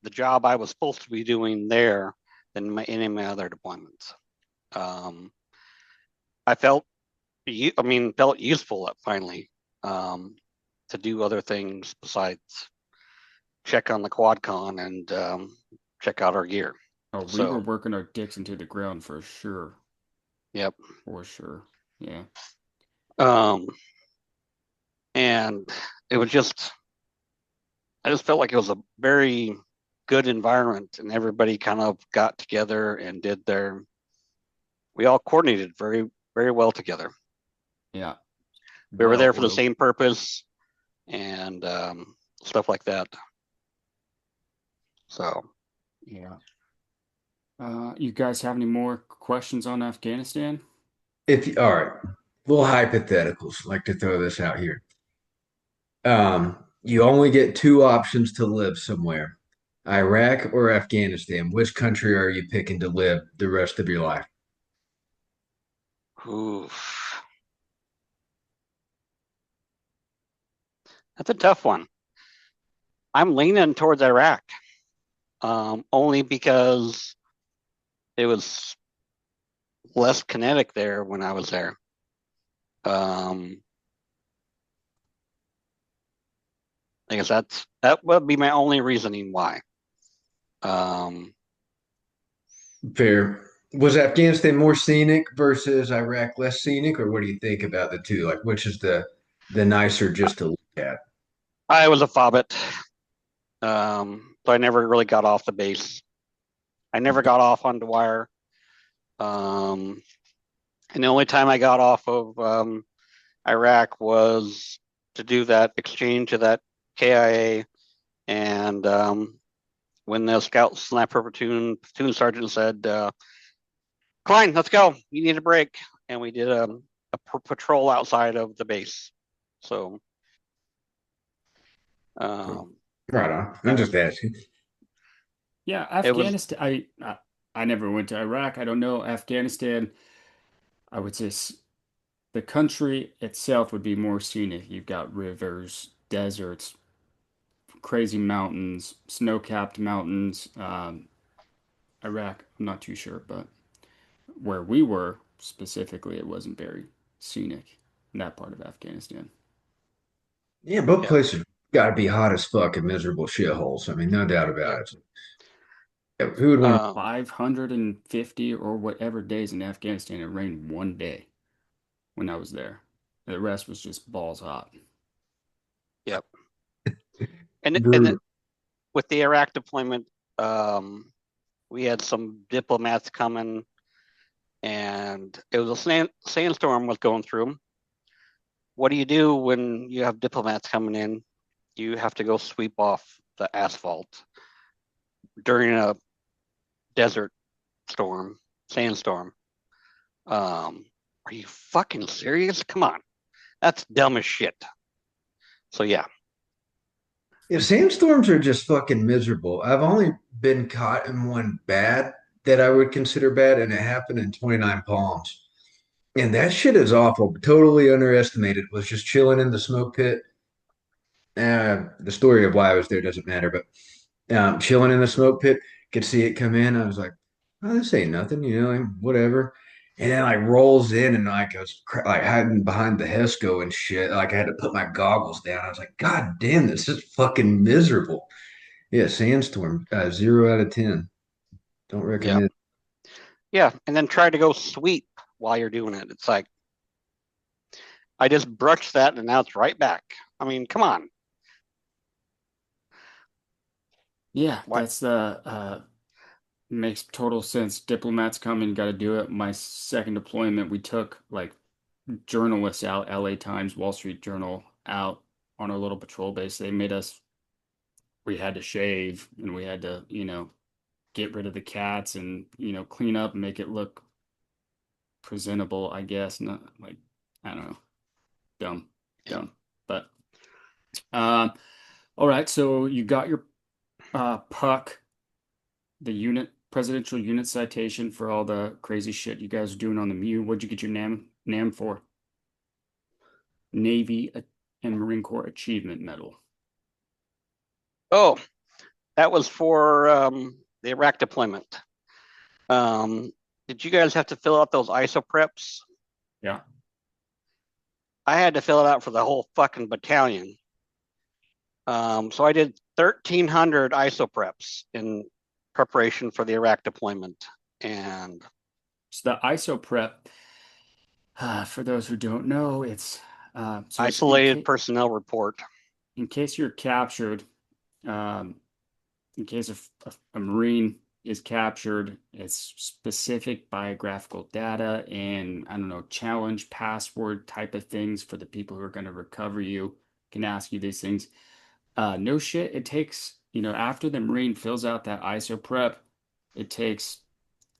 the job I was supposed to be doing there than any of my other deployments. I felt useful finally, to do other things besides check on the quadcon and check out our gear. Oh, we were working our dicks into the ground for sure. Yep. For sure. Yeah. And it was I just felt like it was a very good environment, and everybody kind of got together and we all coordinated very, very well together. Yeah. We were there for the same purpose and stuff like that. So, yeah. You guys have any more questions on Afghanistan? All right, little hypotheticals. Like to throw this out here. You only get two options to live somewhere, Iraq or Afghanistan. Which country are you picking to live the rest of your life? oof. That's a tough one. I'm leaning towards Iraq, only because it was less kinetic there when I was there. I guess that would be my only reasoning why. Fair. Was Afghanistan more scenic versus Iraq less scenic, or what do you think about the two? Like, which is the nicer just to look at? I was a fobbit, so I never really got off the base. I never got off on Dwyer, and the only time I got off of Iraq was to do that exchange of that KIA, and when the scout sniper platoon sergeant said, "Klein, let's go. You need a break," and we did a patrol outside of the base. So, Right on. I'm just asking. Yeah, it was Afghanistan. I never went to Iraq. I don't know Afghanistan. I would say the country itself would be more scenic. You've got rivers, deserts, crazy mountains, snow-capped mountains. Iraq, I'm not too sure, but where we were specifically, it wasn't very scenic in that part of Afghanistan. Yeah, both yeah. places got to be hot as fuck and miserable shitholes. I mean, no doubt about it. Yeah, who would want 550 or whatever days in Afghanistan, it rained one day when I was there. The rest was just balls hot. Yep. to And brew? with the Iraq deployment, we had some diplomats coming, and it was a sandstorm was going through. What do you do when you have diplomats coming in? You have to go sweep off the asphalt during a desert storm, sandstorm. Are you fucking serious? Come on, that's dumb as shit. So yeah. Yeah, sandstorms are just fucking miserable. I've only been caught in one bad that I would consider bad, and it happened in 29 Palms. And that shit is awful, totally underestimated. Was just chilling in the smoke pit. The story of why I was there doesn't matter, but chilling in the smoke pit, could see it come in. I was like, oh, this ain't nothing, like, whatever. And then like rolls in and like I was like hiding behind the Hesco and shit. Like I had to put my goggles down. I was like, God damn, this is fucking miserable. Yeah, sandstorm, 0 out of 10. Don't Yeah. recommend. Yeah. And then try to go sweep while you're doing it. It's like, I just brushed that and now it's right back. I mean, come on. Yeah, What? that's the makes total sense. Diplomats come and got to do it. My second deployment, we took like journalists out, LA Times, Wall Street Journal out on our little patrol base. They made us, we had to shave and we had to, get rid of the cats and, clean up and make it look presentable, I guess. Not like, I don't know, dumb, dumb. But, um, all right. So you got your puck, the unit, presidential unit citation for all the crazy shit you guys are doing on the Mew. What'd you get your NAM for? Navy and Marine Corps Achievement Medal. Oh, that was for the Iraq deployment. Did you guys have to fill out those ISO preps? Yeah. I had to fill it out for the whole fucking battalion. So I did 1,300 ISO preps in preparation for the Iraq deployment. And So the ISO prep, for those who don't know, it's isolated personnel report. In case you're captured, in case a Marine is captured, it's specific biographical data and, I don't know, challenge password type of things for the people who are going to recover you, can ask you these things. No shit, it takes, after the Marine fills out that ISO prep, it takes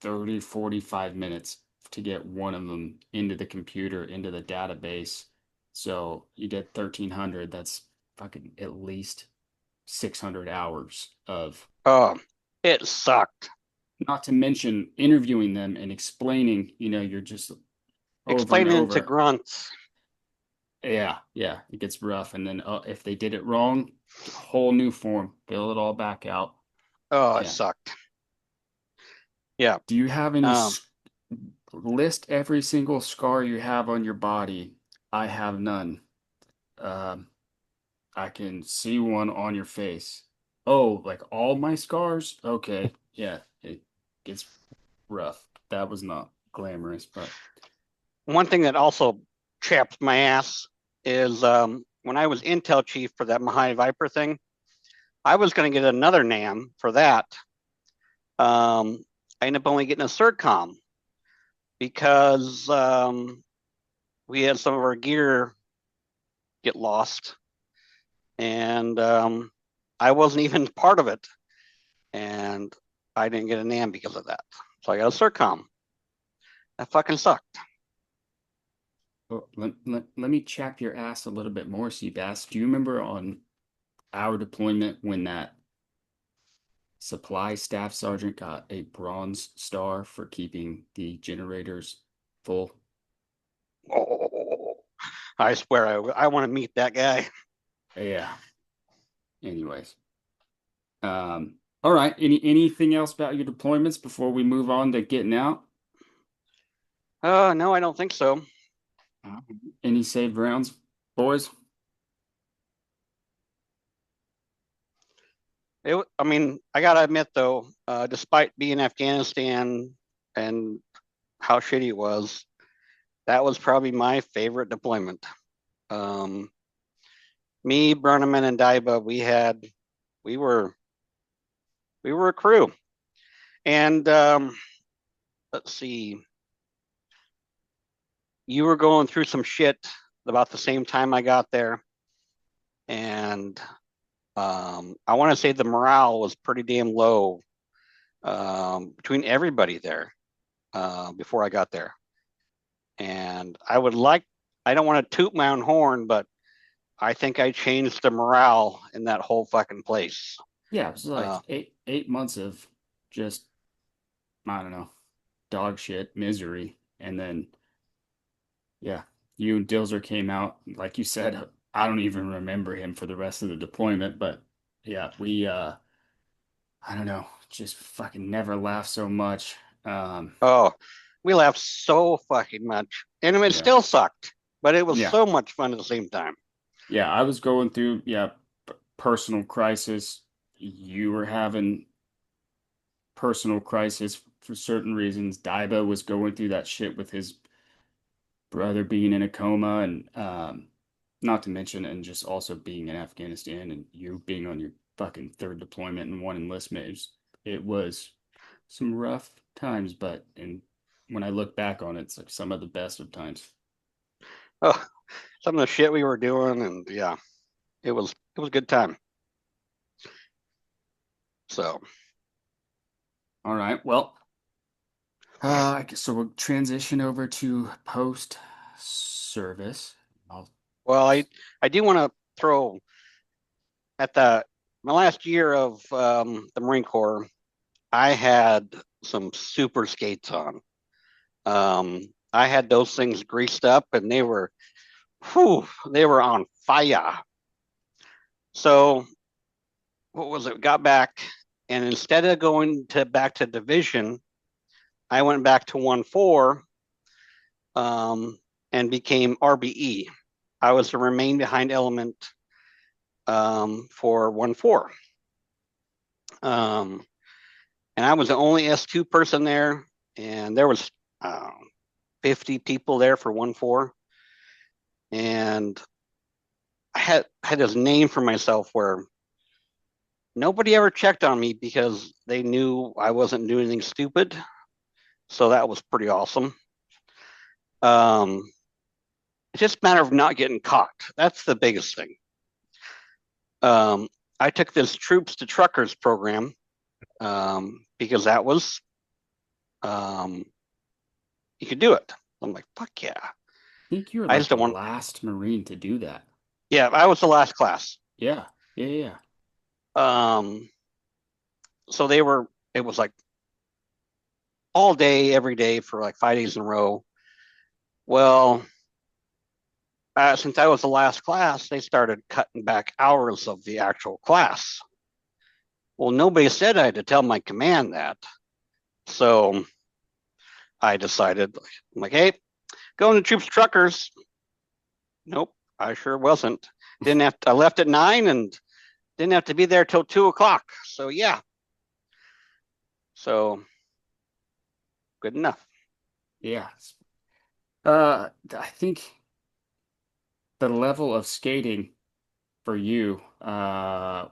30, 45 minutes to get one of them into the computer, into the database. So you get 1,300, that's fucking at least 600 hours of, Oh, it sucked. not to mention interviewing them and explaining, you're just over and Explaining it to over. grunts. Yeah, it gets rough. And then if they did it wrong, whole new form, fill it all back out. Oh, Yeah. it sucked. Yeah. Do you have any list every single scar you have on your body? I have none. I can see one on your face. Oh, like all my scars? Okay. Yeah, it gets rough. That was not glamorous, but One thing that also chapped my ass is when I was Intel chief for that Mojave Viper thing, I was going to get another NAM for that. I ended up only getting a CERTCOM because we had some of our gear get lost, and I wasn't even part of it, and I didn't get a NAM because of that. So I got a CERTCOM. That fucking sucked. well, let me chap your ass a little bit more, Seabass. Do you remember on our deployment when that supply staff sergeant got a bronze star for keeping the generators full? Oh, I swear I want to meet that guy. Yeah. Anyways. All right. Anything else about your deployments before we move on to getting out? No, I don't think so. Any saved rounds, boys? I mean, I gotta admit though, despite being Afghanistan and how shitty it was, that was probably my favorite deployment. Me, Bruneman, and Daiba, we were a crew, and let's see, you were going through some shit about the same time I got there, and I want to say the morale was pretty damn low between everybody there before I got there. And I don't want to toot my own horn, but I think I changed the morale in that whole fucking place. Yeah, it was like 8 months of just, I don't know, dog shit, misery. And then, yeah, you and Dilzer came out, like you said, I don't even remember him for the rest of the deployment, but yeah, I don't know, just fucking never laughed so much. Oh, we laughed so fucking much. And it Yeah. still sucked, but it was Yeah. so much fun at the same time. Yeah, I was going through, personal crisis. You were having personal crisis for certain reasons. Daiba was going through that shit with his brother being in a coma, and not to mention, and just also being in Afghanistan, and you being on your fucking third deployment and one enlistment. It was some rough times, but and when I look back on it, it's like some of the best of times. Oh, some of the shit we were doing, and yeah, it was a good time. So, All right, well, I guess so. We'll transition over to post service. I'll, well, I do want to throw at the my last year of the Marine Corps, I had some super skates on. I had those things greased up, and they were on fire. So what was it? Got back, and instead of going to back to division, I went back to 1-4, and became RBE. I was the remain behind element for 1-4. And I was the only S2 person there, and there was 50 people there for 1-4. And I had this name for myself where nobody ever checked on me because they knew I wasn't doing anything stupid. So that was pretty awesome. It's just a matter of not getting caught. That's the biggest thing. I took this troops to truckers program because that was you could do it. I'm like, fuck yeah. I think you were I like just the don't want. last Marine to do that. Yeah, I was the last class. Yeah, yeah, yeah. So it was like all day, every day for like 5 days in a row. Well, since I was the last class, they started cutting back hours of the actual class. Well, nobody said I had to tell my command that. So I decided, I'm like, hey, going to troops truckers. Nope, I sure wasn't. Didn't have to, I left at 9 and didn't have to be there till 2 o'clock. So yeah. So good enough. Yeah. I think the level of skating for you, I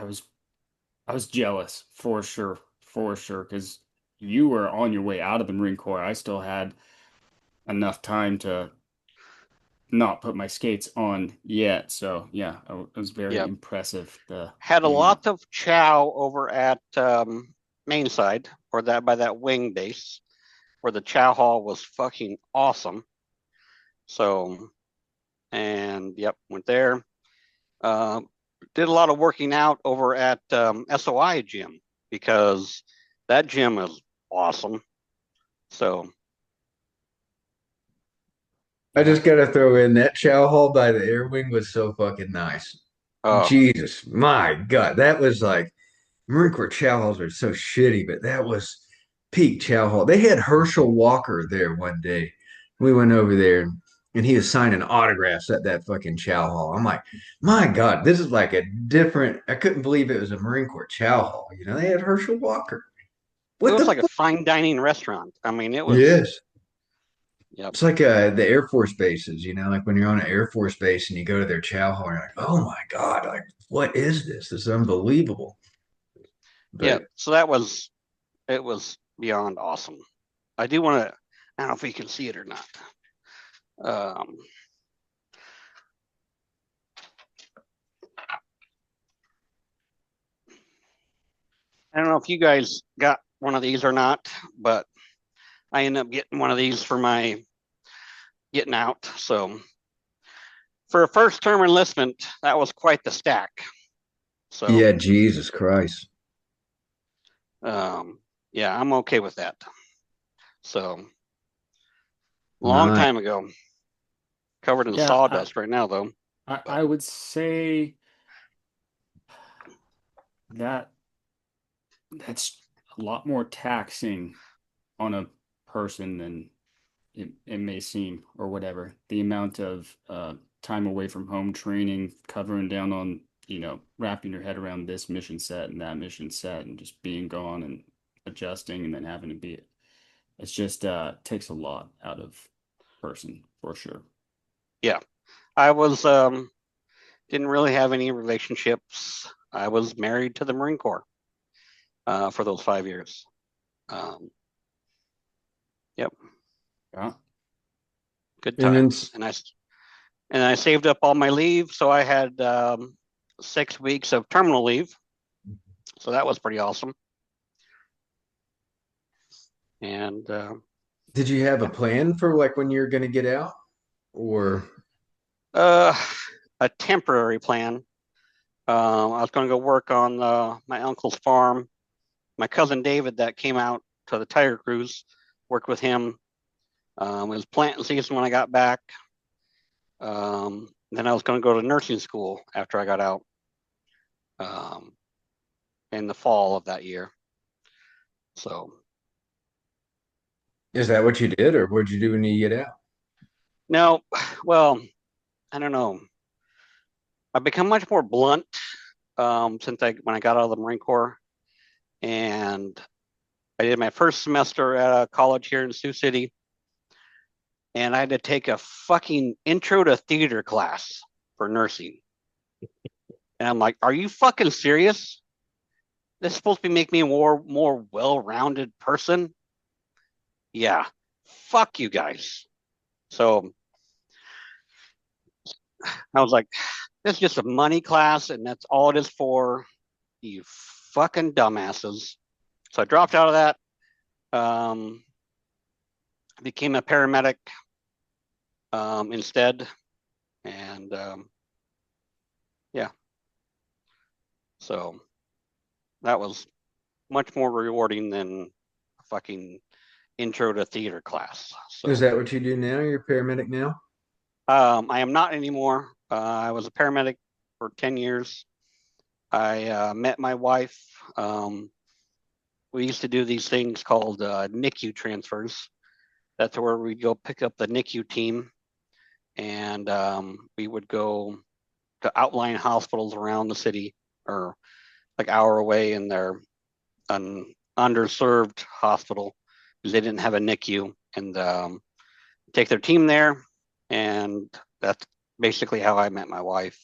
was I was jealous for sure, because you were on your way out of the Marine Corps. I still had enough time to not put my skates on yet. So yeah, it was very Yeah. impressive. Had a Yeah, lot of chow over at main side or that by that wing base where the chow hall was fucking awesome. So, and yep, went there. Uh, did a lot of working out over at SOI gym because that gym is awesome. So, I yeah, just gotta throw in that chow hall by the air wing was so fucking nice. oh, Jesus, my God, that was like Marine Corps chow halls are so shitty, but that was peak chow hall. They had Herschel Walker there one day. We went over there and he was signing autographs at that fucking chow hall. I'm like, my God, this is like a different. I couldn't believe it was a Marine Corps chow hall. You know, they had Herschel Walker. it What was the like a fuck? fine dining restaurant. I mean, it was, Yes. yep, It's like the Air Force bases, you know, like when you're on an Air Force base and you go to their chow hall, and you're like, oh my God, like, what is this? This is unbelievable. yeah. But So it was beyond awesome. I do want to, I don't know if you can see it or not. Um, I don't know if you guys got one of these or not, but I ended up getting one of these for my getting out. So for a first term enlistment, that was quite the stack. So Yeah, Jesus Christ. yeah, I'm okay with that. So long Nice. time ago. Covered in sawdust right now, though. I would say that that's a lot more taxing on a person than it may seem or whatever. The amount of time away from home training, covering down on, wrapping your head around this mission set and that mission set and just being gone and adjusting and then having to be it's just takes a lot out of person for sure. Yeah. I was didn't really have any relationships. I was married to the Marine Corps for those 5 years. Yep. Yeah. Good And then times. And I saved up all my leave, so I had 6 weeks of terminal leave. So that was pretty awesome. And did you have a plan for like when you're going to get out? Or a temporary plan. I was going to go work on my uncle's farm. My cousin David, that came out to the Tiger Cruise, worked with him. It was planting season when I got back. Then I was going to go to nursing school after I got out in the fall of that year. So, is that what you did, or what'd you do when you get out? no, well, I don't know. I've become much more blunt since when I got out of the Marine Corps, and I did my first semester at a college here in Sioux City, and I had to take a fucking intro to theater class for nursing. And I'm like, are you fucking serious? This is supposed to make me a more well-rounded person. Yeah, fuck you guys. So I was like, this is just a money class, and that's all it is for, you fucking dumbasses. So I dropped out of that. Became a paramedic instead, and yeah, so that was much more rewarding than a fucking intro to theater class. So Is that what you do now? You're a paramedic now? I am not anymore. I was a paramedic for 10 years. I met my wife. We used to do these things called NICU transfers. That's where we'd go pick up the NICU team, and we would go to outlying hospitals around the city or like hour away in their an underserved hospital because they didn't have a NICU, and take their team there. And that's basically how I met my wife.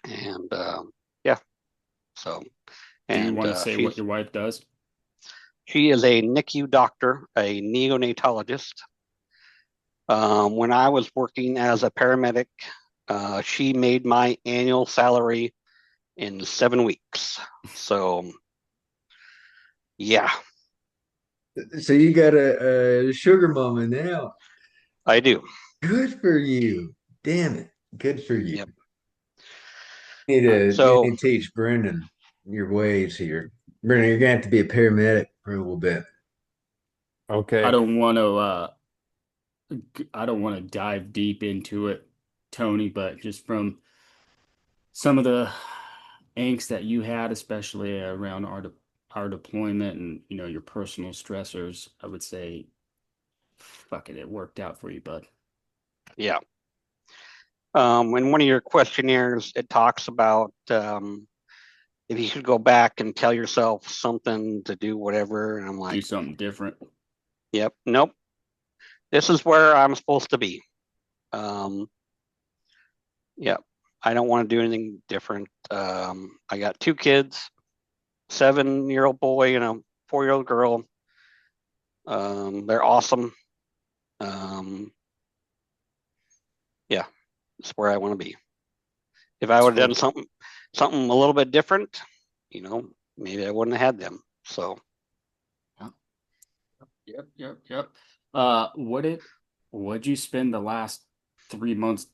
And yeah, so. Do you And want to say what your wife does? she is a NICU doctor, a neonatologist. When I was working as a paramedic, she made my annual salary in 7 weeks. So, yeah, So you got a sugar mama now. I do. Good for you. Damn it. Good for you. Yep. You So, need to teach Brendan your ways here. Brendan, you're gonna have to be a paramedic for a little bit. I Okay. don't want to dive deep into it, Tony, but just from some of the angst that you had, especially around our deployment and your personal stressors, I would say, fuck it, it worked out for you, bud. yeah. In one of your questionnaires, it talks about if you should go back and tell yourself something to do whatever. And I'm Do like, something different. yep, nope. This is where I'm supposed to be. Yeah, I don't want to do anything different. I got 2 kids, 7-year-old boy and a 4-year-old girl. They're awesome. Yeah, it's where I want to be. If I would have done something a little bit different, maybe I wouldn't have had them. So, Yep. What'd you spend the last 3 months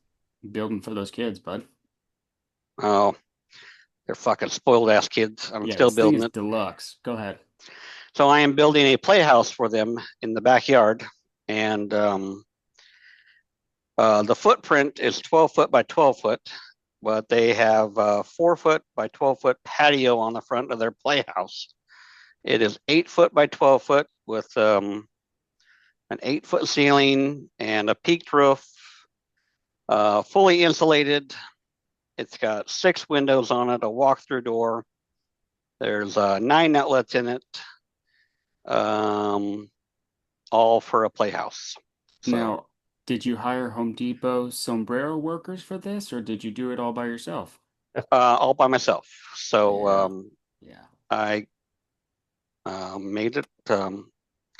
building for those kids, bud. Oh, they're fucking spoiled ass kids. I'm Yeah, still this thing building is it. deluxe. Go ahead. So I am building a playhouse for them in the backyard, and the footprint is 12 foot by 12 foot, but they have a 4 foot by 12 foot patio on the front of their playhouse. It is 8 foot by 12 foot with an 8 foot ceiling and a peaked roof, fully insulated. It's got 6 windows on it, a walk-through door. There's 9 outlets in it, all for a playhouse. So Now, did you hire Home Depot sombrero workers for this, or did you do it all by yourself? all by myself. So Yeah. I made it kind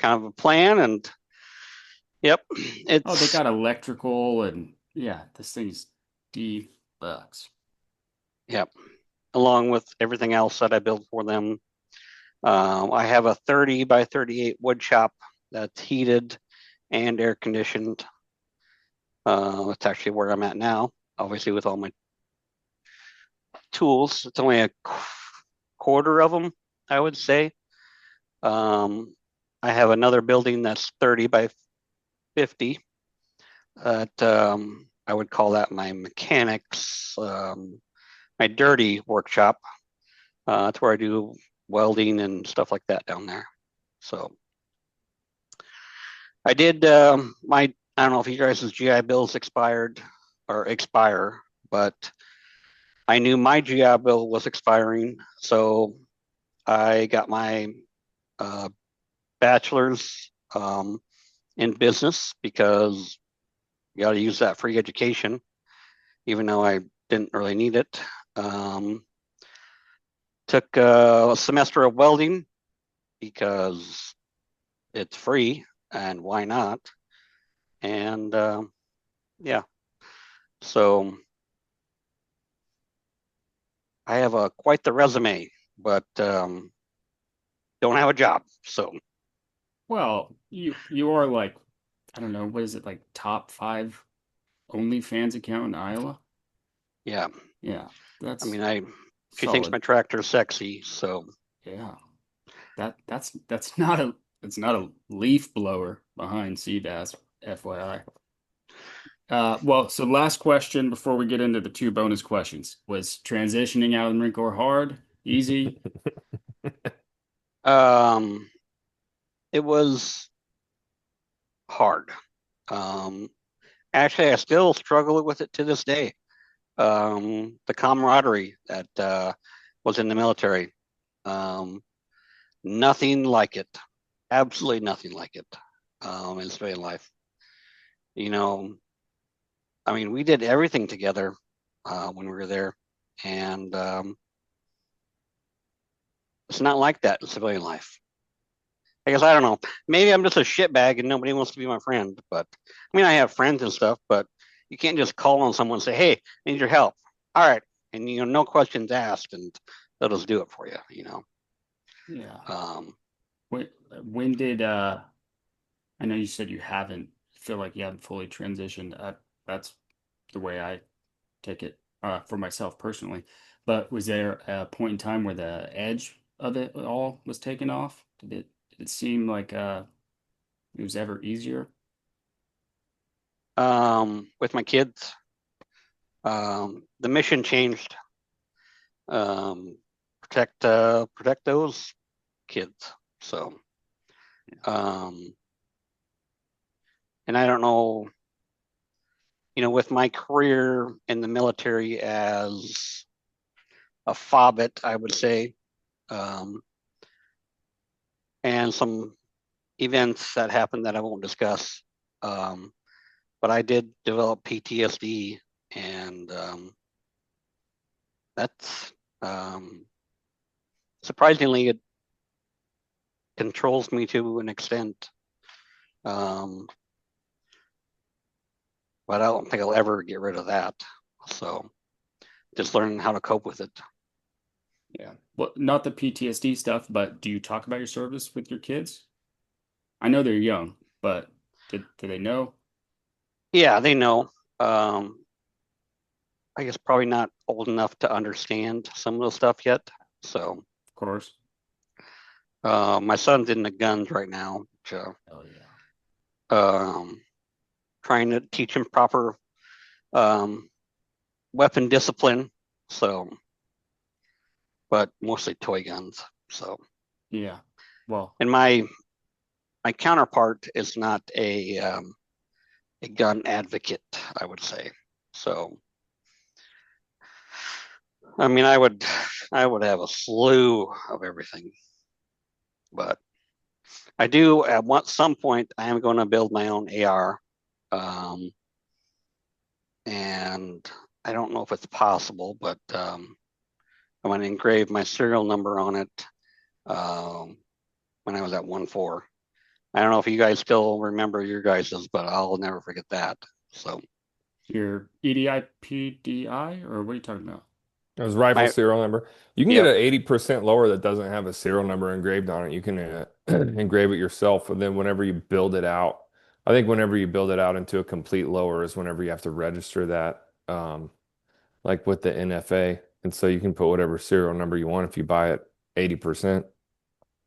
of a plan, and yep, it's Oh, they got electrical and yeah, this thing's deluxe. yep, along with everything else that I built for them. I have a 30 by 38 wood shop that's heated and air conditioned. It's actually where I'm at now, obviously with all my tools. It's only a quarter of them, I would say. I have another building that's 30 by 50 that I would call that my mechanics, my dirty workshop. It's where I do welding and stuff like that down there. So I did I don't know if you guys' GI Bills expired or expire, but I knew my GI Bill was expiring, so I got my bachelor's in business because you got to use that free education, even though I didn't really need it. Took a semester of welding because it's free and why not? And yeah, so I have quite the resume, but don't have a job. So Well, you are like, I don't know, what is it, like top 5 OnlyFans account in Iowa? yeah, Yeah, I that's mean, she thinks solid. my tractor's sexy, so Yeah. That's not a it's not a leaf blower behind Seabass, FYI. Well, so last question before we get into the 2 bonus questions. Was transitioning out of the Marine Corps hard, easy? um, it was hard. Um, Actually, I still struggle with it to this day. The camaraderie that was in the military, um, nothing like it. Absolutely nothing like it in civilian life. You know, I mean, we did everything together when we were there, and it's not like that in civilian life. I guess I don't know. Maybe I'm just a shitbag and nobody wants to be my friend. But I mean, I have friends and stuff, but you can't just call on someone and say, "Hey, I need your help." All right, and no questions asked, and they'll just do it for you. Yeah. Um, When did I know you said you haven't feel like you haven't fully transitioned. That's the way I take it for myself personally. But was there a point in time where the edge of it all was taken off? Did it seem like it was ever easier? with my kids, the mission changed. Um, protect those kids. So, um, and I don't know, with my career in the military as a fobbit, I would say, um, and some events that happened that I won't discuss. But I did develop PTSD, and that's surprisingly, it controls me to an extent. Um, but I don't think I'll ever get rid of that. So just learning how to cope with it. Yeah. Well, not the PTSD stuff, but do you talk about your service with your kids? I know they're young, but do they know? Yeah, they know. I guess probably not old enough to understand some of the stuff yet. So, Of course. my son's in the guns right now, so Oh yeah. trying to teach him proper weapon discipline. So, but mostly toy guns. So, Yeah. Well, and my counterpart is not a gun advocate, I would say. So, I mean, I would have a slew of everything, but I do at some point I am going to build my own AR, and I don't know if it's possible, but I'm going to engrave my serial number on it when I was at 1-4. I don't know if you guys still remember your guys's, but I'll never forget that. So your EDI PDI, or what are you talking about? It was rifle my serial number. You can get yep, an 80% lower that doesn't have a serial number engraved on it. You can engrave it yourself, and then whenever you build it out, I think whenever you build it out into a complete lower is whenever you have to register that, like with the NFA. And so you can put whatever serial number you want if you buy it 80%.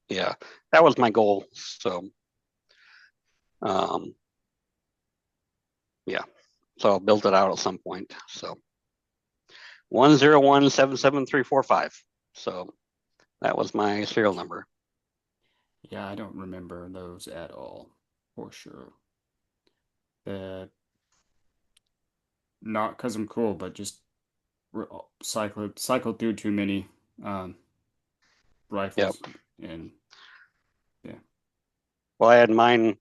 yeah, that was my goal. So um, yeah, so I'll build it out at some point. So 10177 345. So that was my serial number. Yeah, I don't remember those at all, for sure. Uh, Not because I'm cool, but just cycled through too many um, Yep. rifles, and yeah, Well, I had mine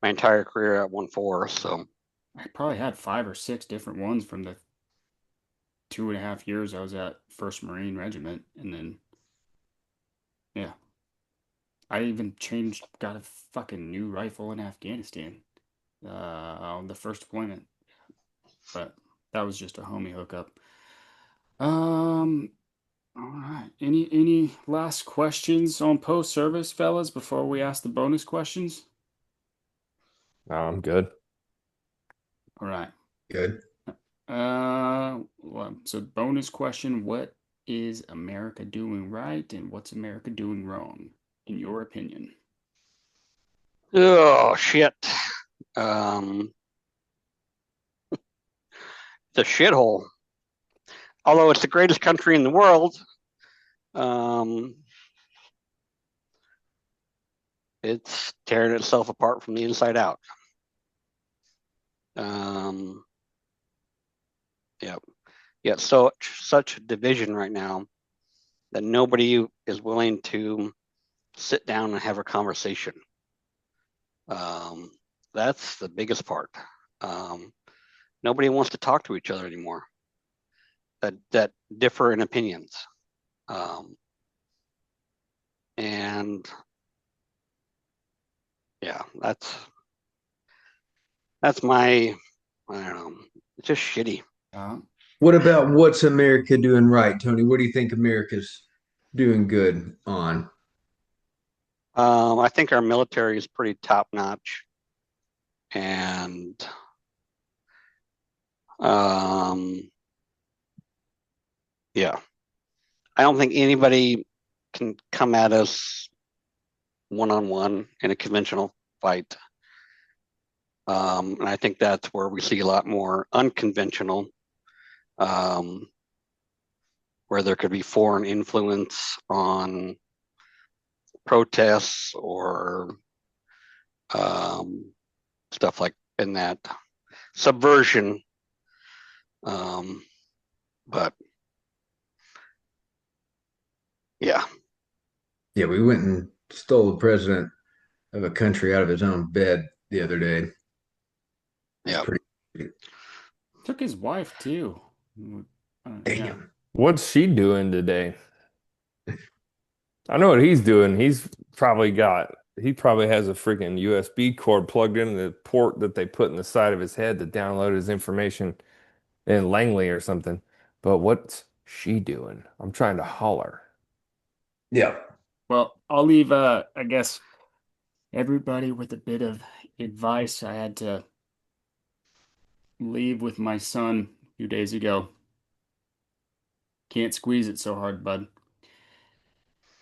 my entire career at 1-4. So I probably had 5 or 6 different ones from the 2.5 years I was at First Marine Regiment, and then yeah, I even got a fucking new rifle in Afghanistan, on the first deployment, but that was just a homie hookup. Um, all right. Any last questions on post service, fellas, before we ask the bonus questions? No, I'm good. All right. Good. So bonus question, what is America doing right and what's America doing wrong, in your opinion? oh shit. Um, the shithole. Although it's the greatest country in the world, um, it's tearing itself apart from the inside out. Um, yeah, yeah. So such division right now that nobody is willing to sit down and have a conversation. Um, that's the biggest part. Um, nobody wants to talk to each other anymore. That differ in opinions. Um, and yeah, that's my, I don't know, it's just shitty. Uh, What about what's America doing right, Tony? What do you think America's doing good on? I think our military is pretty top notch, and um, yeah, I don't think anybody can come at us one on one in a conventional fight. And I think that's where we see a lot more unconventional, um, where there could be foreign influence on protests or um, stuff like in that subversion. Um, but yeah, Yeah, we went and stole the president of a country out of his own bed the other day. It's yeah. pretty Took his wife too. Yeah. damn. What's she doing today? I know what he's doing. He probably has a freaking USB cord plugged into the port that they put in the side of his head to download his information in Langley or something. But what's she doing? I'm trying to holler. Yeah. Well, I'll leave, I guess, everybody with a bit of advice. I had to leave with my son a few days ago. Can't squeeze it so hard, bud.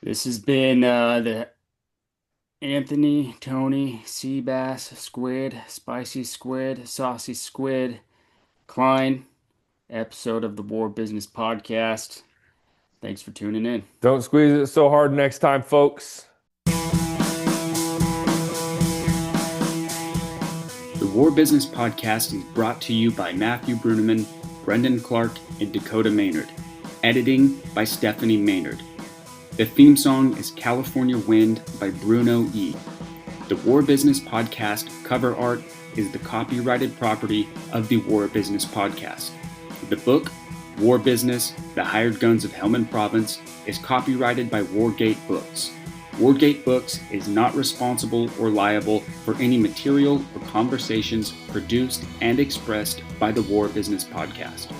This has been the Anthony, Tony, Seabass, Squid, Spicy Squid, Saucy Squid, Klein episode of the War Business Podcast. Thanks for tuning in. Don't squeeze it so hard next time, folks. The War Business Podcast is brought to you by Matthew Bruneman, Brendan Clark, and Dakota Maynard. Editing by Stephanie Maynard. The theme song is California Wind by Bruno E. The War Business Podcast cover art is the copyrighted property of the War Business Podcast. The book, War Business, The Hired Guns of Helmand Province, is copyrighted by Wargate Books. Wargate Books is not responsible or liable for any material or conversations produced and expressed by the War Business Podcast.